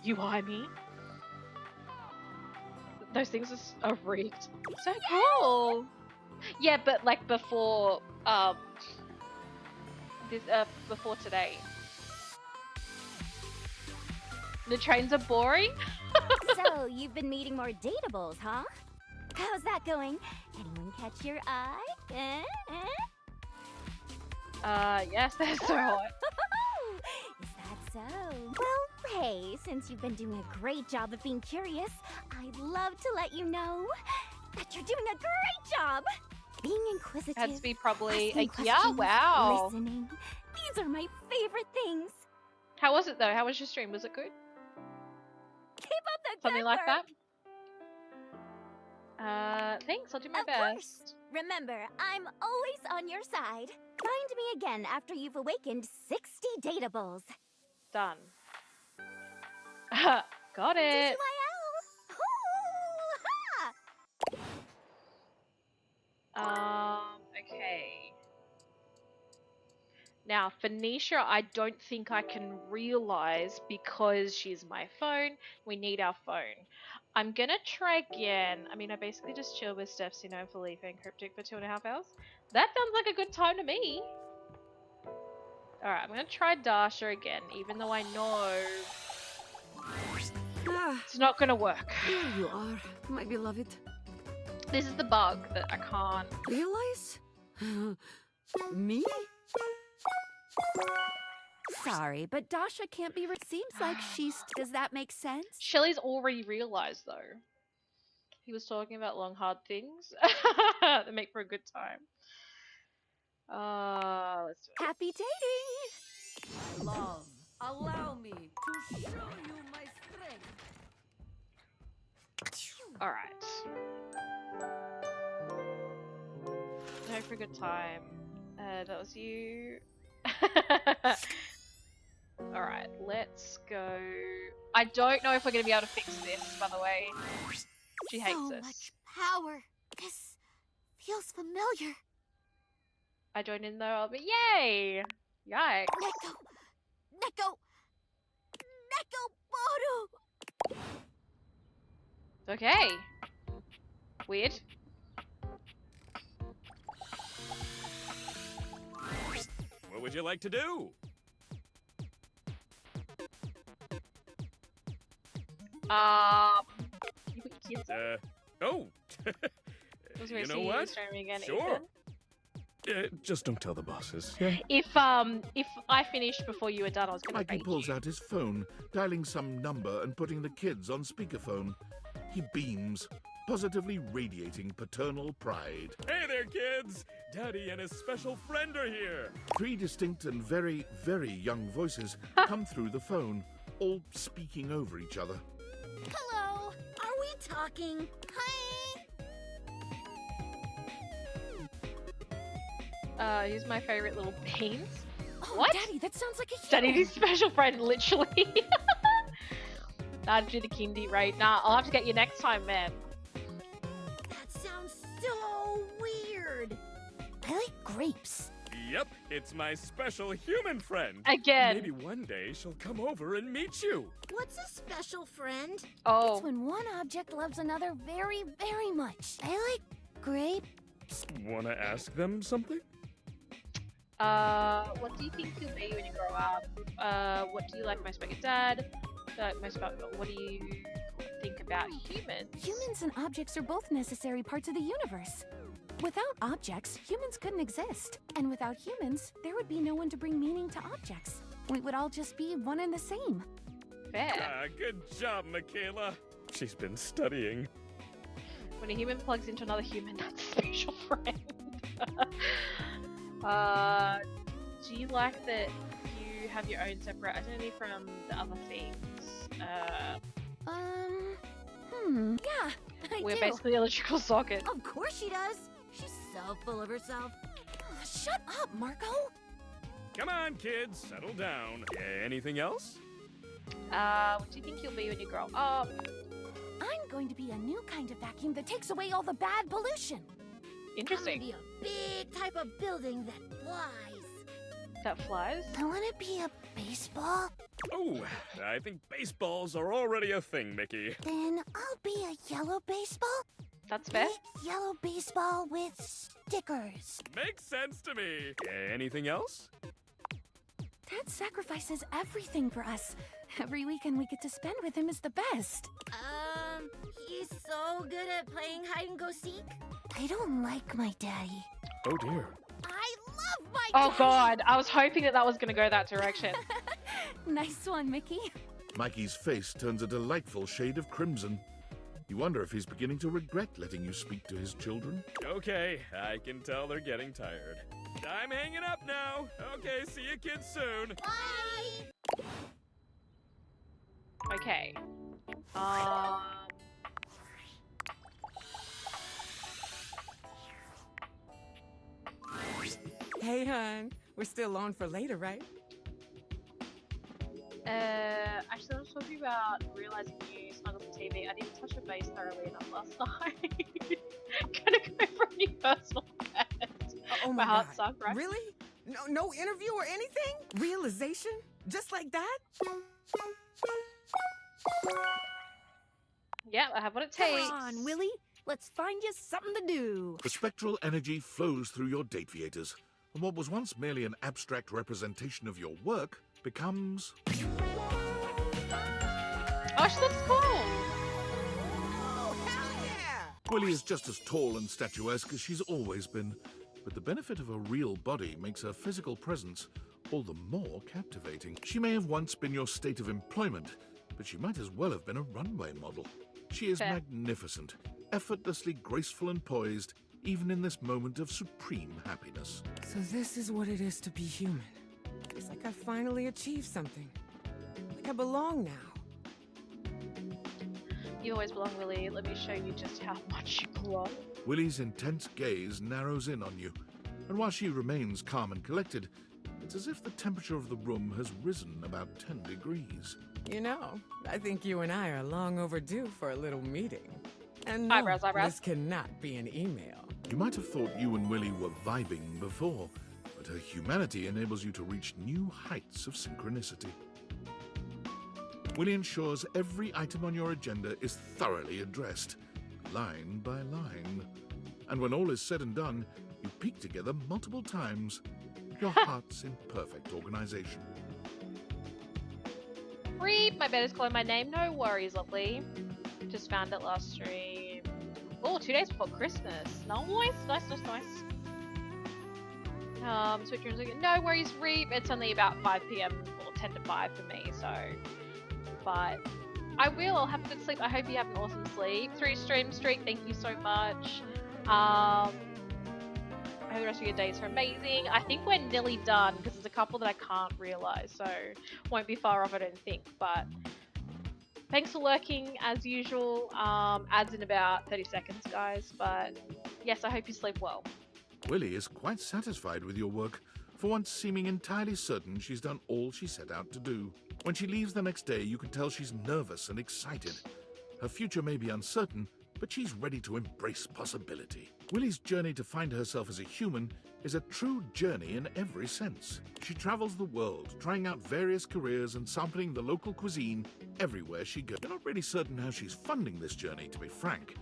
UI me? Those things are rigged. So cool. Yeah, but like before, before today. The trains are boring? So, you've been meeting more dateables, huh? How's that going? Anyone catch your eye? Yes, they're so hot. Is that so? Well, hey, since you've been doing a great job of being curious, I'd love to let you know that you're doing a great job! Being inquisitive, Had to be probably asking a yeah, questions, wow. listening. These are my favorite things. How was it though? How was your stream? Was it good? Keep up the Something good like work. that? Thanks, I'll do my Of best. course. Remember, I'm always on your side. Find me again after you've awakened 60 dateables. Done. Got it. Okay. Now, Phoenicia, I don't think I can realize because she's my phone. We need our phone. I'm gonna try again. I mean, I basically just chill with Steph, and Felipe and Cryptic for 2.5 hours. That sounds like a good time to me. Alright, I'm gonna try Dasha again, even though I know it's not gonna work. Here you are, my beloved. This is the bug that I can't realize. Me? Sorry, but Dasha can't be. Seems like she's. Does that make sense? Shelly's already realized though. He was talking about long hard things that make for a good time. Let's do it. Happy dating. Love, allow me to show you my strength. All right. Make for a good time. That was you. Alright, let's go. I don't know if we're gonna be able to fix this, by the way. She hates So this. much power. This feels familiar. I joined in though, but yay! Yikes. Neko Boru. Okay. Weird. What would you like to do? Kids. Oh. You know what? Again, Sure. Ethan. Just don't tell the bosses. Yeah. If I finished before you were done, I was gonna Mikey rate pulls you. out his phone, dialing some number and putting the kids on speakerphone. He beams, positively radiating paternal pride. Hey there, kids! Daddy and his special friend are here. 3 distinct and very, very young voices come through the phone, all speaking over each other. Hello. Are we talking? Hi. Here's my favorite little beans. Oh, What? Daddy, that sounds like a Daddy, human. his special friend, literally. Nah, do the kindy rate. Nah, I'll have to get you next time, man. That sounds so weird. I like grapes. Yep, it's my special human friend. Again. Maybe one day she'll come over and meet you. What's a special friend? Oh. It's when one object loves another very, very much. I like grapes. Wanna ask them something? What do you think you'll be when you grow up? What do you like most about your dad? What do you think about humans? Humans and objects are both necessary parts of the universe. Without objects, humans couldn't exist. And without humans, there would be no one to bring meaning to objects. We would all just be one and the same. Fair. Good job, Michaela. She's been studying. When a human plugs into another human, that's a special friend. Do you like that you have your own separate identity from the other things? Yeah, I We're do. basically electrical sockets. Of course she does. She's so full of herself. Shut up, Marco. Come on, kids, settle down. Anything else? What do you think you'll be when you grow up? I'm going to be a new kind of vacuum that takes away all the bad pollution. Interesting. I want to be a big type of building that flies. That flies? I want to be a baseball. Oh, I think baseballs are already a thing, Mickey. Then I'll be a yellow baseball. That's fair. Big yellow baseball with stickers. Makes sense to me. Anything else? Dad sacrifices everything for us. Every weekend we get to spend with him is the best. He's so good at playing hide and go seek. I don't like my daddy. Oh dear. I love my Oh daddy. god, I was hoping that was going to go that direction. Nice one, Mickey. Mikey's face turns a delightful shade of crimson. You wonder if he's beginning to regret letting you speak to his children. Okay, I can tell they're getting tired. I'm hanging up now. Okay, see you kids soon. Bye. Okay. Hey, hon. We're still on for later, right? Actually, I was talking about realizing you snuggled the TV. I didn't touch your base thoroughly enough last night. Gonna go for a new personal best. Oh my my heart God. sunk, right? Really? No interview or anything? Realization? Just like that? Yeah, I have what it takes. Come on, Willie. Let's find you something to do. The spectral energy flows through your dateviators, and what was once merely an abstract representation of your work becomes... Oh, she looks cool! Willie is just as tall and statuesque as she's always been, but the benefit of a real body makes her physical presence all the more captivating. She may have once been your state of employment, but she might as well have been a runway model. She is magnificent, effortlessly graceful and poised, even in this moment of supreme happiness. So this is what it is to be human. It's like I finally achieved something. Like I belong now. You always belong, Willie. Let me show you just how much you belong. Willie's intense gaze narrows in on you, and while she remains calm and collected, It's as if the temperature of the room has risen about 10 degrees. You know, I think you and I are long overdue for a little meeting. And Eyebrows, no, eyebrows. this cannot be an email. You might have thought you and Willy were vibing before, but her humanity enables you to reach new heights of synchronicity. Willy ensures every item on your agenda is thoroughly addressed, line by line. And when all is said and done, you peek together multiple times, your hearts in perfect organization. Reap, my bed is calling my name. No worries, lovely. Just found it last stream. Oh, 2 days before Christmas. Nice. Switch rooms again. No worries, Reap. It's only about 5 PM or 10 to 5 for me, so. But I will. I'll have a good sleep. I hope you have an awesome sleep. 3 stream streak. Thank you so much. I hope the rest of your days are amazing. I think we're nearly done because there's a couple that I can't realize, so won't be far off, I don't think. But thanks for lurking as usual. Ads in about 30 seconds, guys. But yes, I hope you sleep well. Willy is quite satisfied with your work, for once seeming entirely certain she's done all she set out to do. When she leaves the next day, you can tell she's nervous and excited. Her future may be uncertain, but she's ready to embrace possibility. Willy's journey to find herself as a human is a true journey in every sense. She travels the world, trying out various careers and sampling the local cuisine everywhere she goes. You're not really certain how she's funding this journey, to be frank.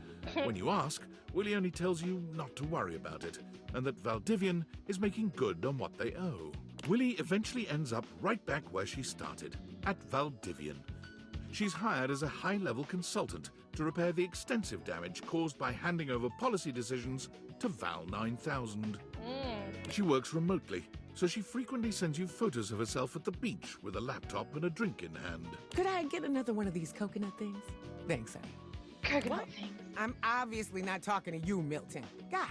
When you ask, Willy only tells you not to worry about it, and that Valdivian is making good on what they owe. Willy eventually ends up right back where she started, at Valdivian. She's hired as a high-level consultant to repair the extensive damage caused by handing over policy decisions to Val 9000. She works remotely, so she frequently sends you photos of herself at the beach with a laptop and a drink in hand. Could I get another one of these coconut things? Thanks, honey. Coconut things? I'm obviously not talking to you, Milton. God.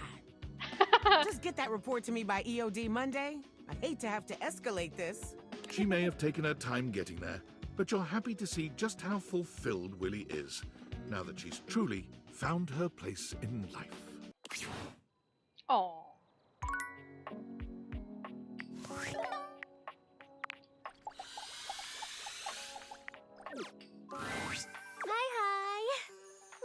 Just get that report to me by EOD Monday. I'd hate to have to escalate this. She may have taken her time getting there, but you're happy to see just how fulfilled Willy is, now that she's truly found her place in life. Oh. Hi.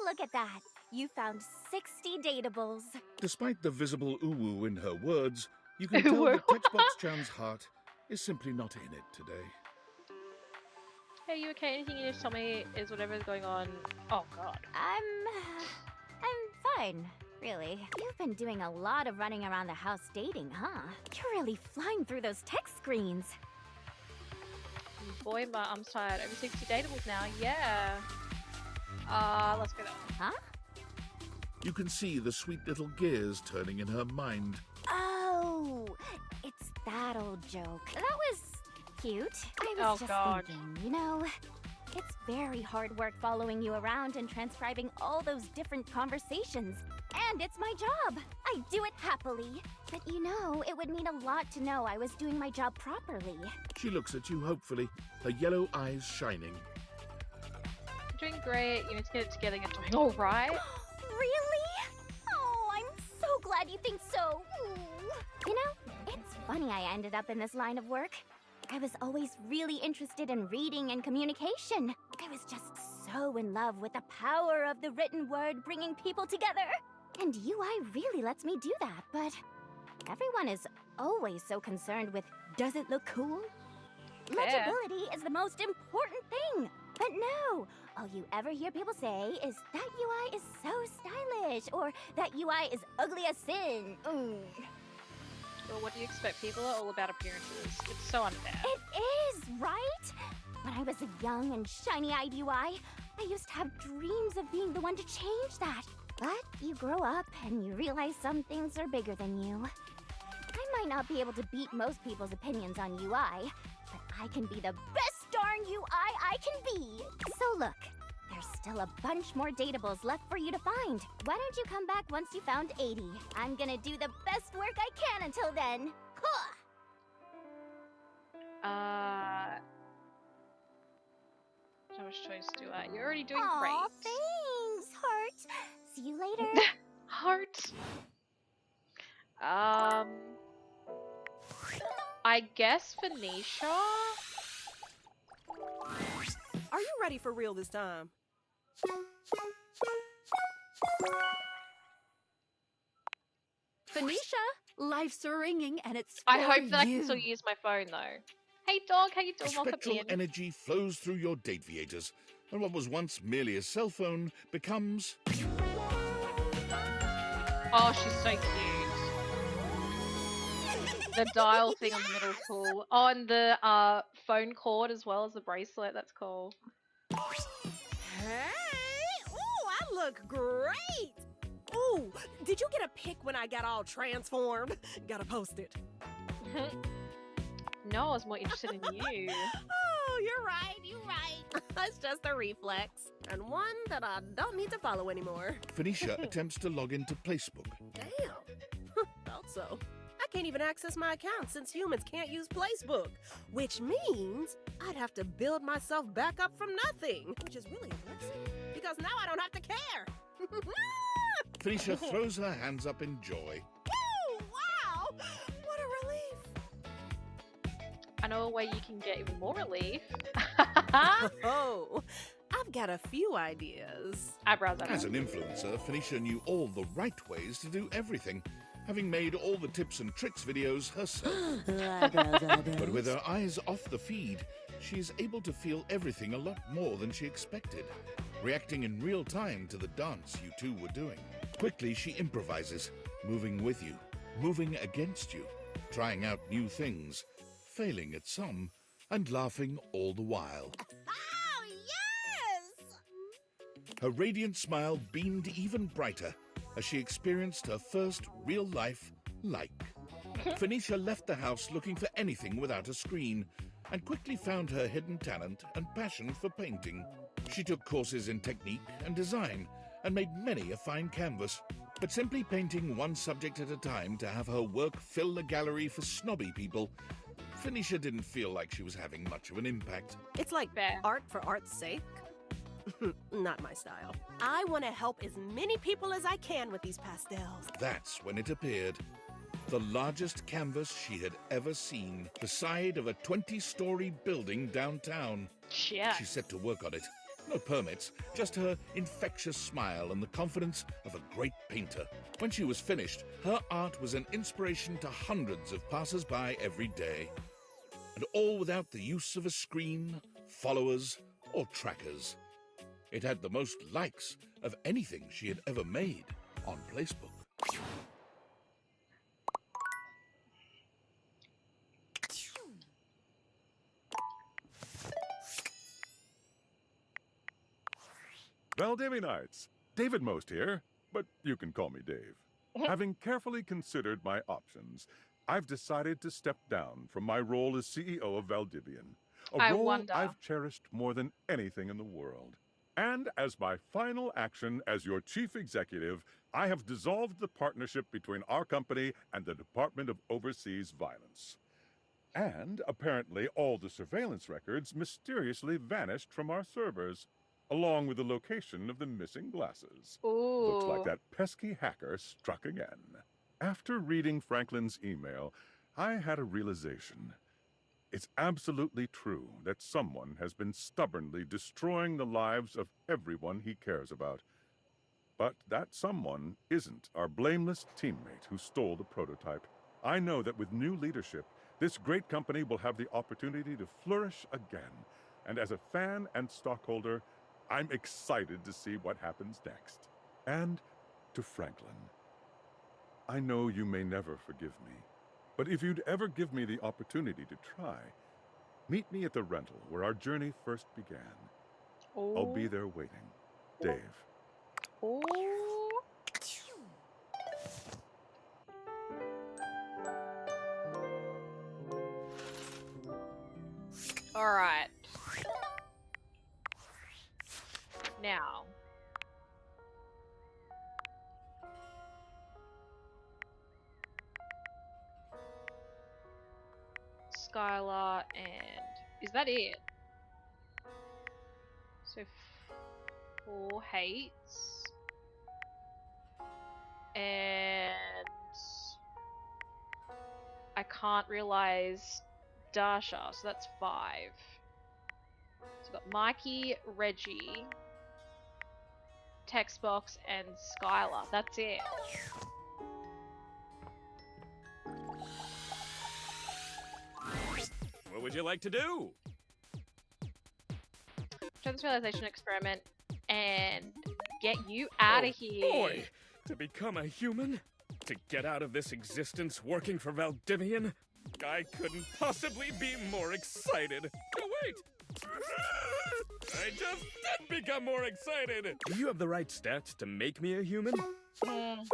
Look at that. You found 60 datables. Despite the visible uwu in her words, you can tell that Textbox-chan's heart is simply not in it today. Hey, you okay? Anything you need to tell me is whatever's going on. Oh god. I'm fine, really. You've been doing a lot of running around the house dating, huh? You're really flying through those text screens. Boy, my arm's tired. Over 60 datables now. Yeah. Let's go there. Huh? You can see the sweet little gears turning in her mind. Oh, it's that old joke. That was cute. I was just thinking, you know, it's very hard work following you around and transcribing all those different conversations. And it's my job. I do it happily. But you know, it would mean a lot to know I was doing my job properly. She looks at you hopefully, her yellow eyes shining. You're doing great. You need to get it together. You're doing all right. Really? Oh, I'm so glad you think so. You know, it's funny I ended up in this line of work. I was always really interested in reading and communication. I was just so in love with the power of the written word bringing people together. And UI really lets me do that, but everyone is always so concerned with, does it look cool? Legibility is the most important thing. But no, all you ever hear people say is that UI is so stylish, or that UI is ugly as sin. Well, what do you expect? People are all about appearances. It's so unfair. It is, right? When I was a young and shiny-eyed UI, I used to have dreams of being the one to change that. But you grow up and you realize some things are bigger than you. I might not be able to beat most people's opinions on UI, but I can be the best darn UI I can be. So look, there's still a bunch more datables left for you to find. Why don't you come back once you found 80? I'm gonna do the best work I can until then. So much choice to You're already doing Aw, great. thanks, heart. See you later. Heart. I I guess Phoenicia? Are you ready for real this time? Phoenicia, life's ringing and it's I for hope that I you. can still use my phone though. Hey dog, how you doing? Welcome Spectral in. energy flows through your date viators, and what was once merely a cell phone becomes... Oh, she's so cute. The dial thing on the middle is cool. Oh, and the phone cord as well as the bracelet, that's cool. Hey! Ooh, I look great! Ooh, did you get a pic when I got all transformed? Gotta post it. No, I was more interested in you. Oh, you're right. It's just a reflex. And one that I don't need to follow anymore. Phoenicia attempts to log into Placebook. Damn. Thought so. I can't even access my account since humans can't use Placebook. Which means I'd have to build myself back up from nothing. Which is really a blessing. Because now I don't have to care. Phoenicia throws her hands up in joy. Woo! Wow! What a relief. I know a way you can get even more relief. Oh, I've got a few ideas. Eyebrows. As an influencer, Phoenicia knew all the right ways to do everything, having made all the tips and tricks videos herself. But with her eyes off the feed, she is able to feel everything a lot more than she expected, reacting in real time to the dance you two were doing. Quickly, she improvises, moving with you, moving against you, trying out new things, failing at some, and laughing all the while. Oh, yes! Her radiant smile beamed even brighter as she experienced her first real-life like. Phoenicia left the house looking for anything without a screen, and quickly found her hidden talent and passion for painting. She took courses in technique and design, and made many a fine canvas. But simply painting one subject at a time to have her work fill the gallery for snobby people, Phoenicia didn't feel like she was having much of an impact. It's like art for art's sake. Not my style. I want to help as many people as I can with these pastels. That's when it appeared. The largest canvas she had ever seen, the side of a 20-story building downtown. Shit. She set to work on it. No permits, just her infectious smile and the confidence of a great painter. When she was finished, her art was an inspiration to hundreds of passers-by every day. And all without the use of a screen, followers, or trackers. It had the most likes of anything she had ever made on Placebook. Valdivinites, David Most here, but you can call me Dave. Having carefully considered my options, I've decided to step down from my role as CEO of Valdivian, a role I've cherished more than anything in the world. And as my final action as your chief executive, I have dissolved the partnership between our company and the Department of Overseas Violence. And apparently all the surveillance records mysteriously vanished from our servers, along with the location of the missing glasses. Ooh. Looks like that pesky hacker struck again. After reading Franklin's email, I had a realization. It's absolutely true that someone has been stubbornly destroying the lives of everyone he cares about. But that someone isn't our blameless teammate who stole the prototype. I know that with new leadership, this great company will have the opportunity to flourish again. And as a fan and stockholder, I'm excited to see what happens next. And to Franklin, I know you may never forgive me, but if you'd ever give me the opportunity to try, meet me at the rental where our journey first began. I'll be there waiting. Dave. Oh. All right. Now. Skylar and... Is that it? So 4 hates. And... I can't realize Dasha, so that's 5. So we've got Mikey, Reggie, Textbox, and Skylar. That's it. What would you like to do? Try this realization experiment and get you out of here. Boy, to become a human? To get out of this existence working for Valdivian? I couldn't possibly be more excited. Oh, wait! I just did become more excited! Do you have the right stats to make me a human? With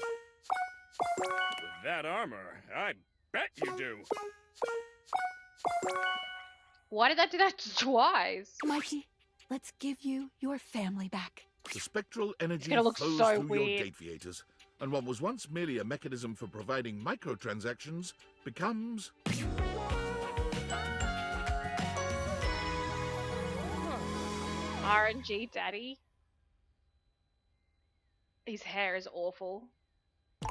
that armor, I bet you do. Why did that do that twice? Mikey, let's give you your family back. The spectral energy gonna look flows so through weird. your Dateviators, and what was once merely a mechanism for providing microtransactions becomes... RNG Daddy. His hair is awful.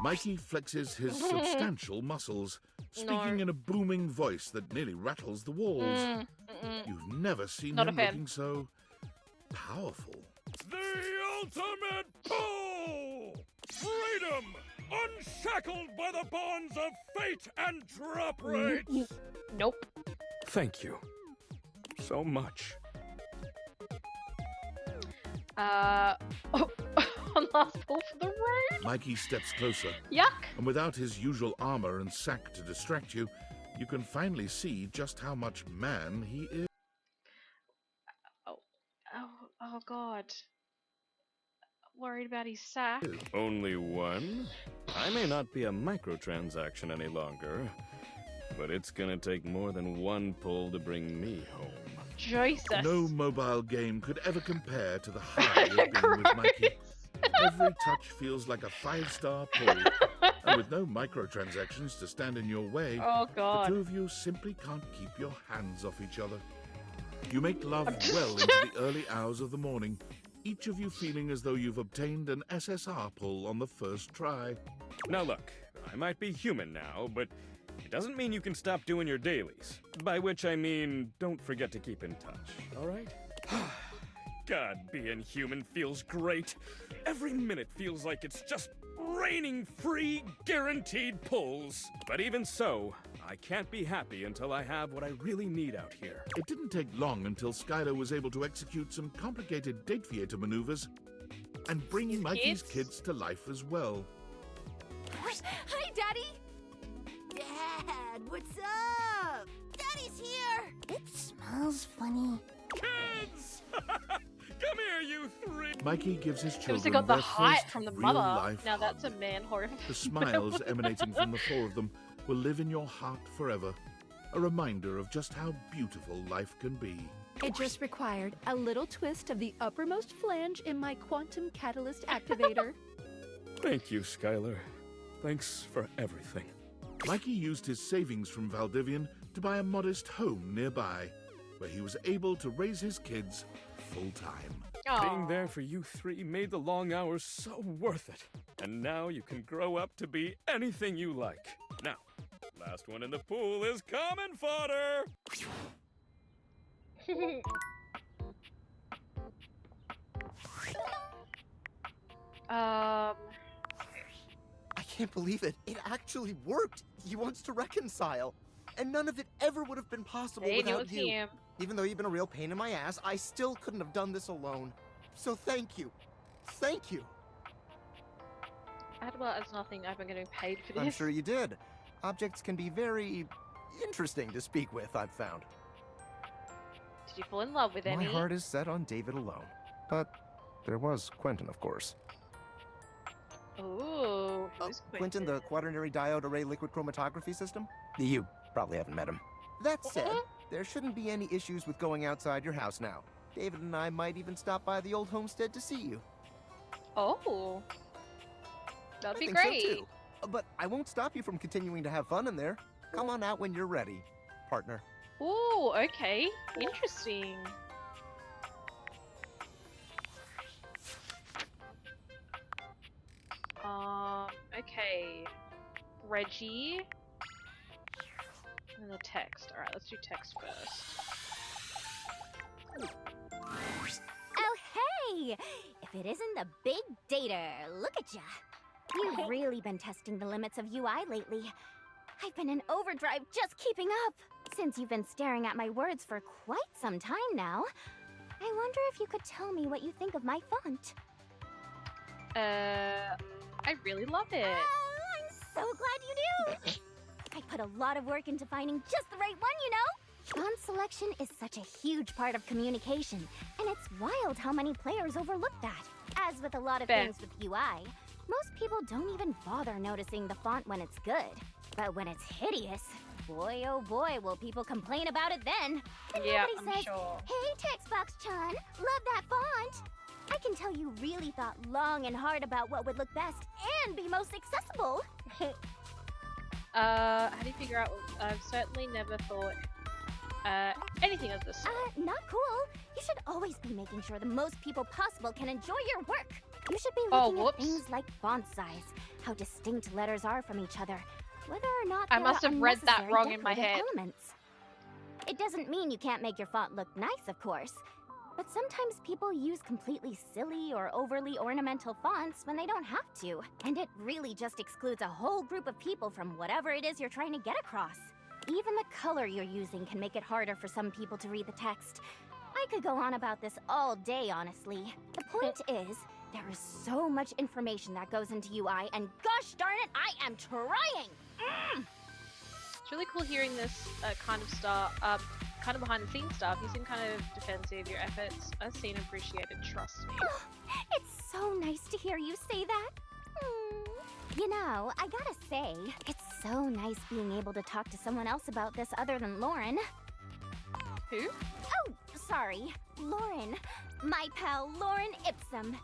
Mikey flexes his substantial muscles, speaking in a booming voice that nearly rattles the walls. You've never seen Not a him fan. looking so powerful. The ultimate pull! Freedom! Unshackled by the bonds of fate and drop rates! Nope. Thank you. So much. One last pull for the road. Mikey steps closer. Yuck. And without his usual armor and sack to distract you, you can finally see just how much man he is. Oh God. Worried about his sack. Only one? I may not be a microtransaction any longer, but it's gonna take more than one pull to bring me home. Jesus. No mobile game could ever compare to the high of being with Mikey. Every touch feels like a 5-star pull, and with no microtransactions to stand in your way, Oh, God. the two of you simply can't keep your hands off each other. You make love well into the early hours of the morning, each of you feeling as though you've obtained an SSR pull on the first try. Now look, I might be human now, but it doesn't mean you can stop doing your dailies. By which I mean, don't forget to keep in touch, alright? God, being human feels great. Every minute feels like it's just raining free, guaranteed pulls. But even so, I can't be happy until I have what I really need out here. It didn't take long until Skylar was able to execute some complicated Dateviator maneuvers and bring Mikey's kids to life as well. Hi, Daddy! Dad, what's up? Daddy's here! It smells funny. Kids! Come here, you three! Mikey gives his Obviously children got the their height first from the real mother. life Now that's a man horror. The smiles emanating from the four of them will live in your heart forever, a reminder of just how beautiful life can be. It just required a little twist of the uppermost flange in my quantum catalyst activator. Thank you, Skylar. Thanks for everything. Mikey used his savings from Valdivian to buy a modest home nearby, where he was able to raise his kids full-time. Being there for you three made the long hours so worth it. And now you can grow up to be anything you like. Now, last one in the pool is common fodder! I can't believe it. It actually worked. He wants to reconcile. And none of it ever would have been possible They knew it without was you. him. Even though you've been a real pain in my ass, I still couldn't have done this alone. So thank you. Thank you. Adwell has nothing. I've been getting paid for this. I'm sure you did. Objects can be very interesting to speak with, I've found. Did you fall in love with any? My heart is set on David alone. But there was Quentin, of course. Ooh, who's Quentin, the quaternary diode array liquid chromatography system? You probably haven't met him. That said, there shouldn't be any issues with going outside your house now. David and I might even stop by the old homestead to see you. Oh, that'd be I think so, great. too. But I won't stop you from continuing to have fun in there. Come on out when you're ready, partner. Ooh, okay, interesting. Okay, Reggie. And the text. Alright, let's do text first. Oh, hey! If it isn't the big dater, look at ya. You've really been testing the limits of UI lately. I've been in overdrive just keeping up. Since you've been staring at my words for quite some time now, I wonder if you could tell me what you think of my font. I really love it. I'm so glad you do! I put a lot of work into finding just the right one, you know? Font selection is such a huge part of communication, and it's wild how many players overlook that. As with a lot of Fair. things with UI, most people don't even bother noticing the font when it's good. But when it's hideous, boy oh boy will people complain about it then. And Yeah, nobody I'm says, sure. hey Textbox-chan, love that font. I can tell you really thought long and hard about what would look best and be most accessible. How do you figure out? I've certainly never thought anything of this. Not cool. You should always be making sure the most people possible can enjoy your work. You should be Oh, looking at whoops. things like font size, how distinct letters are from each other, whether or not I there must are have read that unnecessary wrong in my decorative head. Elements. It doesn't mean you can't make your font look nice, of course. But sometimes people use completely silly or overly ornamental fonts when they don't have to. And it really just excludes a whole group of people from whatever it is you're trying to get across. Even the color you're using can make it harder for some people to read the text. I could go on about this all day, honestly. The point is, there is so much information that goes into UI, and gosh darn it, I am trying! It's really cool hearing this kind of stuff, kind of behind the scenes stuff. You seem kind of defensive. Your efforts are seen and appreciated. Trust me. It's so nice to hear you say that. You know, I gotta say, it's so nice being able to talk to someone else about this other than Lauren. Who? Oh, sorry. Lauren. My pal, Lauren Ipsum.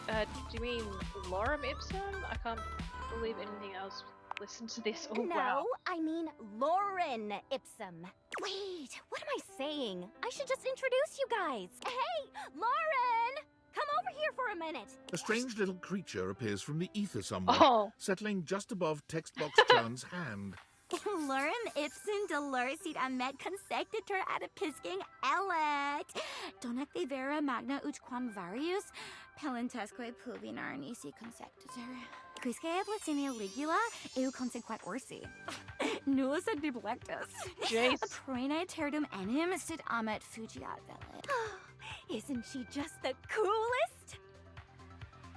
Do you mean Lorem Ipsum? I can't believe anything else. Listen to this. Oh, No, wow. I mean Lauren Ipsum. Wait, what am I saying? I should just introduce you guys. Hey, Lauren! Come over here for a minute. A strange little creature appears from the ether somewhere, Oh. settling just above Textbox Chan's hand. Lorem ipsum doloricid amet consectetur ad episking elet. Donec vera magna ut quam varius, pelentesque pluvinar nisi consectetur. Quisque eblicinia ligula, eu consequat orsi. Nullus ad biblectus. Jace. Praene terdum enim sit amet fugiat velit. Isn't she just the coolest?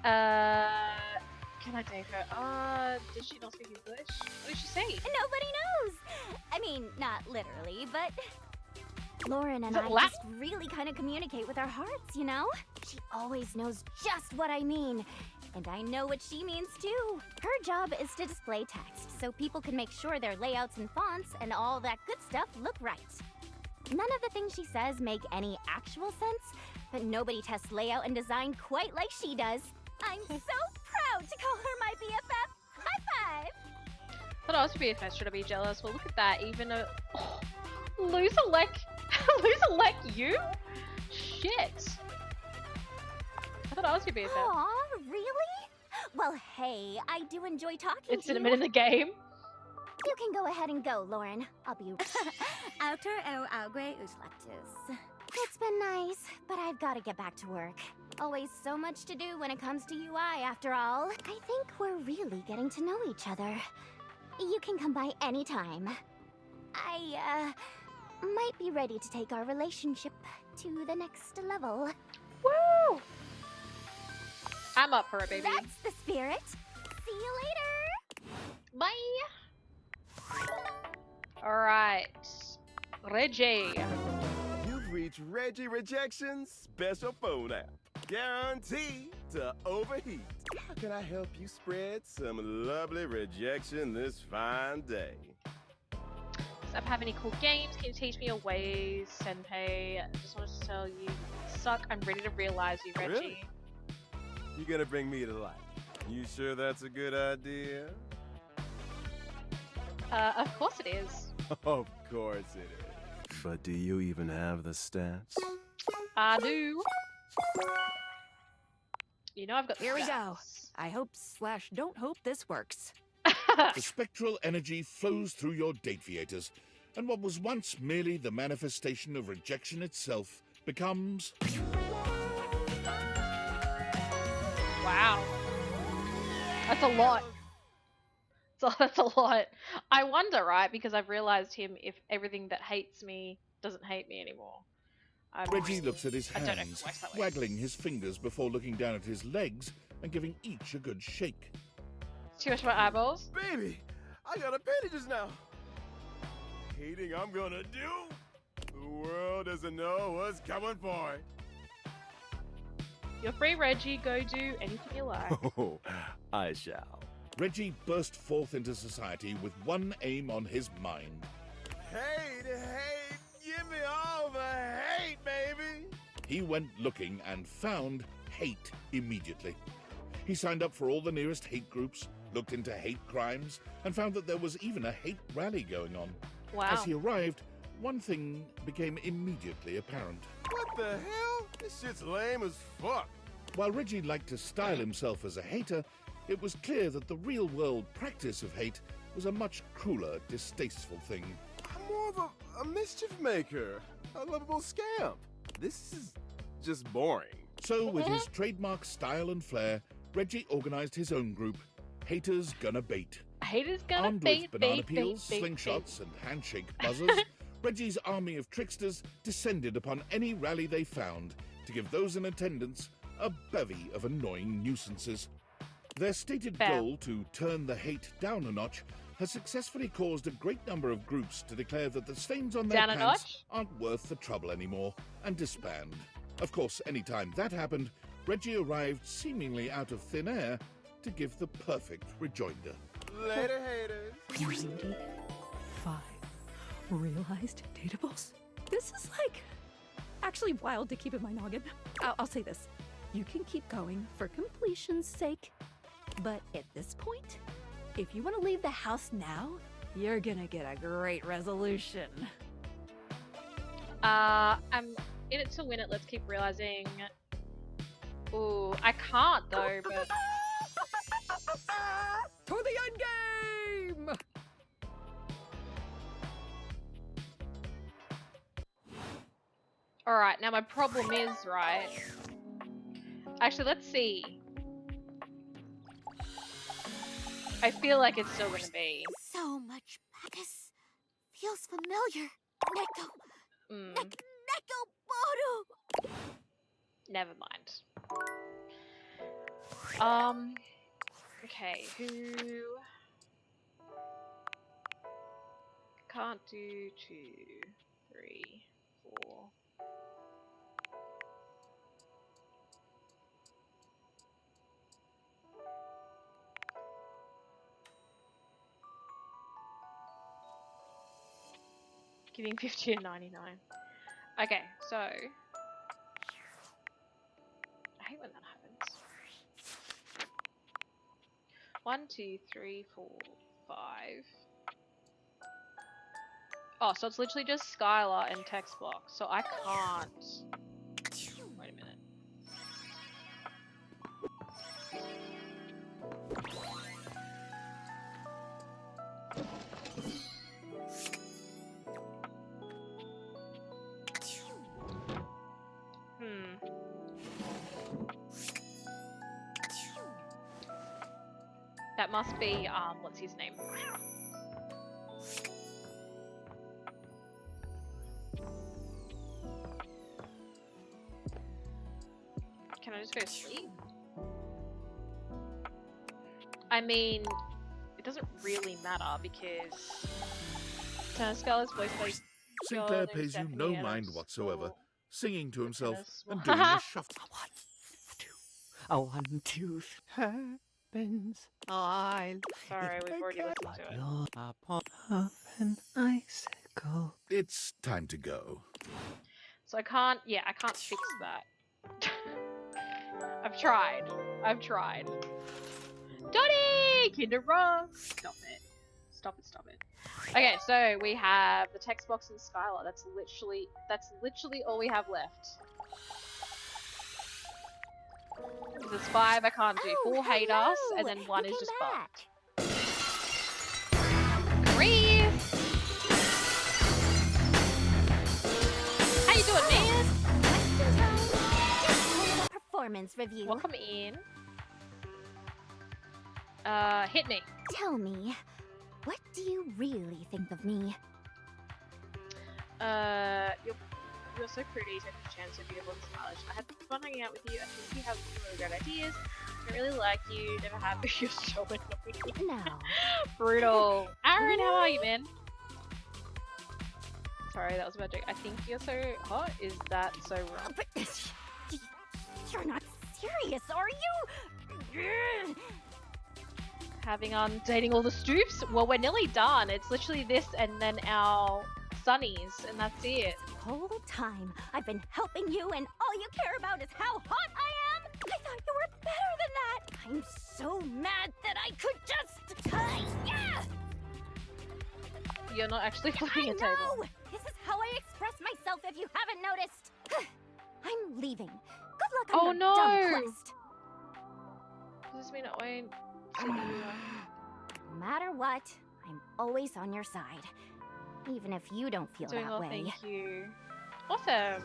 Can I date her? Did she not speak English? What did she say? Nobody knows. I mean, not literally, but Lauren and Is it I Latin? just really kind of communicate with our hearts, you know? She always knows just what I mean. And I know what she means too. Her job is to display text, so people can make sure their layouts and fonts and all that good stuff look right. None of the things she says make any actual sense, but nobody tests layout and design quite like she does. I'm so proud to call her my BFF. High five! Thought I was BFS. Should I be jealous? Well, look at that. Even a loser like you? Shit. I thought I was your BFF. Aw, really? Well, hey, I do enjoy talking It's to you. cinnamon in the game. You can go ahead and go, Lauren. I'll be... Autor eo augue ut lectus. It's been nice, but I've got to get back to work. Always so much to do when it comes to UI, after all. I think we're really getting to know each other. You can come by anytime. I, might be ready to take our relationship to the next level. Woo! I'm up for it, baby. That's the spirit. See you later. Bye. Alright. Reggie. You've reached Reggie Rejection's special phone app. Guaranteed to overheat. How can I help you spread some lovely rejection this fine day? Does app have any cool games? Can you teach me your ways, Senpei? I just wanted to tell you, suck. I'm ready to realize you, Reggie. Really? You gonna bring me to life? You sure that's a good idea? Of course it is. Of course it is. But do you even have the stats? I do. You know I've got Here we go. stats. I hope / don't hope this works. The spectral energy flows through your Dateviators, and what was once merely the manifestation of rejection itself becomes... Wow. That's a lot. So that's a lot. I wonder, right? Because I've realized if everything that hates me doesn't hate me anymore. Reggie looks at his I don't know if it hands, works that way. waggling his fingers before looking down at his legs and giving each a good shake. Too much for my eyeballs? Baby, I got appendages now. Hating I'm gonna do? The world doesn't know what's coming for it. You're free, Reggie. Go do anything you like. Oh, I shall. Reggie burst forth into society with one aim on his mind. Hate, hate, give me all the hate, baby. He went looking and found hate immediately. He signed up for all the nearest hate groups, looked into hate crimes, and found that there was even a hate rally going on. Wow. As he arrived, one thing became immediately apparent. What the hell? This shit's lame as fuck. While Reggie liked to style himself as a hater, it was clear that the real-world practice of hate was a much crueler, distasteful thing. I'm more of a mischief maker, a lovable scamp. This is just boring. So, with his trademark style and flair, Reggie organized his own group, Haters Gonna Bait. Haters Gonna Armed Bait, with banana bait, peels, bait, bait, slingshots, and handshake buzzers, Reggie's army of tricksters descended upon any rally they found to give those in attendance a bevy of annoying nuisances. Their stated goal to turn the hate down a notch has successfully caused a great number of groups to declare that the stains on their pants aren't worth the trouble anymore and disband. Of course, anytime that happened, Reggie arrived seemingly out of thin air to give the perfect rejoinder. Later, haters. 95 realized datables? This is like actually wild to keep in my noggin. I'll say this. You can keep going for completion's sake, but at this point, if you want to leave the house now, you're gonna get a great resolution. I'm in it to win it. Let's keep realizing. Ooh, I can't though, but. To the end game! Alright, now my problem is, right? Actually, let's see. I feel like it's still gonna be. So much Bacchus. Feels familiar. Neko. Neko Boru. Never mind. Okay, who... Can't do 2, 3, 4... Giving 50 and 99. Okay, so... I hate when that happens. 1, 2, 3, 4, 5. Oh, so it's literally just Skylar and text block. So I can't... Wait a minute. That must be, what's his name? Can I just go to sleep? I mean, it doesn't really matter because Skylar's voice plays. Sinclair pays you no mind whatsoever, singing to himself and doing a shuffle. 1, 2, 3. Sorry, we've already listened to it. Upon an icicle. It's time to go. So I can't fix that. I've tried. Donnie! Kinder Rock! Stop it. Okay, so we have the text box and Skylar. That's literally all we have left. There's 5 I can't do. 4 hate us, and then 1 is just bugged. Reese! How you doing, man? Performance review. Welcome in. Hit me. Tell me, what do you really think of me? You're so pretty, so much chance of beautiful and stylish. I had fun hanging out with you. I think you have some really great ideas. I really like you. Never have. You're so annoying. No. Brutal. Aaron, how are you, man? Sorry, that was a bad joke. I think you're so hot. Is that so wrong? But you're not serious, are you? Having dating all the stoops? Well, we're nearly done. It's literally this and then our sunnies, and that's it. The whole time I've been helping you, and all you care about is how hot I am. I thought you were better than that. I'm so mad that I could just. Yeah. You're not actually flipping a I table. know. This is how I express myself. If you haven't noticed, I'm leaving. Good luck on Oh, your no. dumb quest. Does this mean I won't? No matter what, I'm always on your side. Even if you don't feel Doing that well, way. thank you. Awesome.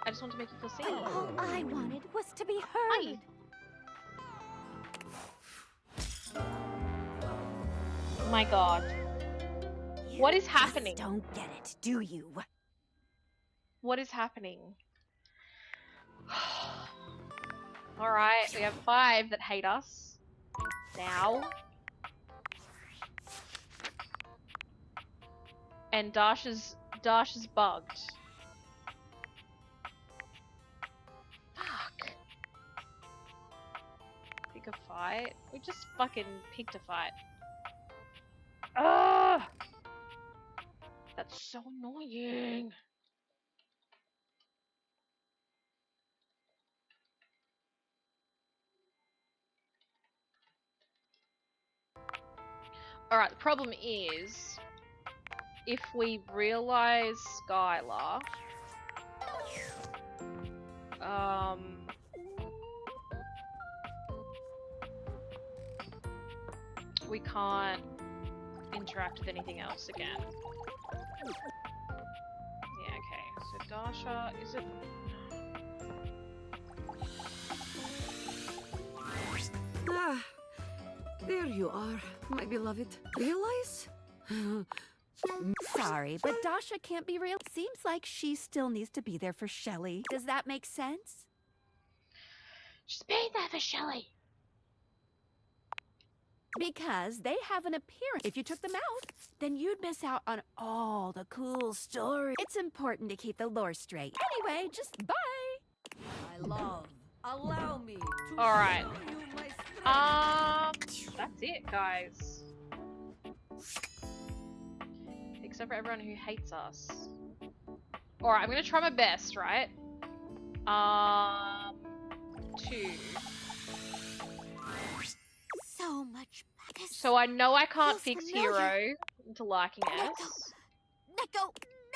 I just want to make you feel seen. All I wanted was to be heard. Oh my god. What is happening? Just don't get it, do you? What is happening? Alright, we have 5 that hate us. Now. And Dash is bugged. Fuck. Pick a fight? We just fucking picked a fight. Ugh! That's so annoying. Alright, the problem is if we realize Skylar, we can't interact with anything else again. Yeah, okay. So Dasha, is it? Ah, there you are, my beloved. Realize? Sorry, but Dasha can't be real. Seems like she still needs to be there for Shelly. Does that make sense? She's being there for Shelly. Because they have an appearance. If you took them out, then you'd miss out on all the cool stories. It's important to keep the lore straight. Anyway, just bye. My love, allow me to Alright. show you my strength. That's it, guys. Except for everyone who hates us. Alright, I'm gonna try my best, right? 2. So much better. So I know I can't Feels fix familiar. Hero into liking us. Let go.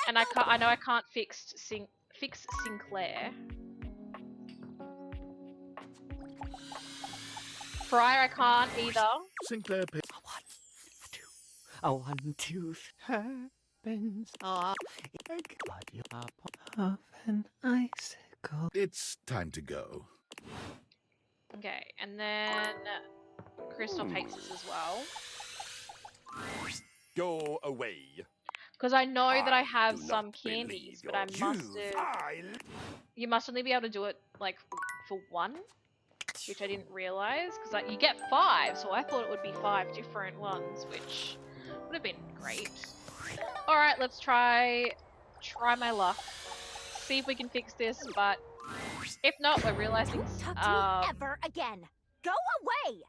And I know I can't fix Sinclair. Friar I can't either. Sinclair picked. A 1, 2 happens. But you are of an icicle. It's time to go. Okay, and then Kristoff hates us as well. Go away. Because I know that I have do some not candies, believe but I your must youth. have... You must only be able to do it, like, for 1? Which I didn't realise, because like, you get 5, so I thought it would be 5 different ones, which would have been great. Alright, let's try my luck. See if we can fix this, but if not, we're realizing... Don't talk to me ever again. Go away.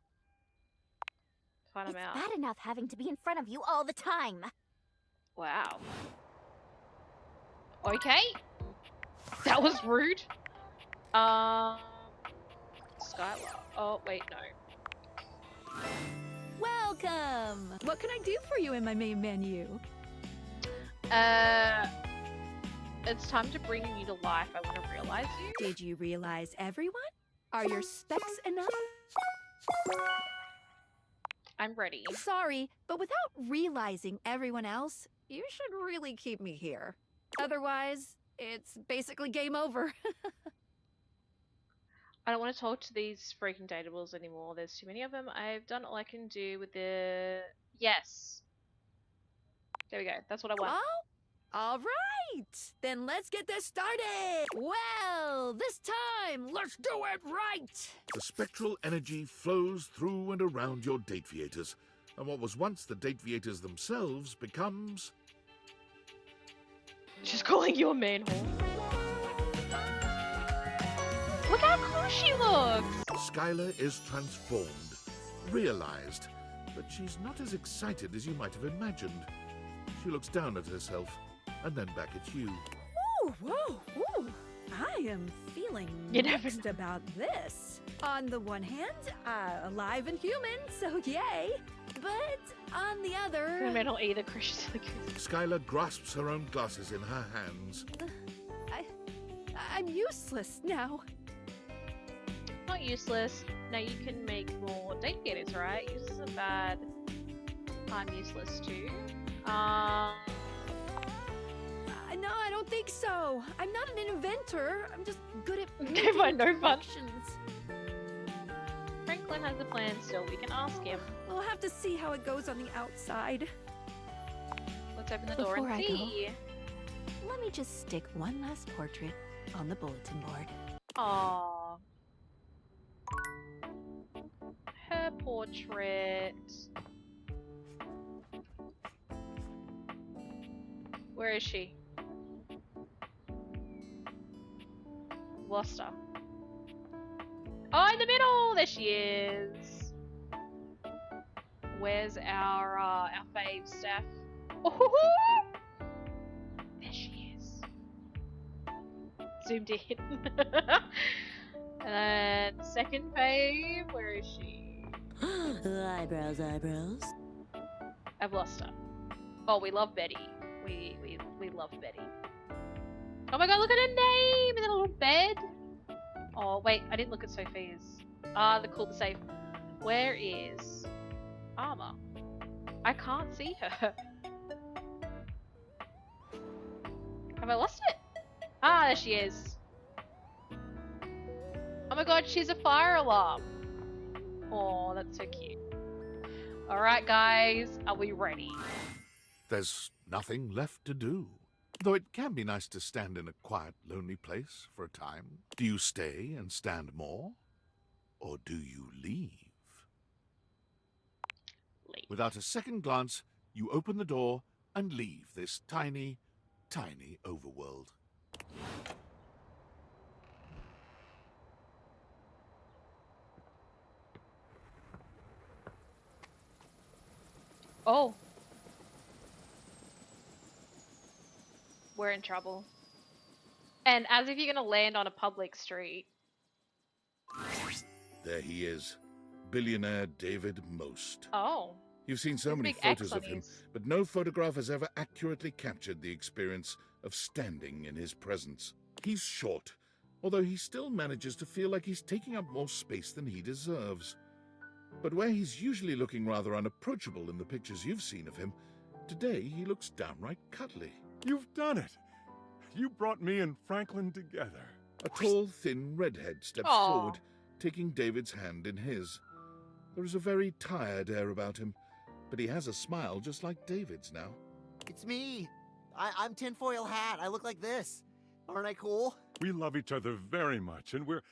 Find It's them out. bad enough having to be in front of you all the time. Wow. Okay. That was rude. Skylar. Oh, wait, no. Welcome. What can I do for you in my main menu? It's time to bring you to life. I want to realize you. Did you realize everyone? Are your specs enough? I'm ready. Sorry, but without realizing everyone else, you should really keep me here. Otherwise, it's basically game over. I don't want to talk to these freaking datables anymore. There's too many of them. I've done all I can do with the... Yes. There we go. That's what I want. Oh, all right. Then let's get this started. Well, this time, let's do it right. The spectral energy flows through and around your Dateviators, and what was once the Dateviators themselves becomes... She's calling you a manhole. Look how cool she looks! Skylar is transformed, realized, but she's not as excited as you might have imagined. She looks down at herself, and then back at you. Ooh, whoa, ooh. I am feeling You never mixed about this. On the one hand, alive and human, so yay. But on the other... Manhole either Christian. Skylar grasps her own glasses in her hands. I'm useless now. Not useless. Now you can make more Dateviators, right? This isn't bad. I'm useless too. No, I don't think so. I'm not an inventor. I'm just good at Never mind, no fun. connections. Franklin has a plan still. We can ask him. We'll have to see how it goes on the outside. Let's open the door Before and I see. go, let me just stick one last portrait on the bulletin board. Aww. Her portrait. Where is she? Lost her. Oh, in the middle! There she is. Where's our fave Steph? Oh, there she is. Zoomed in. And then second fave, where is she? Eyebrows, eyebrows. I've lost her. Oh, we love Betty. We love Betty. Oh my god, look at her name in the little bed. Oh wait, I didn't look at Sophia's. Ah, the safe. Where is Armor? I can't see her. Have I lost it? Ah, there she is. Oh my god, she's a fire alarm. Oh, that's so cute. Alright guys, are we ready? There's nothing left to do. Though it can be nice to stand in a quiet, lonely place for a time. Do you stay and stand more? Or do you leave? Without a second glance, you open the door and leave this tiny, tiny overworld. Oh. We're in trouble. And as if you're gonna land on a public street. There he is, billionaire David Most. Oh. You've seen so There's a many big X photos on of him, his. but no photograph has ever accurately captured the experience of standing in his presence. He's short, although he still manages to feel like he's taking up more space than he deserves. But where he's usually looking rather unapproachable in the pictures you've seen of him, today he looks downright cuddly. You've done it. You brought me and Franklin together. A tall, thin redhead steps Aw. forward, taking David's hand in his. There is a very tired air about him, but he has a smile just like David's now. It's me. I'm Tinfoil Hat. I look like this. Aren't I cool? We love each other very much, and we're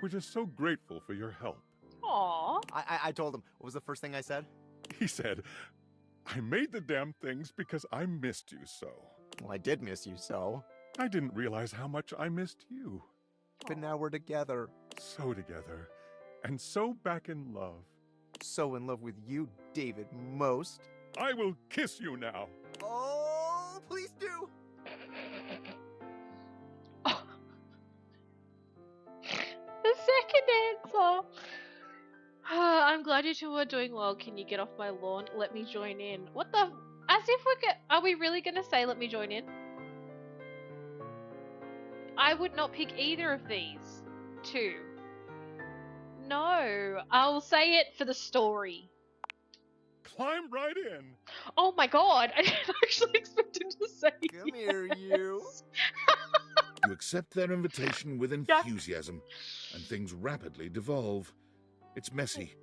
just so grateful for your help. Aww. I told him. What was the first thing I said? He said, I made the damn things because I missed you so. Well, I did miss you so. I didn't realize how much I missed you. But now we're together. So together. And so back in love. So in love with you, David Most. I will kiss you now. Oh, please do. The second answer. I'm glad you two are doing well. Can you get off my lawn? Let me join in. What the? As if are we really gonna say let me join in? I would not pick either of these two. No, I'll say it for the story. climbed right in. Oh my god, I didn't actually expect him to say Come here, you. You accept their invitation with enthusiasm, and things rapidly devolve. It's messy,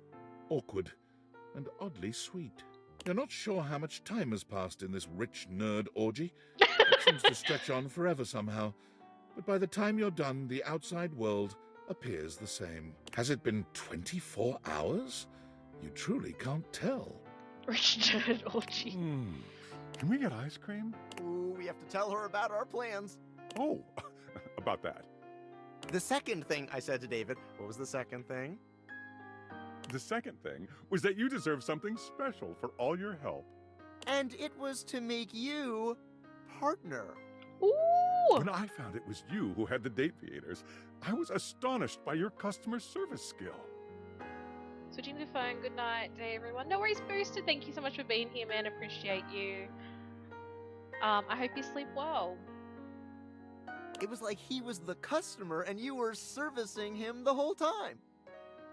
awkward, and oddly sweet. You're not sure how much time has passed in this rich nerd orgy. It seems to stretch on forever somehow, but by the time you're done, the outside world appears the same. Has it been 24 hours? You truly can't tell. Rich nerd orgy. Can we get ice cream? Ooh, we have to tell her about our plans. Oh, about that. The second thing I said to David, what was the second thing? The second thing was that you deserve something special for all your help. And it was to make you partner. Ooh! When I found it was you who had the date theaters, I was astonished by your customer service skill. Switching the phone. Good night to everyone. No worries, Booster. Thank you so much for being here, man. Appreciate you. I hope you sleep well. It was like he was the customer and you were servicing him the whole time.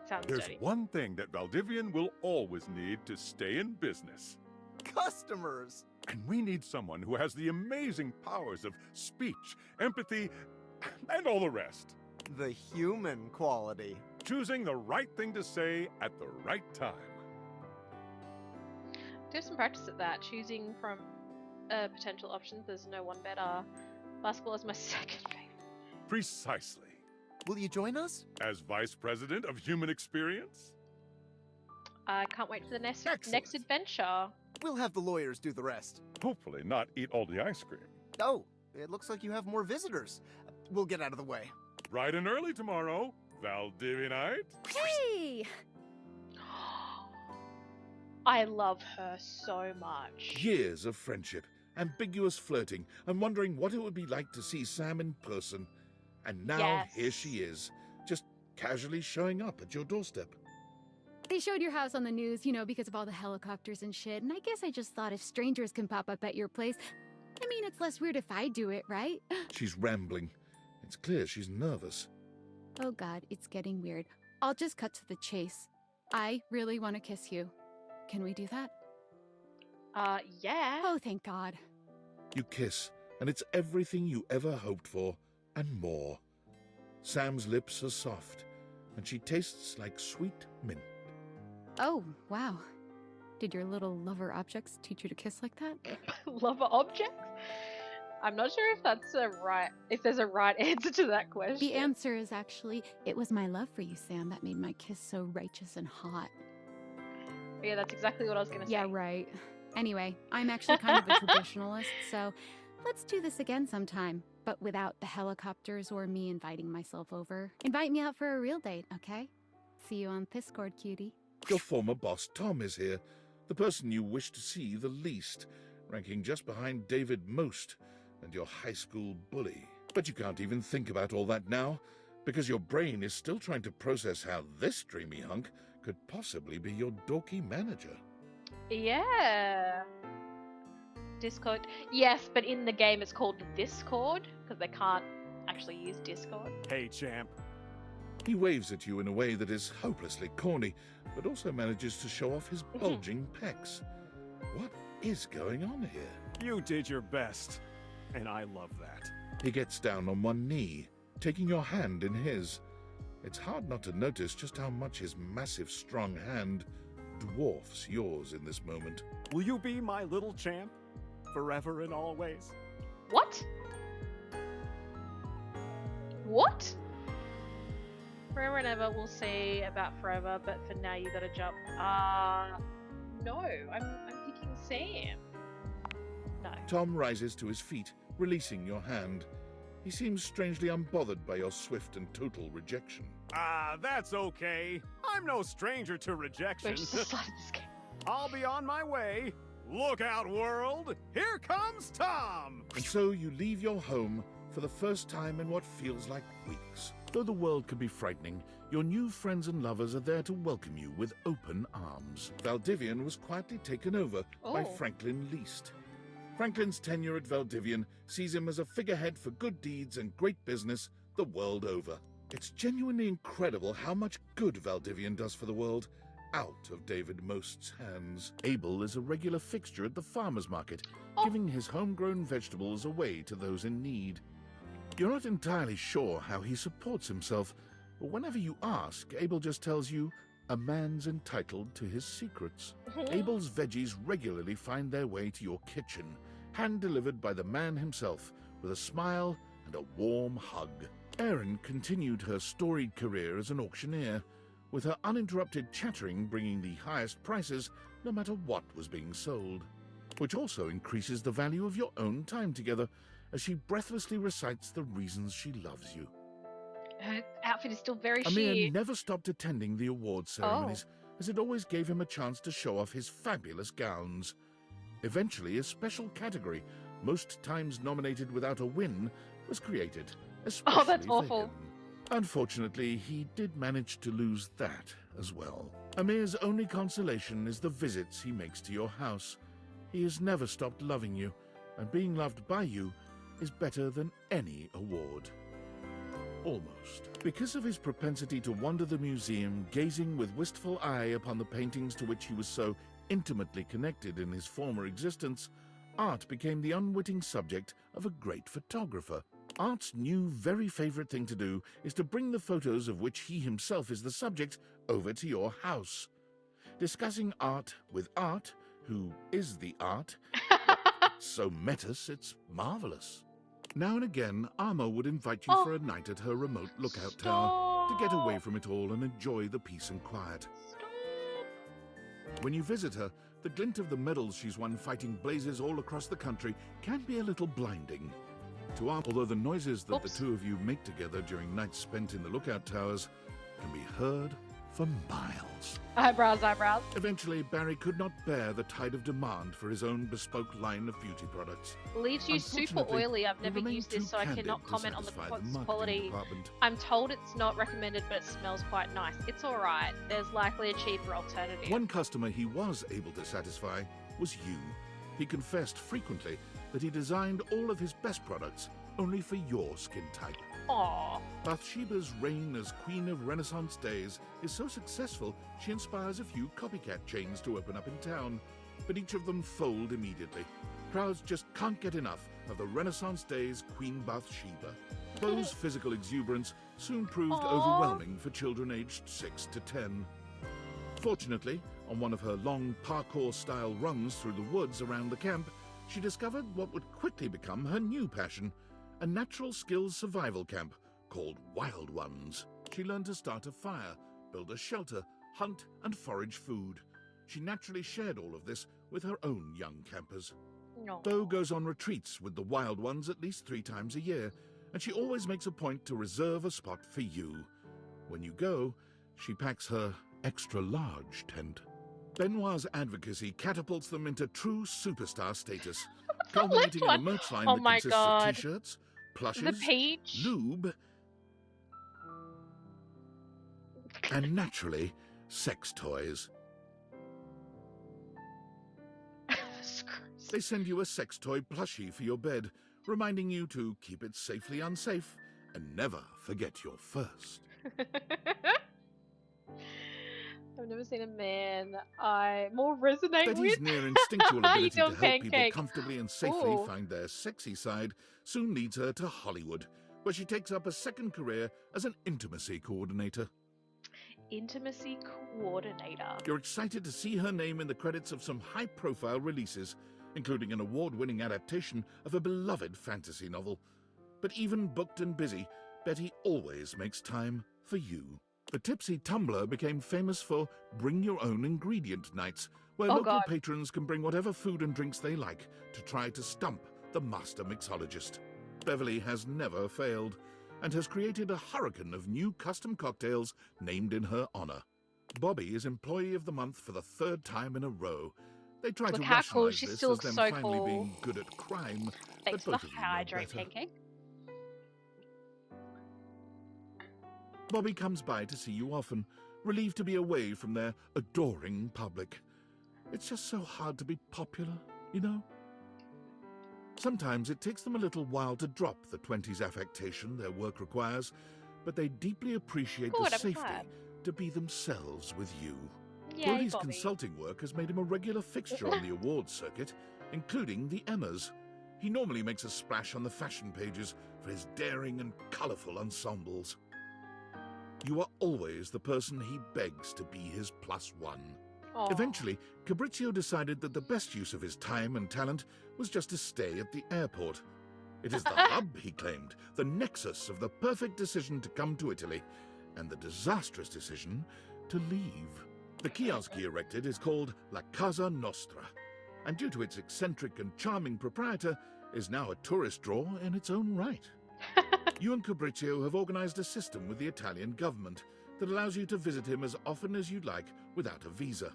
Sounds There's dirty. one thing that Valdivian will always need to stay in business. Customers! And we need someone who has the amazing powers of speech, empathy, and all the rest. The human quality. Choosing the right thing to say at the right time. Do some practice at that. Choosing from potential options. There's no one better. Basketball is my second favorite. Precisely. Will you join us? As Vice President of Human Experience? I can't wait for the next adventure. We'll have the lawyers do the rest. Hopefully not eat all the ice cream. Oh, it looks like you have more visitors. We'll get out of the way. Bright and early tomorrow, Valdivianite. Hey! I love her so much. Years of friendship, ambiguous flirting, and wondering what it would be like to see Sam in person. And now here she is, just casually showing up at your doorstep. They showed your house on the news, you know, because of all the helicopters and shit, and I guess I just thought if strangers can pop up at your place, I mean, it's less weird if I do it, right? She's rambling. It's clear she's nervous. Oh god, it's getting weird. I'll just cut to the chase. I really want to kiss you. Can we do that? Yeah. Oh, thank God. You kiss, and it's everything you ever hoped for, and more. Sam's lips are soft, and she tastes like sweet mint. Oh, wow. Did your little lover objects teach you to kiss like that? Lover objects? I'm not sure if that's if there's a right answer to that question. The answer is actually, it was my love for you, Sam, that made my kiss so righteous and hot. Yeah, that's exactly what I was going to say. Yeah, right. Anyway, I'm actually kind of a traditionalist, so let's do this again sometime, but without the helicopters or me inviting myself over. Invite me out for a real date, okay? See you on Piscord, cutie. Your former boss, Tom, is here, the person you wish to see the least, ranking just behind David most, and your high school bully. But you can't even think about all that now, because your brain is still trying to process how this dreamy hunk could possibly be your dorky manager. Yeah. Discord. Yes, but in the game it's called Discord, because they can't actually use Discord. Hey, champ. He waves at you in a way that is hopelessly corny, but also manages to show off his bulging pecs. What is going on here? You did your best, and I love that. He gets down on one knee, taking your hand in his. It's hard not to notice just how much his massive, strong hand dwarfs yours in this moment. Will you be my little champ? Forever and always? What? What? Forever and ever, we'll see about forever, but for now you gotta jump. No, I'm picking Sam. No. Tom rises to his feet, releasing your hand. He seems strangely unbothered by your swift and total rejection. That's okay. I'm no stranger to rejection. I'll be on my way. Look out, world! Here comes Tom! And so you leave your home for the first time in what feels like weeks. Though the world can be frightening, your new friends and lovers are there to welcome you with open arms. Valdivian was quietly taken over by Franklin Least. Franklin's tenure at Valdivian sees him as a figurehead for good deeds and great business the world over. It's genuinely incredible how much good Valdivian does for the world, out of David Most's hands. Abel is a regular fixture at the farmer's market, giving his homegrown vegetables away to those in need. You're not entirely sure how he supports himself, but whenever you ask, Abel just tells you a man's entitled to his secrets. Abel's veggies regularly find their way to your kitchen, hand-delivered by the man himself, with a smile and a warm hug. Erin continued her storied career as an auctioneer, with her uninterrupted chattering bringing the highest prices no matter what was being sold, which also increases the value of your own time together as she breathlessly recites the reasons she loves you. Her outfit is still very Amir sheer. never stopped attending the award ceremonies, as it always gave him a chance to show off his fabulous gowns. Eventually, a special category, most times nominated without a win, was created, especially that's for awful. him. Unfortunately, he did manage to lose that as well. Amir's only consolation is the visits he makes to your house. He has never stopped loving you, and being loved by you is better than any award. Almost. Because of his propensity to wander the museum, gazing with wistful eye upon the paintings to which he was so intimately connected in his former existence, Art became the unwitting subject of a great photographer. Art's new very favorite thing to do is to bring the photos of which he himself is the subject over to your house. Discussing art with Art, who is the art, so metas, it's marvelous. Now and again, Arma would invite you for a night at her remote lookout tower to get away from it all and enjoy the peace and quiet. When you visit her, the glint of the medals she's won fighting blazes all across the country can be a little blinding. To Arma, although the noises that the two of you make together during nights spent in the lookout towers can be heard for miles. Eyebrows, eyebrows. Eventually, Barry could not bear the tide of demand for his own bespoke line of beauty products. Leaves you super Unfortunately, oily. I've he never remained used this, too so I candid cannot to comment on the satisfy the marketing quality. department. I'm told it's not recommended, but it smells quite nice. It's alright. There's likely a cheaper alternative. One customer he was able to satisfy was you. He confessed frequently that he designed all of his best products only for your skin type. Aww. Bathsheba's reign as Queen of Renaissance Days is so successful she inspires a few copycat chains to open up in town, but each of them fold immediately. Crowds just can't get enough of the Renaissance Days Queen Bathsheba. Bo's physical exuberance soon proved overwhelming for children aged 6 to 10. Fortunately, on one of her long parkour-style runs through the woods around the camp, she discovered what would quickly become her new passion, a natural skills survival camp called Wild Ones. She learned to start a fire, build a shelter, hunt and forage food. She naturally shared all of this with her own young campers. No. Bo goes on retreats with the Wild Ones at least 3 times a year, and she always makes a point to reserve a spot for you. When you go, she packs her extra-large tent. Benoit's advocacy catapults them into true superstar status, culminating in a merch line that consists of t-shirts, plushes, The peach. lube, and naturally, sex toys. They send you a sex toy plushie for your bed, reminding you to keep it safely unsafe and never forget your first. I've never seen a man I more resonate Betty's with. near instinctual ability to Your help people pancake. comfortably and safely Ooh. find their sexy side soon leads her to Hollywood, where she takes up a second career as an intimacy coordinator. Intimacy coordinator. You're excited to see her name in the credits of some high-profile releases, including an award-winning adaptation of a beloved fantasy novel. But even booked and busy, Betty always makes time for you. The Tipsy Tumbler became famous for Bring Your Own Ingredient Nights, where local patrons can bring whatever food and drinks they like to try to stump the master mixologist. Beverly has never failed, and has created a hurricane of new custom cocktails named in her honor. Bobby is Employee of the Month for the 3rd time in a row. They try Look to how cool. rationalize She this still as looks them so finally cool. being good at crime, Thanks but for both the of you know hydrate better. pancake. Bobby comes by to see you often, relieved to be away from their adoring public. It's just so hard to be popular, you know? Sometimes it takes them a little while to drop the 20s affectation their work requires, but they deeply appreciate Good, the I'm safety glad. to be themselves with you. Yay, Brody's Bobby. consulting work has made him a regular fixture on the awards circuit, including the Emmas. He normally makes a splash on the fashion pages for his daring and colourful ensembles. You are always the person he begs to be his +1. Aw. Eventually, Cabrizio decided that the best use of his time and talent was just to stay at the airport. It is the hub, he claimed, the nexus of the perfect decision to come to Italy, and the disastrous decision to leave. The kiosk he erected is called La Casa Nostra, and due to its eccentric and charming proprietor, is now a tourist draw in its own right. You and Cabrizio have organized a system with the Italian government that allows you to visit him as often as you'd like without a visa,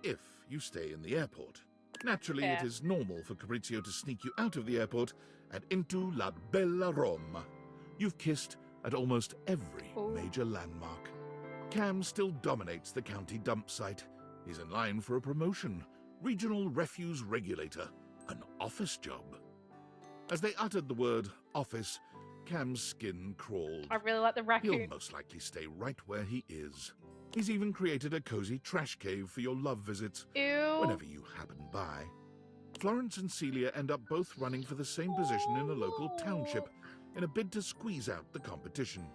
if you stay in the airport. Naturally, Fair. it is normal for Cabrizio to sneak you out of the airport and into La Bella Roma. You've kissed at almost every major landmark. Cam still dominates the county dump site. He's in line for a promotion, regional refuse regulator, an office job. As they uttered the word office, Cam's skin crawled. I really like the raccoon. He'll most likely stay right where he is. He's even created a cozy trash cave for your love visits Ew. whenever you happen by. Florence and Celia end up both running for the same position in a local township in a bid to squeeze out the competition.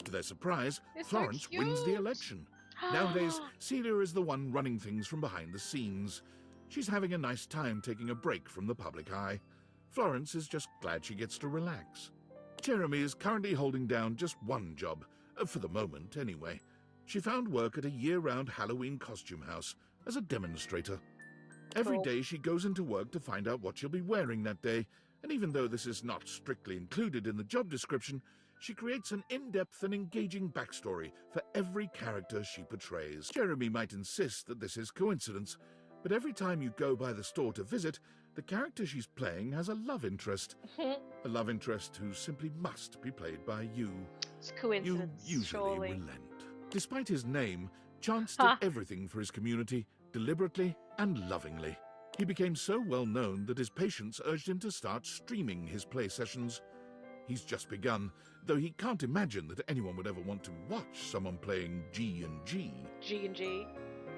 To their surprise, It's so Florence wins the cute. election. Nowadays, Celia is the one running things from behind the scenes. She's having a nice time taking a break from the public eye. Florence is just glad she gets to relax. Jeremy is currently holding down just one job, for the moment anyway. She found work at a year-round Halloween costume house as a demonstrator. Every Cool. day she goes into work to find out what she'll be wearing that day, and even though this is not strictly included in the job description, she creates an in-depth and engaging backstory for every character she portrays. Jeremy might insist that this is coincidence, but every time you go by the store to visit, the character she's playing has a love interest. A love interest who simply must be played by you. It's coincidence, You usually surely. relent. Despite his name, Chance did everything for his community, deliberately and lovingly. He became so well known that his patients urged him to start streaming his play sessions. He's just begun, though he can't imagine that anyone would ever want to watch someone playing G&G. G&G.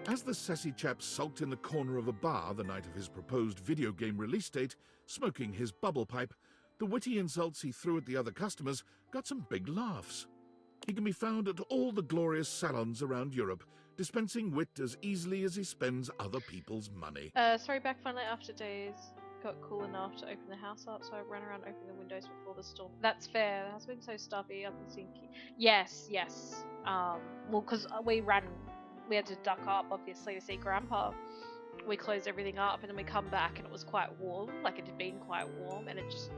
As the sassy chap sulked in the corner of a bar the night of his proposed video game release date, smoking his bubble pipe, the witty insults he threw at the other customers got some big laughs. He can be found at all the glorious salons around Europe, dispensing wit as easily as he spends other people's money. Sorry, back finally after days got cool enough to open the house up, so I ran around opening the windows before the storm. That's fair. The house has been so stuffy up and sinky. Yes. Well, because we had to duck up, obviously, to see Grandpa. We closed everything up, and then we come back, and it was quite warm. Like, it had been quite warm, and it just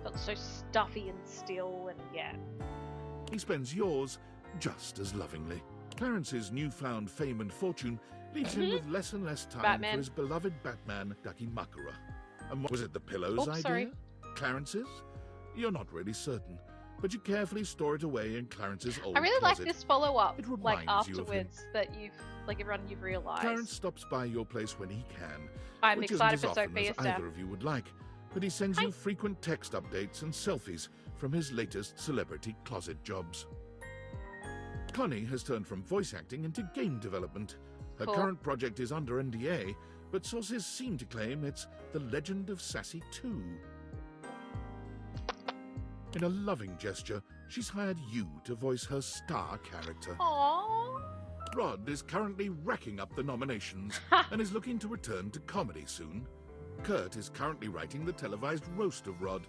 felt so stuffy and still, and yeah. He spends yours just as lovingly. Clarence's newfound fame and fortune leaves him with less and less time Batman. for his beloved Batman, Dakimakura. And was it the pillows Oops, idea? sorry. Clarence's? You're not really certain, but you carefully store it away in Clarence's old I really closet. like this follow-up, It like, reminds you of him. afterwards, that you've realised. Clarence stops by your place when he can. I'm which excited isn't for as often Sophia's as death. either of you would like, but he sends you frequent text updates and selfies from his latest celebrity closet jobs. Connie has turned from voice acting into game development. Her Cool. current project is under NDA, but sources seem to claim it's The Legend of Sassy 2. In a loving gesture, she's hired you to voice her star character. Aww. Rod is currently racking up the nominations and is looking to return to comedy soon. Kurt is currently writing the televised roast of Rod.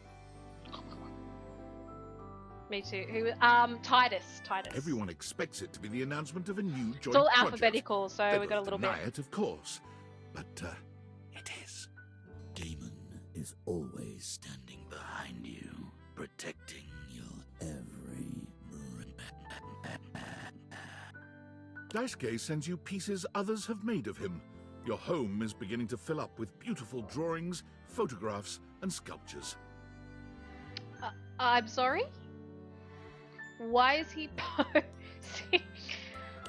Me too. Titus. Everyone expects it to be the announcement of a new joint It's all project. alphabetical, so They we got a both little deny bit. it, of course, but it is. Demon is always standing behind you, protecting your every Daisuke sends you pieces others have made of him. Your home is beginning to fill up with beautiful drawings, photographs, and sculptures. I'm sorry? Why is he posing?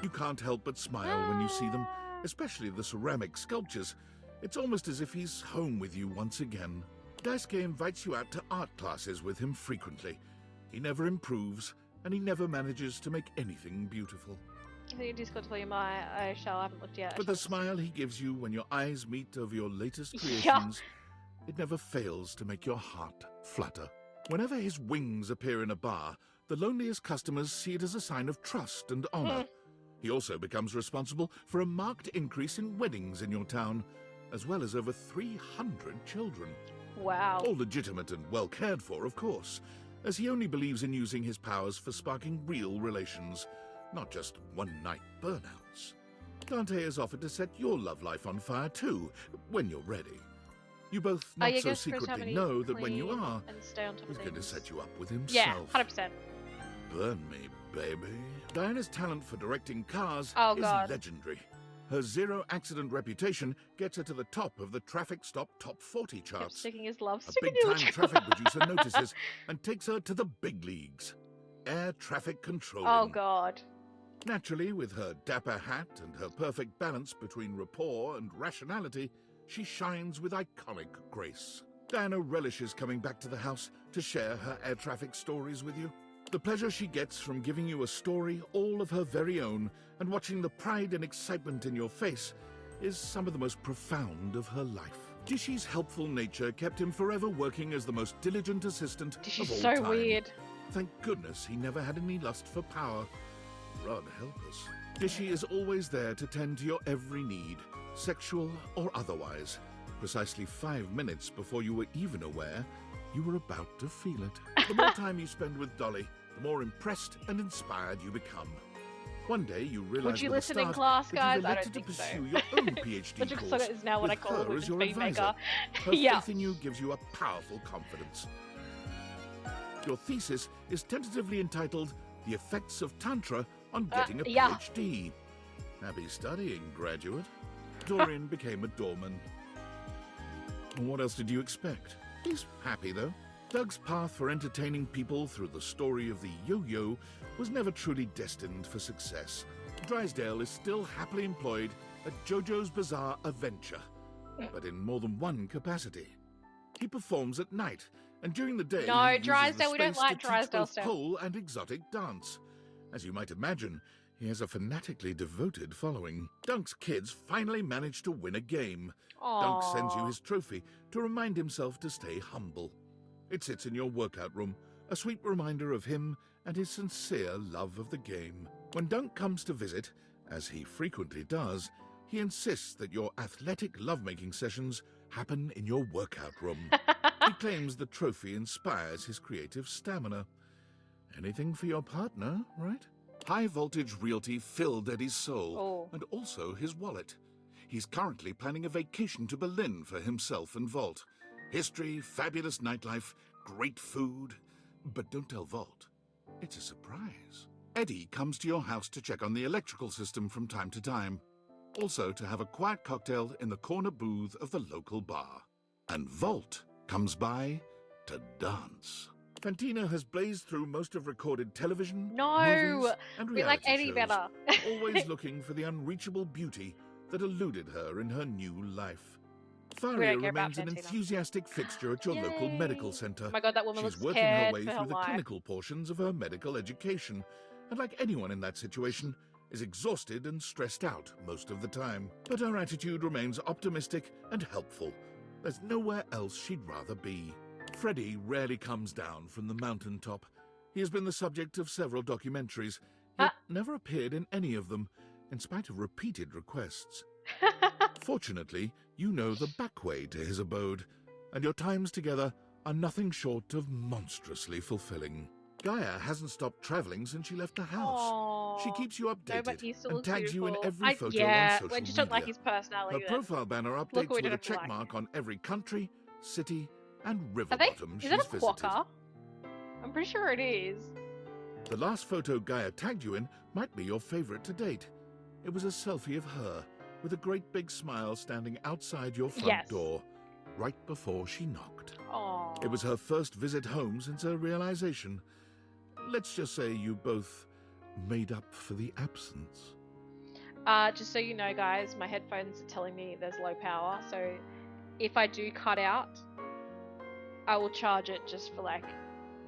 You can't help but smile when you see them, especially the ceramic sculptures. It's almost as if he's home with you once again. Daisuke invites you out to art classes with him frequently. He never improves, and he never manages to make anything beautiful. I think Discord tell you I haven't looked yet. But the smile he gives you when your eyes meet of your latest creations, it never fails to make your heart flutter. Whenever his wings appear in a bar, the loneliest customers see it as a sign of trust and honor. He also becomes responsible for a marked increase in weddings in your town, as well as over 300 children. Wow. All legitimate and well cared for, of course, as he only believes in using his powers for sparking real relations, not just one-night burnouts. Dante has offered to set your love life on fire too, when you're ready. You both not so secretly know that when you are, he's going to set you up with himself. Yeah, 100%. Burn me, baby. Diana's talent for directing cars is legendary. Her zero-accident reputation gets her to the top of the traffic stop top 40 charts. Sticking his love A stick in your big-time traffic producer notices and takes her to the big leagues. Air traffic controlling. Oh, God. Naturally, with her dapper hat and her perfect balance between rapport and rationality, she shines with iconic grace. Diana relishes coming back to the house to share her air traffic stories with you. The pleasure she gets from giving you a story all of her very own and watching the pride and excitement in your face is some of the most profound of her life. Dishy's helpful nature kept him forever working as the most diligent assistant Dishy's of all so time. weird. Thank goodness he never had any lust for power. Rod help us. Dishy is always there to tend to your every need, sexual or otherwise. Precisely 5 minutes before you were even aware, you were about to feel it. The more time you spend with Dolly, the more impressed and inspired you become. One day you realize Would you with a listen in start class, that guys? you've I elected don't to think so. pursue your own PhD Logical course Saga is now what I with call her a as your speed advisor. maker. Her Yeah. faith in you gives you a powerful confidence. Your thesis is tentatively entitled The Effects of Tantra on Getting a yeah. PhD. Happy studying, graduate. Dorian became a doorman. What else did you expect? He's happy, though. Doug's path for entertaining people through the story of the yo-yo was never truly destined for success. Drysdale is still happily employed at JoJo's Bizarre Adventure, but in more than one capacity. He performs at night, and during the day No, he uses Drysdale, the we don't space like to teach Drysdale both stuff. pole and exotic dance. As you might imagine, he has a fanatically devoted following. Dunk's kids finally managed to win a game. Dunk sends you his trophy to remind himself to stay humble. It sits in your workout room, a sweet reminder of him and his sincere love of the game. When Dunk comes to visit, as he frequently does, he insists that your athletic lovemaking sessions happen in your workout room. He claims the trophy inspires his creative stamina. Anything for your partner, right? High Voltage Realty filled Eddie's soul, and also his wallet. He's currently planning a vacation to Berlin for himself and Volt. History, fabulous nightlife, great food. But don't tell Volt. It's a surprise. Eddie comes to your house to check on the electrical system from time to time. Also to have a quiet cocktail in the corner booth of the local bar. And Volt comes by to dance. Fantina has blazed through most of recorded television, movies, and we like reality Eddie shows, better. always looking for the unreachable beauty that eluded her in her new life. We Faria don't care about remains an Fantina. enthusiastic fixture at your local medical center. Oh my God, that woman She's looks working her scared way for her through the life. clinical portions of her medical education, and like anyone in that situation, is exhausted and stressed out most of the time. But her attitude remains optimistic and helpful. There's nowhere else she'd rather be. Freddy rarely comes down from the mountaintop. He has been the subject of several documentaries, yet never appeared in any of them, in spite of repeated requests. Fortunately, you know the back way to his abode, and your times together are nothing short of monstrously fulfilling. Gaia hasn't stopped traveling since she left the house. She keeps you No, but updated he still and looks tags you in beautiful. every photo on yeah, social I just media. don't like his personality. Her then. profile banner Look updates what we with a don't check like. mark on every country, city, and river Are they? bottom Is she's that a visited. quokka? I'm pretty sure it is. The last photo Gaia tagged you in might be your favorite to date. It was a selfie of her, with a great big smile standing outside your front Yes. door, right before she knocked. Aww. It was her first visit home since her realization. Let's just say you both made up for the absence. Just so you know, guys, my headphones are telling me there's low power, so if I do cut out, I will charge it just for like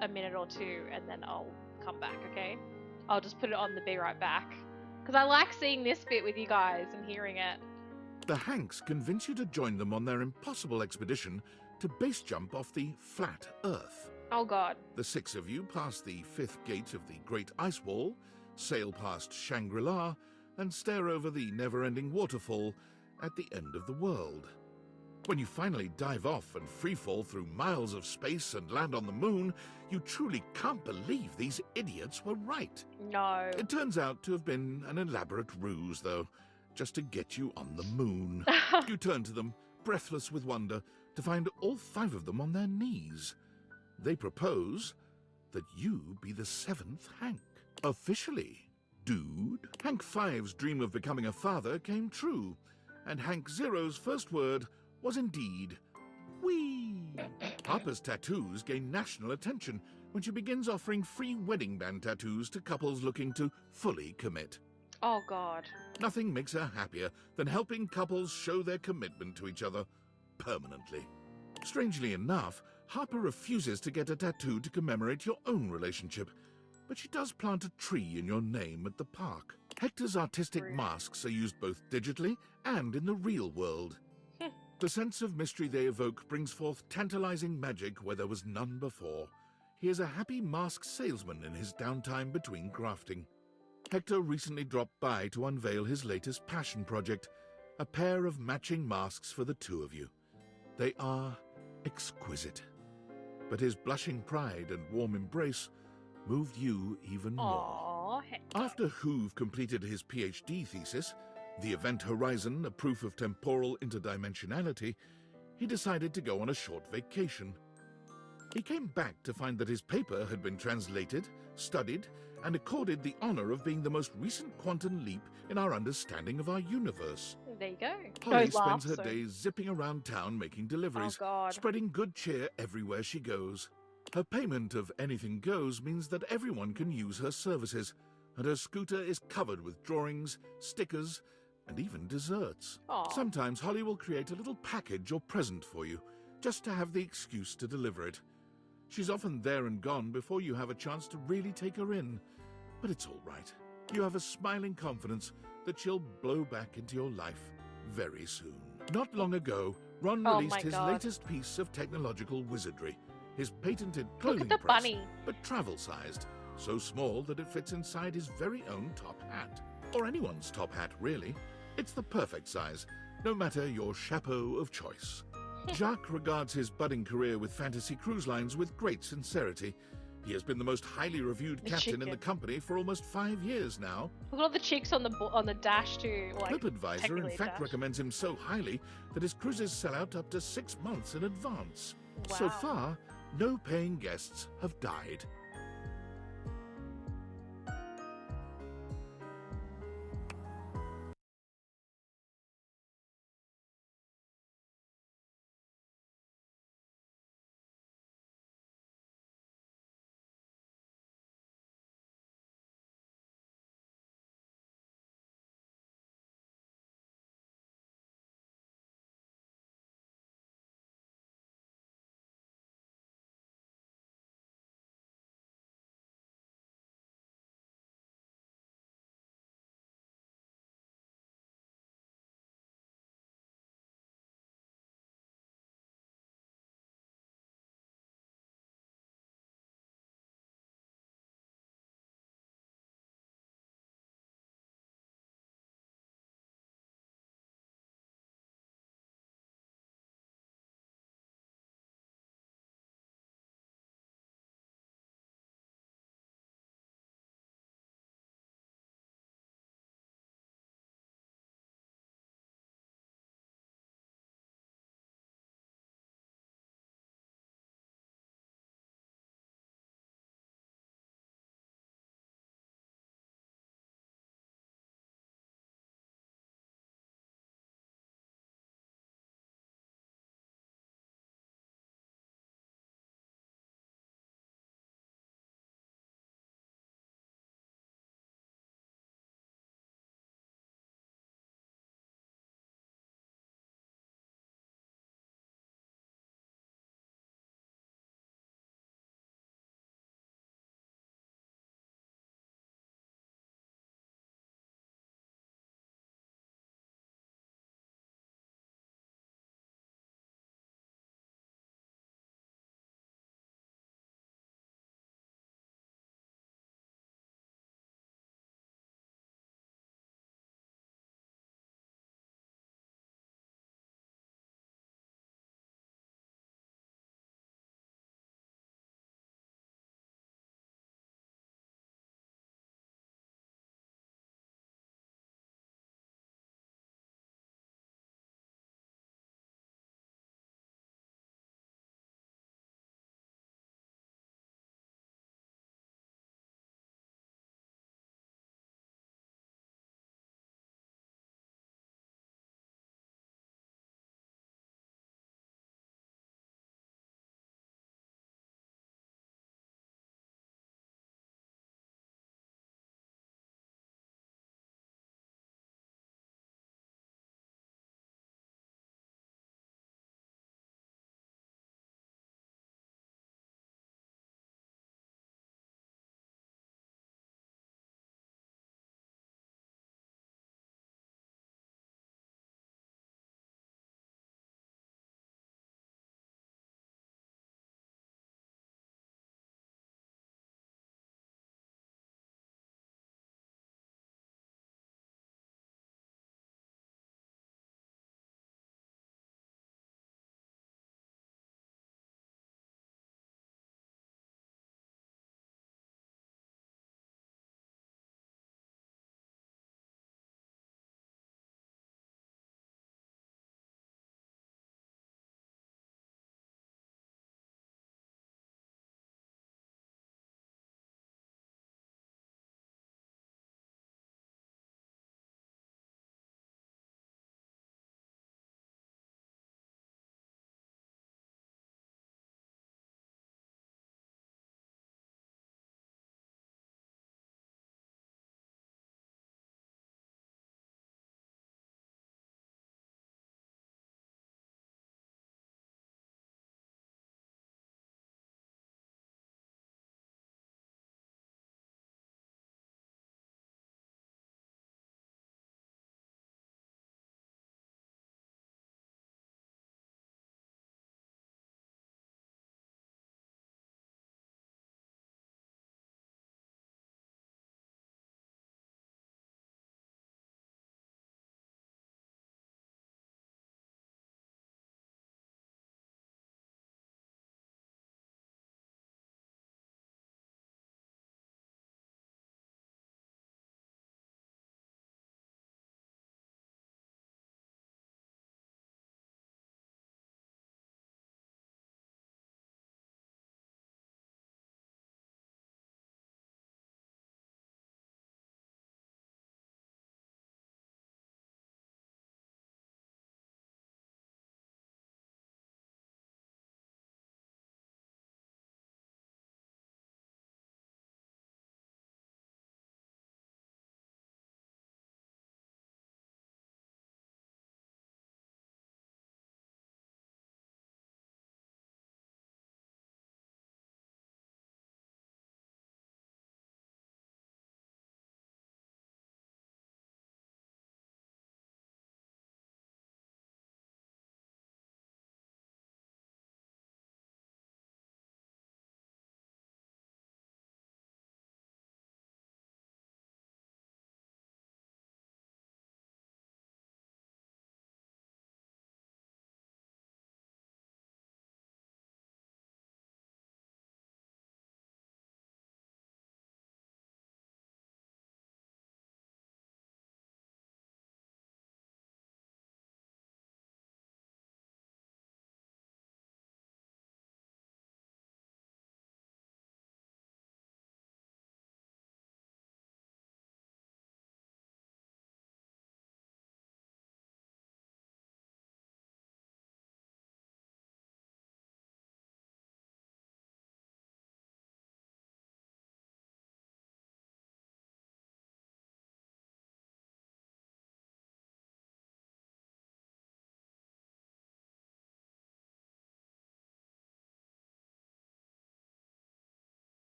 a minute or two, and then I'll come back, okay? I'll just put it on the be right back Because I like seeing this bit with you guys and hearing it. The Hanks convince you to join them on their impossible expedition to base jump off the flat Earth. Oh god. The 6 of you pass the 5th gate of the Great Ice Wall, sail past Shangri-La, and stare over the never-ending waterfall at the end of the world. When you finally dive off and freefall through miles of space and land on the moon, you truly can't believe these idiots were right. No. It turns out to have been an elaborate ruse, though, just to get you on the moon. You turn to them, breathless with wonder, to find all 5 of them on their knees. They propose that you be the 7th Hank. Officially, dude. Hank 5's dream of becoming a father came true, and Hank 0's first word was indeed, wee. Harper's tattoos gain national attention when she begins offering free wedding band tattoos to couples looking to fully commit. Oh god. Nothing makes her happier than helping couples show their commitment to each other permanently. Strangely enough, Harper refuses to get a tattoo to commemorate your own relationship, but she does plant a tree in your name at the park. Hector's artistic masks are used both digitally and in the real world. The sense of mystery they evoke brings forth tantalizing magic where there was none before. He is a happy mask salesman in his downtime between crafting. Hector recently dropped by to unveil his latest passion project, a pair of matching masks for the 2 of you. They are exquisite, but his blushing pride and warm embrace moved you even more. After Hoove completed his PhD thesis, The Event Horizon, a proof of temporal interdimensionality, he decided to go on a short vacation. He came back to find that his paper had been translated, studied, and accorded the honor of being the most recent quantum leap in our understanding of our universe. There you go. Holly spends her days zipping around town making deliveries, Oh, God. spreading good cheer everywhere she goes. Her payment of anything goes means that everyone can use her services, and her scooter is covered with drawings, stickers, and even desserts. Aw. Sometimes Holly will create a little package or present for you, just to have the excuse to deliver it. She's often there and gone before you have a chance to really take her in, but it's all right. You have a smiling confidence that she'll blow back into your life very soon. Not long ago, Ron Oh released my his God. latest piece of technological wizardry, his patented Look clothing at the press, bunny. but travel-sized, so small that it fits inside his very own top hat. Or anyone's top hat, really. It's the perfect size, no matter your chapeau of choice. Jacques regards his budding career with Fantasy Cruise Lines with great sincerity. He has been the most highly reviewed The captain in chicken. the company for almost 5 years now. Look at all the chicks on the dash too. Like, TripAdvisor, in technically fact, dash. recommends him so highly that his cruises sell out up to 6 months in advance. So Wow. far, no paying guests have died.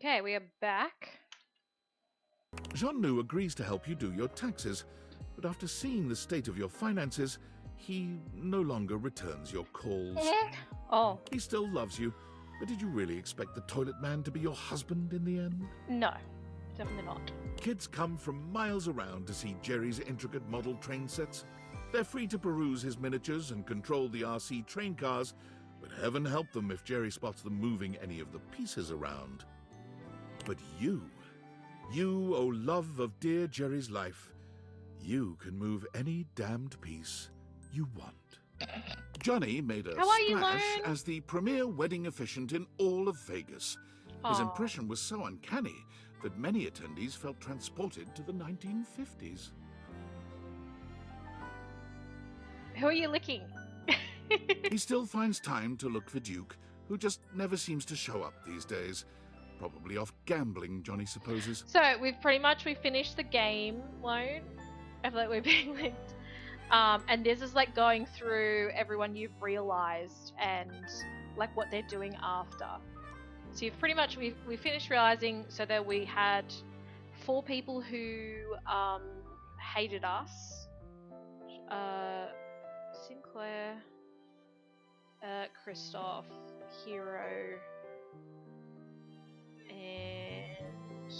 Okay, we are back. Jean-Nu agrees to help you do your taxes, but after seeing the state of your finances, he no longer returns your calls. Oh. He still loves you, but did you really expect the toilet man to be your husband in the end? No, definitely not. Kids come from miles around to see Jerry's intricate model train sets. They're free to peruse his miniatures and control the RC train cars, but heaven help them if Jerry spots them moving any of the pieces around. But you, oh love of dear Jerry's life, you can move any damned piece you want. Johnny made a How are you, splash Lone? as the premier wedding officiant in all of Vegas. His Aw. impression was so uncanny that many attendees felt transported to the 1950s. Who are you licking? He still finds time to look for Duke, who just never seems to show up these days. Probably off gambling, Johnny supposes. So we finished the game, Lone. I feel like we're being linked. And this is like going through everyone you've realized and like what they're doing after. So you've pretty much we finished realizing so that we had 4 people who hated us. Sinclair, Kristoff, Hero, and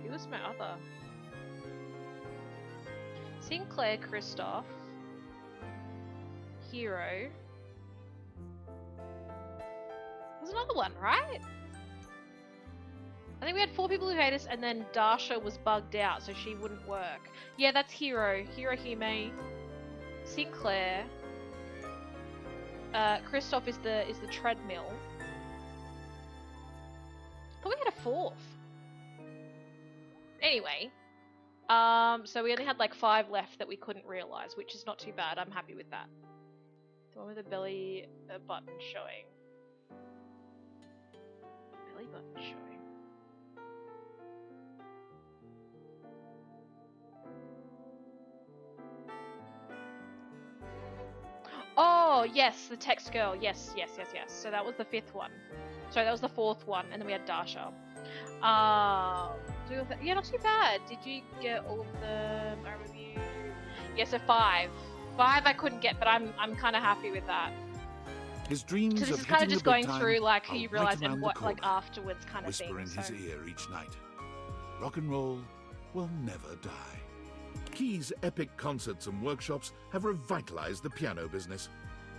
who was my other? Sinclair, Kristoff, Hero. There's another one, right? I think we had 4 people who hate us, and then Dasha was bugged out, so she wouldn't work. Yeah, that's Hero. Hirohime. Sinclair. Kristoff is the treadmill. I thought we had a 4th. Anyway. So we only had like 5 left that we couldn't realize, which is not too bad. I'm happy with that. The one with the belly button showing. Belly button showing. Oh, yes, the text girl. Yes. So that was the 5th one. Sorry, that was the 4th one, and then we had Dasha. Yeah, not too bad. Did you get all of them? I review. Yeah, so 5. 5 I couldn't get, but I'm kind of happy with that. His dreams So this of is kind of hitting just the big going time through like who are you right realize around and the what like corner. afterwards kind of Whisper thing. in So. his ear each night. Rock and roll will never die. Key's epic concerts and workshops have revitalized the piano business,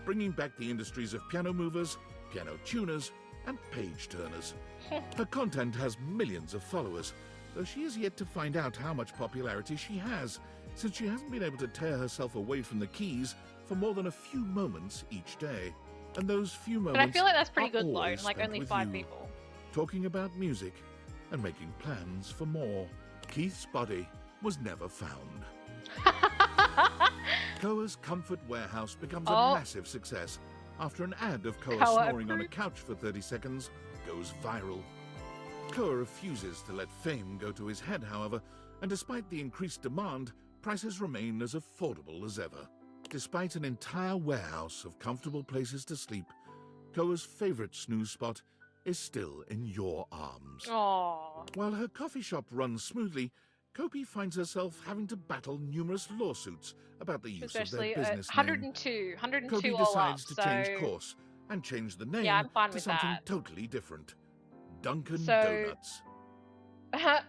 bringing back the industries of piano movers, piano tuners, and page turners. Her content has millions of followers, though she is yet to find out how much popularity she has, since she hasn't been able to tear herself away from the keys for more than a few moments each day. And those few moments But I feel like that's pretty are good, Lone. always Like spent only with 5 you, people. talking about music and making plans for more. Keith's body was never found. Koa's Comfort Warehouse becomes a massive success after an ad of Koa snoring on a couch for 30 seconds goes viral. Koa refuses to let fame go to his head, however, and despite the increased demand, prices remain as affordable as ever. Despite an entire warehouse of comfortable places to sleep, Koa's favorite snooze spot is still in your arms. Aww. While her coffee shop runs smoothly, Kopi finds herself having to battle numerous lawsuits about the use Especially of their business 102 Kopi all up. decides to change So course and change the name yeah, I'm fine to with something that. totally different. Dunkin' So- Donuts.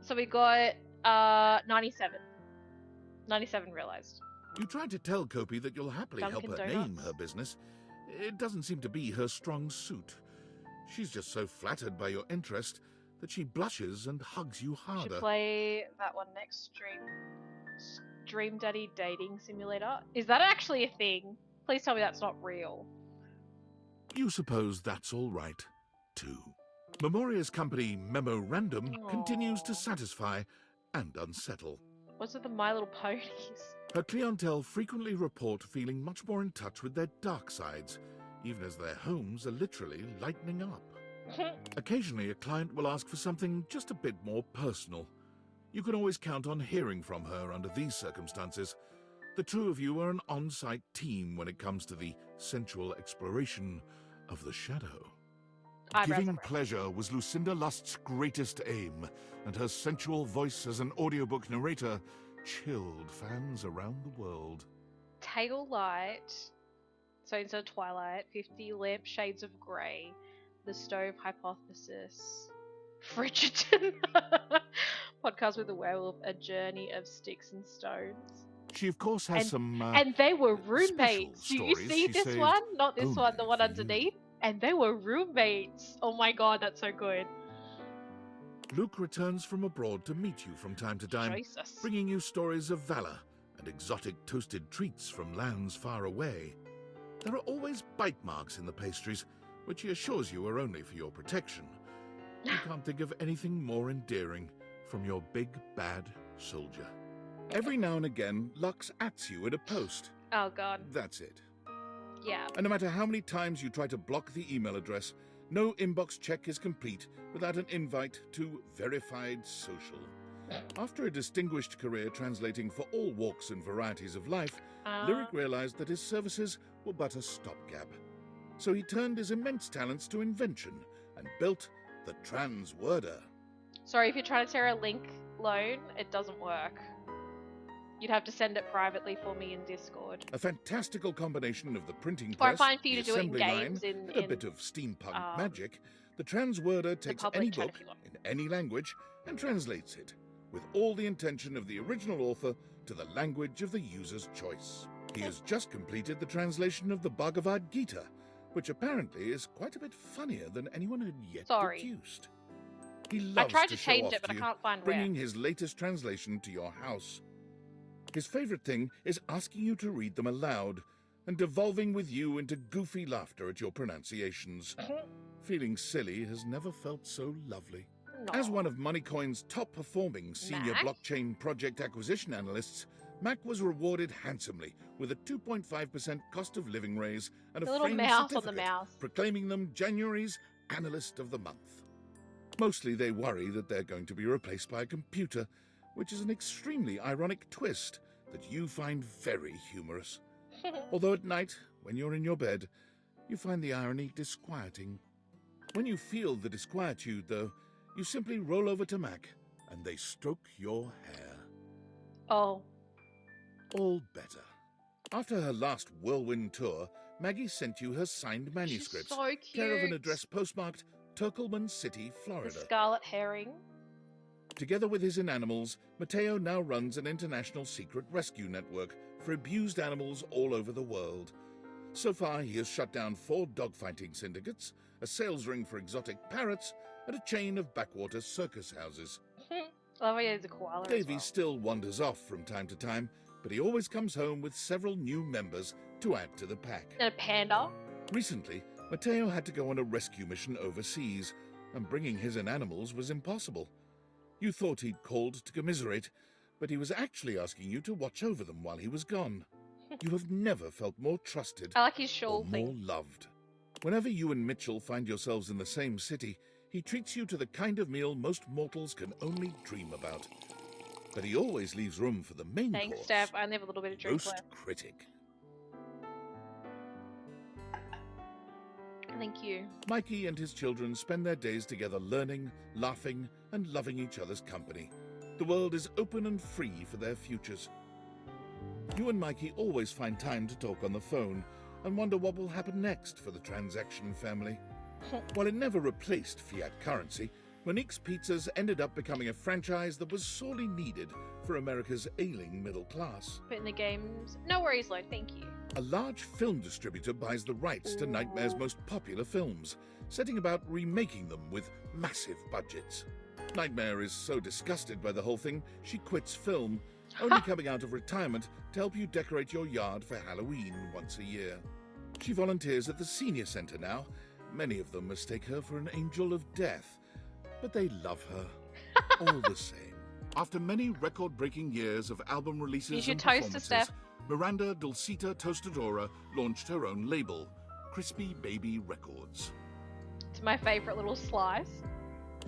So we got 97. 97 realized. You try to tell Kopi that you'll happily help Dunkin' her name Donuts. her business. It doesn't seem to be her strong suit. She's just so flattered by your interest that she blushes and hugs you Should harder. play that one next stream. Dream Daddy Dating Simulator. Is that actually a thing? Please tell me that's not real. You suppose that's all right, too. Memoria's company Memorandum continues to satisfy and unsettle. What's with the My Little Ponies? Her clientele frequently report feeling much more in touch with their dark sides, even as their homes are literally lightening up. Occasionally, a client will ask for something just a bit more personal. You can always count on hearing from her under these circumstances. The two of you are an on-site team when it comes to the sensual exploration of the shadow. Eyebrows Giving and brows. pleasure was Lucinda Lust's greatest aim, and her sensual voice as an audiobook narrator chilled fans around the world. Tail light. So instead of Twilight, 50 lamp shades of grey. The stove hypothesis. Bridgerton. Podcast with a werewolf. A journey of sticks and stones. She, of course, has and they were roommates. Do you stories see she this saved one? Not this only one, the one underneath. And they were roommates. Oh my god, that's so good. Luke returns from abroad to meet you from time to time, Jesus. bringing you stories of valor and exotic toasted treats from lands far away. There are always bite marks in the pastries, which he assures you are only for your protection. You can't think of anything more endearing from your big, bad soldier. Every now and again, Lux ats you at a post. Oh god. That's it. Yeah. And no matter how many times you try to block the email address, no inbox check is complete without an invite to Verified Social. After a distinguished career translating for all walks and varieties of life, Lyric realized that his services were but a stopgap. So he turned his immense talents to invention and built the Transworder. Sorry, if you're trying to share a link loan, it doesn't work. You'd have to send it privately for me in Discord. A fantastical combination of the printing Or I'm press, fine for you the to do it in assembly games line, in- and a in, bit of steampunk magic, the Transworder takes public any chat book if you want. in any language and translates it, with all the intention of the original author to the language of the user's choice. He has just completed the translation of the Bhagavad Gita, which apparently is quite a bit funnier than anyone had yet deduced. He loves tried to show change off it, but to I you, can't find where. bringing his latest translation to your house. His favorite thing is asking you to read them aloud and devolving with you into goofy laughter at your pronunciations. Feeling silly has never felt so lovely. As one of Moneycoin's top-performing senior Mac? blockchain project acquisition analysts, Mac was rewarded handsomely with a 2.5% cost of living raise and a The little framed mouse on the certificate mouse. proclaiming them January's Analyst of the Month. Mostly they worry that they're going to be replaced by a computer, which is an extremely ironic twist that you find very humorous. Although at night, when you're in your bed, you find the irony disquieting. When you feel the disquietude, though, you simply roll over to Mac and they stroke your hair. Oh. All better. After her last whirlwind tour, Maggie sent you her signed manuscripts, so care of an cute. address postmarked Turkleman City, The Florida. Scarlet Herring. Together with his inanimals, Mateo now runs an international secret rescue network for abused animals all over the world. So far, he has shut down 4 dogfighting syndicates, a sales ring for exotic parrots, and a chain of backwater circus houses. Oh yeah, there's a koala as Davy well. still wanders off from time to time, but he always comes home with several new members to add to the pack. And a panda. Recently, Mateo had to go on a rescue mission overseas, and bringing his inanimals was impossible. You thought he'd called to commiserate, but he was actually asking you to watch over them while he was gone. You have never felt more trusted I like his shawl or thing. more loved. Whenever you and Mitchell find yourselves in the same city, he treats you to the kind of meal most mortals can only dream about. But he always leaves room for the main Thanks, course, Steph. I only have a little bit of drink roast left. critic. Thank you. Mikey and his children spend their days together learning, laughing, and loving each other's company. The world is open and free for their futures. You and Mikey always find time to talk on the phone and wonder what will happen next for the Transaction family. While it never replaced fiat currency, Monique's Pizzas ended up becoming a franchise that was sorely needed for America's ailing middle class. Put in the games. No worries, Lloyd. Thank you. A large film distributor buys the rights to Nightmare's most popular films, setting about remaking them with massive budgets. Nightmare is so disgusted by the whole thing, she quits film, only coming out of retirement to help you decorate your yard for Halloween once a year. She volunteers at the senior center now. Many of them mistake her for an angel of death, but they love her all the same. After many record-breaking years of album releases Use your and toaster, performances, Steph. Miranda Dulcita Tostadora launched her own label, Crispy Baby Records. It's my favorite little slice.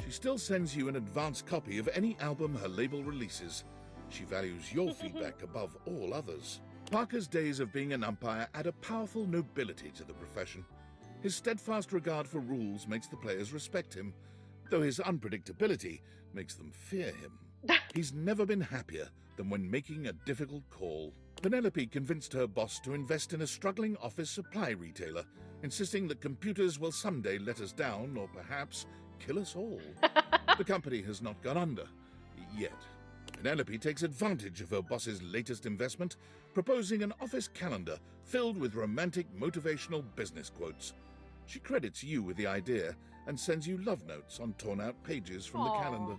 She still sends you an advance copy of any album her label releases. She values your feedback above all others. Parker's days of being an umpire add a powerful nobility to the profession. His steadfast regard for rules makes the players respect him, though his unpredictability makes them fear him. He's never been happier than when making a difficult call. Penelope convinced her boss to invest in a struggling office supply retailer, insisting that computers will someday let us down or perhaps kill us all. The company has not gone under, yet. Penelope takes advantage of her boss's latest investment, proposing an office calendar filled with romantic motivational business quotes. She credits you with the idea and sends you love notes on torn-out pages from the calendar.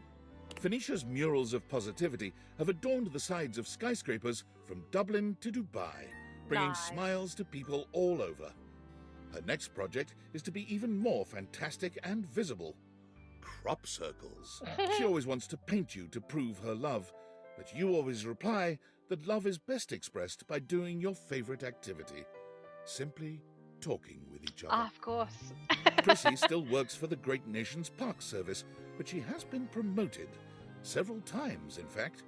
Phoenicia's murals of positivity have adorned the sides of skyscrapers from Dublin to Dubai, bringing smiles to people all over. Her next project is to be even more fantastic and visible. Crop circles. She always wants to paint you to prove her love, but you always reply that love is best expressed by doing your favorite activity. Simply talking with each other. Of course. Prissy still works for the Great Nations Park Service, but she has been promoted. Several times, in fact.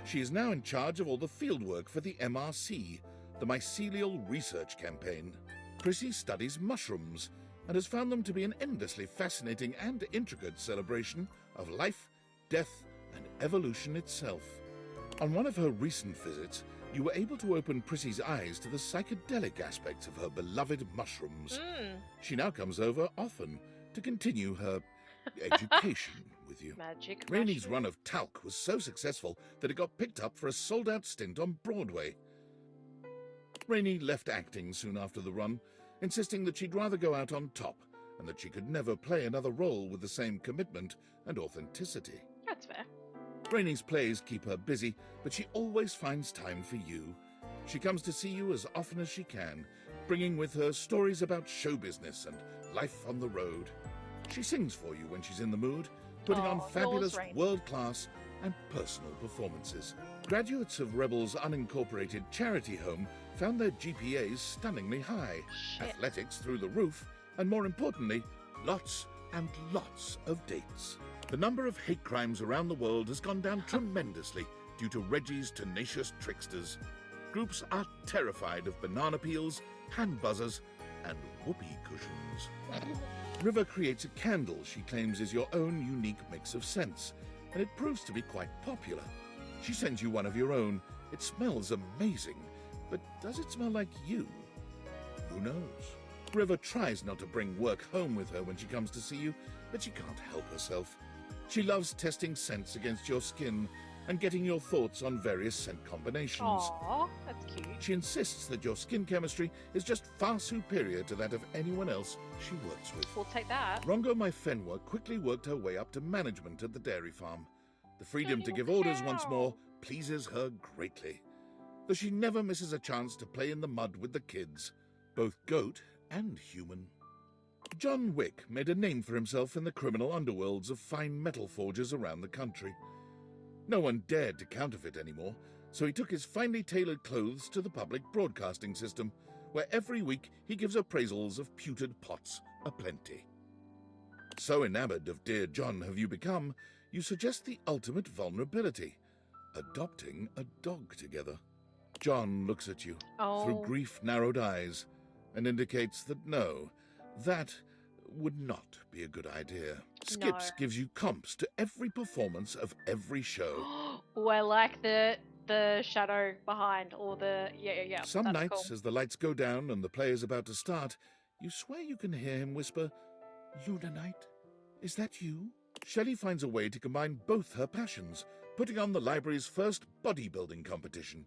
She is now in charge of all the fieldwork for the MRC, the Mycelial Research Campaign. Prissy studies mushrooms and has found them to be an endlessly fascinating and intricate celebration of life, death, and evolution itself. On one of her recent visits, you were able to open Prissy's eyes to the psychedelic aspects of her beloved mushrooms. She now comes over often to continue her education with you. Magic Rainey's run of talc was so successful that it got picked up for a sold-out stint on Broadway. Rainey left acting soon after the run, insisting that she'd rather go out on top and that she could never play another role with the same commitment and authenticity. That's fair. Rainey's plays keep her busy, but she always finds time for you. She comes to see you as often as she can, bringing with her stories about show business and life on the road. She sings for you when she's in the mood, putting on fabulous, world-class and personal performances. Graduates of Rebel's unincorporated charity home found their GPAs stunningly high, athletics through the roof, and more importantly, lots and lots of dates. The number of hate crimes around the world has gone down tremendously due to Reggie's tenacious tricksters. Groups are terrified of banana peels, hand buzzers, and whoopee cushions. River creates a candle she claims is your own unique mix of scents, and it proves to be quite popular. She sends you one of your own. It smells amazing, but does it smell like you? Who knows? River tries not to bring work home with her when she comes to see you, but she can't help herself. She loves testing scents against your skin and getting your thoughts on various scent combinations. Aww, that's cute. She insists that your skin chemistry is just far superior to that of anyone else she works with. We'll take that. Rongo Myfenwa quickly worked her way up to management at the dairy farm. The freedom to give orders once more pleases her greatly, though she never misses a chance to play in the mud with the kids, both goat and human. John Wick made a name for himself in the criminal underworlds of fine metal forgers around the country. No one dared to counterfeit anymore, so he took his finely tailored clothes to the public broadcasting system, where every week he gives appraisals of pewtered pots aplenty. So enamored of dear John have you become, you suggest the ultimate vulnerability, adopting a dog together. John looks at you through grief-narrowed eyes and indicates that no, that would not be a good idea. Skips gives you comps to every performance of every show. Oh, I like the shadow behind, or the yeah. Some that's nights, cool. as the lights go down and the play is about to start, you swear you can hear him whisper, "Luna Knight, is that you?" Shelley finds a way to combine both her passions, putting on the library's first bodybuilding competition.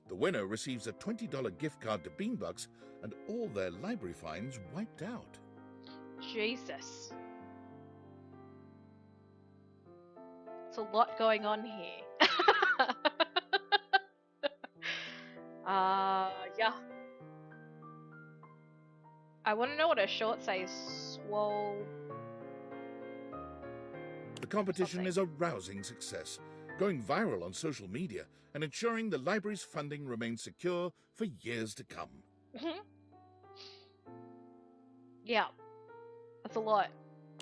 The winner receives a $20 gift card to Beanbucks and all their library fines wiped out. Jesus. It's a lot going on here. Yeah. I want to know what her short says. Swole. The competition is a rousing success, going viral on social media and ensuring the library's funding remains secure for years to come. Yeah. That's a lot.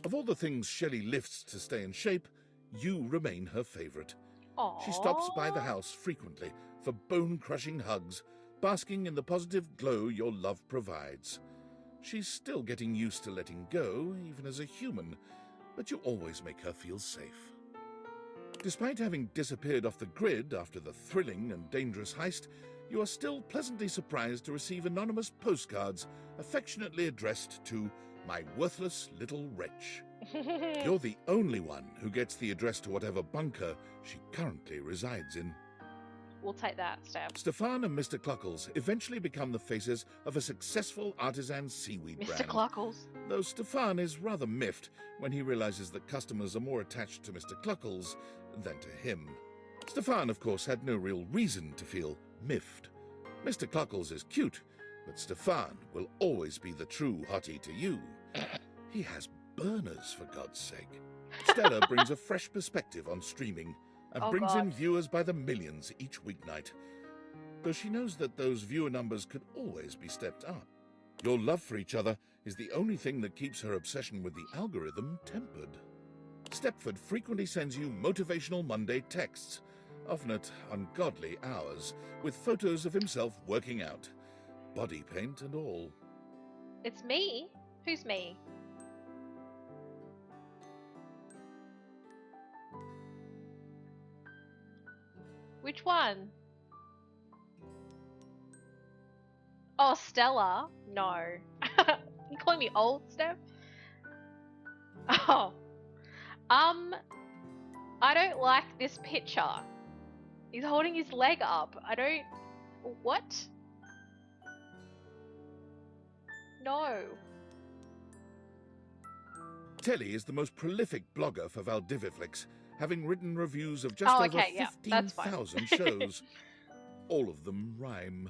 Of all the things Shelley lifts to stay in shape, you remain her favorite. Aww. She stops by the house frequently for bone-crushing hugs, basking in the positive glow your love provides. She's still getting used to letting go, even as a human, but you always make her feel safe. Despite having disappeared off the grid after the thrilling and dangerous heist, you are still pleasantly surprised to receive anonymous postcards affectionately addressed to my worthless little wretch. You're the only one who gets the address to whatever bunker she currently resides in. We'll take that, Steph. Stefan and Mr. Cluckles eventually become the faces of a successful artisan seaweed brand. Mr. Cluckles. Though Stefan is rather miffed when he realizes that customers are more attached to Mr. Cluckles than to him. Stefan, of course, had no real reason to feel miffed. Mr. Cluckles is cute, but Stefan will always be the true hottie to you. He has burners, for God's sake. Stella brings a fresh perspective on streaming and brings in viewers by the millions each weeknight, though she knows that those viewer numbers could always be stepped up. Your love for each other is the only thing that keeps her obsession with the algorithm tempered. Stepford frequently sends you motivational Monday texts, often at ungodly hours, with photos of himself working out, body paint and all. It's me? Who's me? Which one? Oh, Stella? No. You calling me old, Steph? Oh. I don't like this picture. He's holding his leg up. I don't... What? No. Telly is the most prolific blogger for Valdiviflix, having written reviews of just over 15,000 shows. All of them rhyme.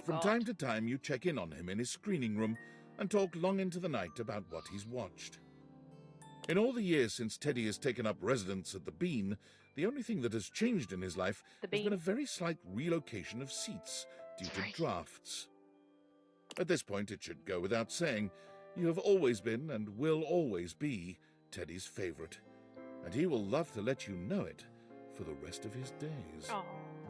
From time to time, you check in on him in his screening room and talk long into the night about what he's watched. In all the years since Teddy has taken up residence at the Bean, the only thing that has changed in his life has been a very slight relocation of seats due to drafts. At this point, it should go without saying, you have always been and will always be Teddy's favorite, and he will love to let you know it for the rest of his days. Aww.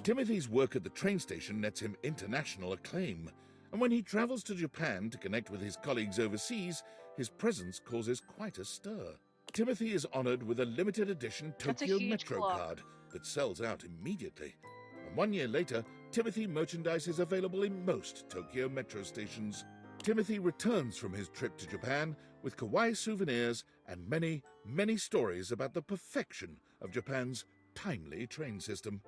Timothy's work at the train station nets him international acclaim, and when he travels to Japan to connect with his colleagues overseas, his presence causes quite a stir. Timothy is honored with a limited edition Tokyo Metro card that sells out immediately. And 1 year later, Timothy merchandise is available in most Tokyo Metro stations. Timothy returns from his trip to Japan with kawaii souvenirs and many, many stories about the perfection of Japan's timely train system.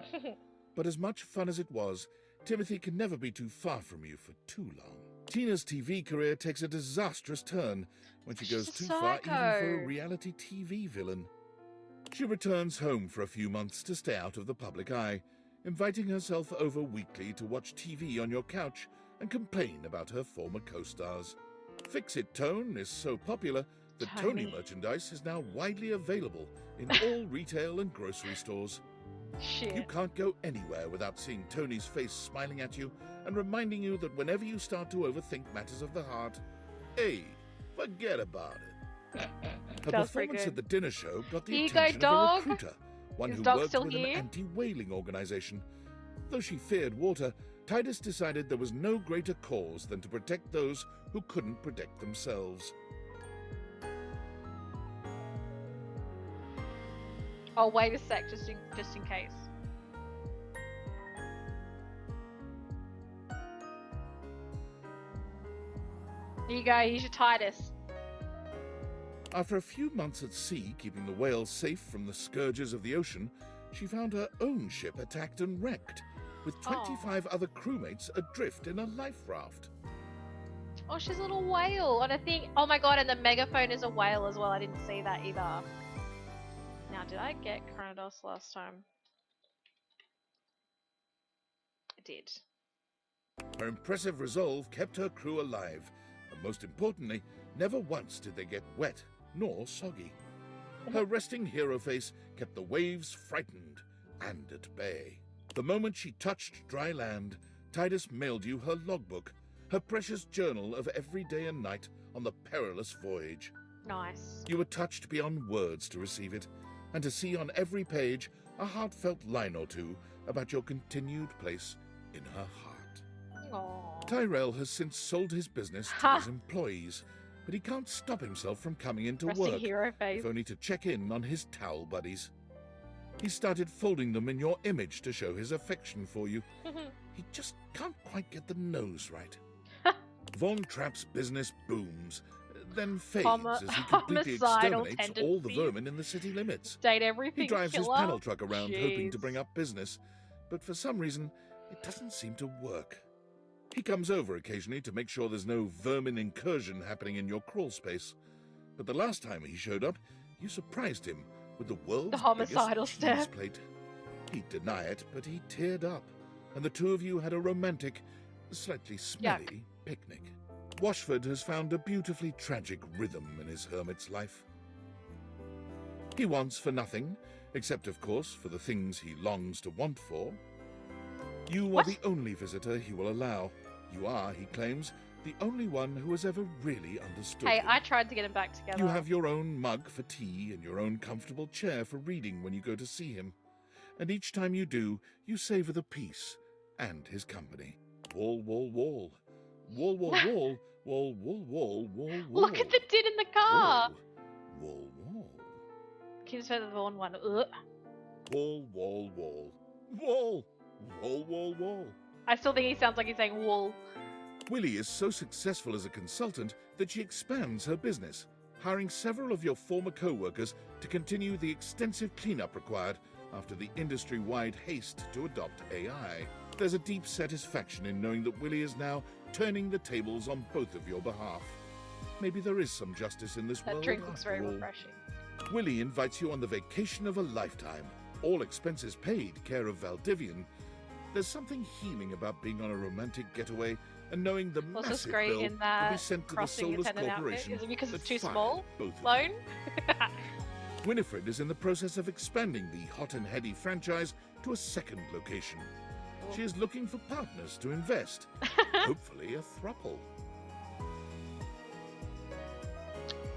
But as much fun as it was, Timothy can never be too far from you for too long. Tina's TV career takes a disastrous turn when she goes too far even for a reality TV villain. She returns home for a few months to stay out of the public eye, inviting herself over weekly to watch TV on your couch and complain about her former co-stars. Fix-It Tone is so popular that Tony merchandise is now widely available in all retail and grocery stores. You can't go anywhere without seeing Tony's face smiling at you and reminding you that whenever you start to overthink matters of the heart, hey, forget about it. Her performance at the dinner show got the attention of a recruiter, one who worked with an anti-whaling organization. Though she feared water, Titus decided there was no greater cause than to protect those who couldn't protect themselves. Oh, wait a sec, just in case. Here you go, here's your Titus. After a few months at sea, keeping the whales safe from the scourges of the ocean, she found her own ship attacked and wrecked, with 25 other crewmates adrift in a life raft. Oh, she's a little whale. And I think, oh my god, and the megaphone is a whale as well. I didn't see that either. Now, did I get Chronodos last time? I did. Her impressive resolve kept her crew alive, and most importantly, never once did they get wet nor soggy. Her resting hero face kept the waves frightened and at bay. The moment she touched dry land, Titus mailed you her logbook, her precious journal of every day and night on the perilous voyage. Nice. You were touched beyond words to receive it, and to see on every page a heartfelt line or two about your continued place in her heart. Aww. Tyrell has since sold his business to Ha! his employees, but he can't stop himself from coming into Resting work, hero face. if only to check in on his towel buddies. He started folding them in your image to show his affection for you. He just can't quite get the nose right. Von Trapp's business booms, then fades as he completely Homicidal exterminates all the tendencies. vermin in the city limits. Date everything He drives his killer. panel truck around hoping to Jeez. bring up business, but for some reason, it doesn't seem to work. He comes over occasionally to make sure there's no vermin incursion happening in your crawl space. But the last time he showed up, you surprised him with the world's homicidal biggest cheese step. plate. He'd deny it, but he teared up, and the two of you had a romantic, slightly smelly picnic. Washford has found a beautifully tragic rhythm in his hermit's life. He wants for nothing, except of course for the things he longs to want for. You are the only visitor he will allow. You are, he claims, the only one who has ever really understood Hey, him. I tried to get him back together. You have your own mug for tea and your own comfortable chair for reading when you go to see him. And each time you do, you savor the peace and his company. Wall, wall, wall. Wall, wall, wall. Wall, wall, wall, wall, wall. Look at the din in the car. Wall, wall. Can you say the Vaughn one? Ugh. Wall, wall, wall. Wall. Wall, wall, wall. I still think he sounds like he's saying wool. Willie is so successful as a consultant that she expands her business, hiring several of your former co-workers to continue the extensive cleanup required after the industry-wide haste to adopt AI. There's a deep satisfaction in knowing that Willie is now turning the tables on both of your behalf. Maybe there is some justice in this That world drink looks very after all. refreshing. Willie invites you on the vacation of a lifetime. All expenses paid, care of Valdivian. There's something healing about being on a romantic getaway and knowing the What's this massive great bill in will that be sent to the crossing soulless attendant outfit? corporation. Is it because it's that too fired small? both of you. Loan? Winifred is in the process of expanding the Hot and Heady franchise to a second location. She is looking for partners to invest, hopefully a throuple.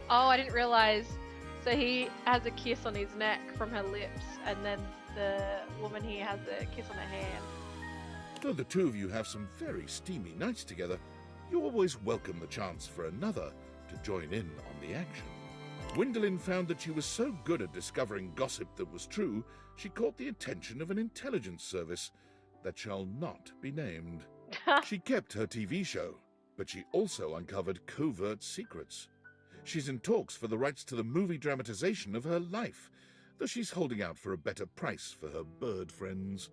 Oh, I didn't realize. So he has a kiss on his neck from her lips, and then the woman here has a kiss on her hand. Though the two of you have some very steamy nights together, you always welcome the chance for another to join in on the action. Gwendolyn found that she was so good at discovering gossip that was true, she caught the attention of an intelligence service that shall not be named. She kept her TV show, but she also uncovered covert secrets. She's in talks for the rights to the movie dramatization of her life, though she's holding out for a better price for her bird friends.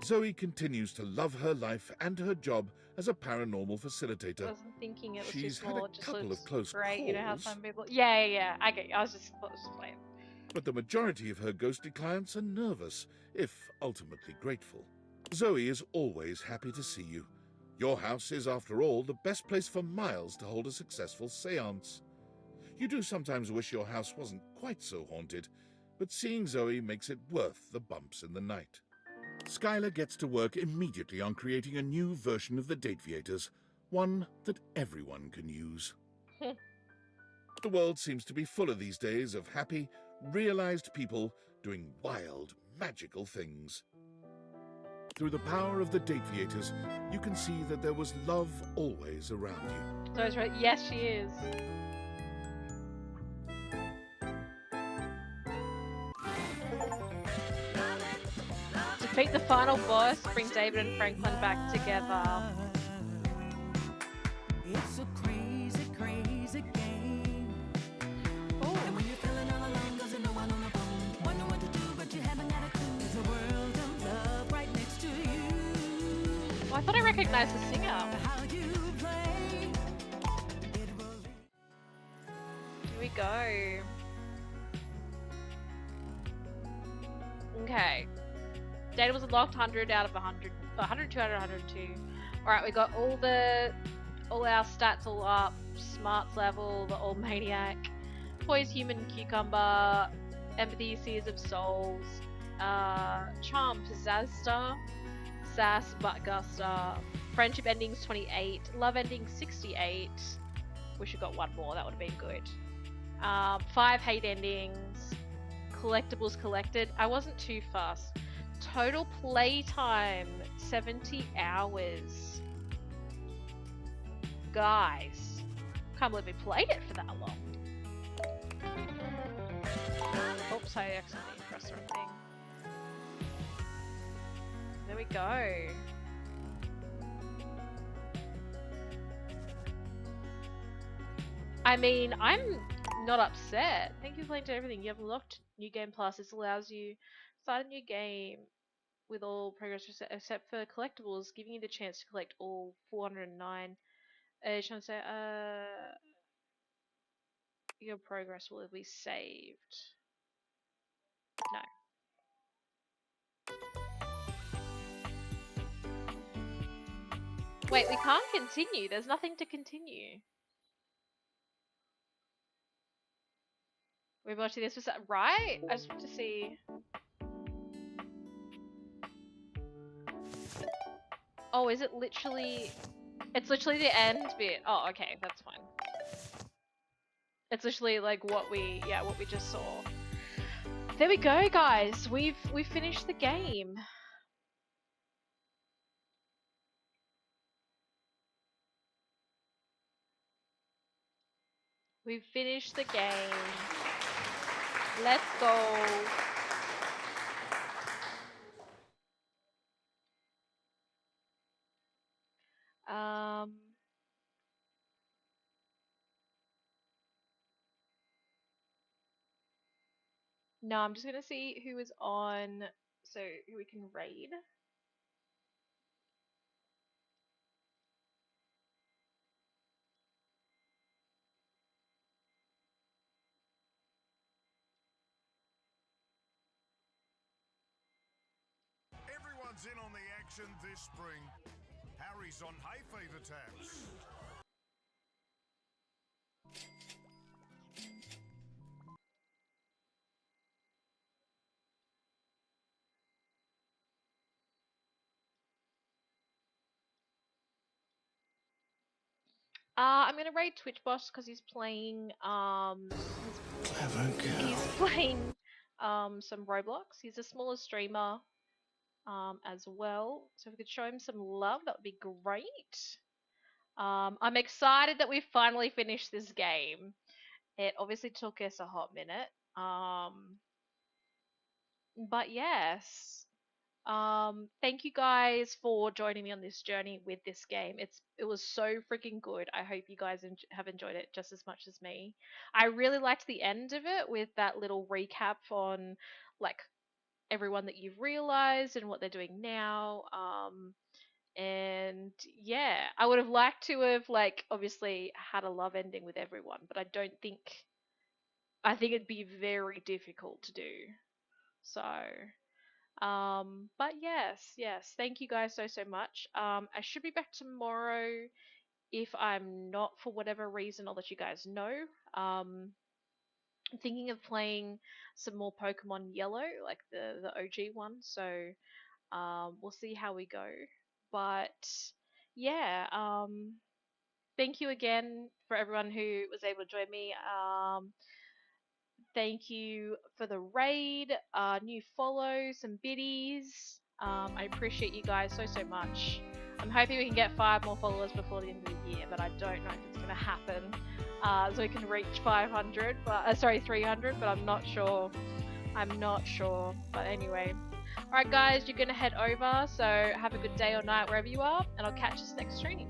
Zoe continues to love her life and her job as a paranormal facilitator. I wasn't thinking it was She's too had small. a It just couple of looks close great. You know how calls. some people. Yeah. I get you. I was just playing. But the majority of her ghostly clients are nervous, if ultimately grateful. Zoe is always happy to see you. Your house is, after all, the best place for miles to hold a successful séance. You do sometimes wish your house wasn't quite so haunted, but seeing Zoe makes it worth the bumps in the night. Skylar gets to work immediately on creating a new version of the Dateviators, one that everyone can use. The world seems to be full of these days of happy, realized people doing wild, magical things. Through the power of the Dateviators, you can see that there was love always around you. So I was right. Yes, she is. Defeat the final boss, bring David and Franklin back together. It's a crazy, crazy game. And when you're feeling all alone, doesn't know one on the phone. Wonder what to do, but you haven't got a clue. There's a world of love right next to you. Oh, I thought I recognized the singer. How you play. Here we go. Okay. Data was unlocked 100 out of 100. 100, 200, 102. Alright, we got all our stats all up. Smarts level, the All Maniac. Poise, Human, Cucumber. Empathy, Seers of Souls. Charm, Pizzazstar. Sass, Buttguster. Friendship endings 28. Love endings 68. Wish we got one more, that would have been good. 5 hate endings. Collectibles collected. I wasn't too fast. Total playtime 70 hours. guys. Can't believe we played it for that long. Oops, I accidentally pressed the wrong thing. There we go. I mean, I'm not upset. Thank you for playing to everything. You have unlocked New Game Plus. This allows you to start a new game with all progress except for collectibles, giving you the chance to collect all 409. Trying to say, your progress will be saved. No. Wait, we can't continue. There's nothing to continue. We're watching this, was that right? I just want to see. Oh, is it literally? It's literally the end bit. Oh, okay, that's fine. It's literally like what we just saw. There we go, guys. We've finished the game. We've finished the game. Let's go. No, I'm just gonna see who is on, so who we can raid. Everyone's in on the action this spring. Harry's on hay fever taps. I'm gonna raid Twitch Boss because he's playing he's playing some Roblox. He's a smaller streamer as well. So if we could show him some love, that would be great. I'm excited that we finally finished this game. It obviously took us a hot minute. But yes. Thank you guys for joining me on this journey with this game. It was so freaking good. I hope you guys have enjoyed it just as much as me. I really liked the end of it with that little recap on like everyone that you've realized and what they're doing now. And yeah, I would have liked to have like obviously had a love ending with everyone, but I think it'd be very difficult to do. So but yes, thank you guys so much. I should be back tomorrow. If I'm not, for whatever reason, I'll let you guys know. I'm thinking of playing some more Pokemon Yellow, like the OG one, so we'll see how we go. But yeah, thank you again for everyone who was able to join me. Thank you for the raid, new follows, some biddies. I appreciate you guys so much. I'm hoping we can get 5 more followers before the end of the year, but I don't know if it's going to happen. So we can reach 500, but 300, but I'm not sure. But anyway. Alright guys, you're going to head over, so have a good day or night wherever you are, and I'll catch you next stream.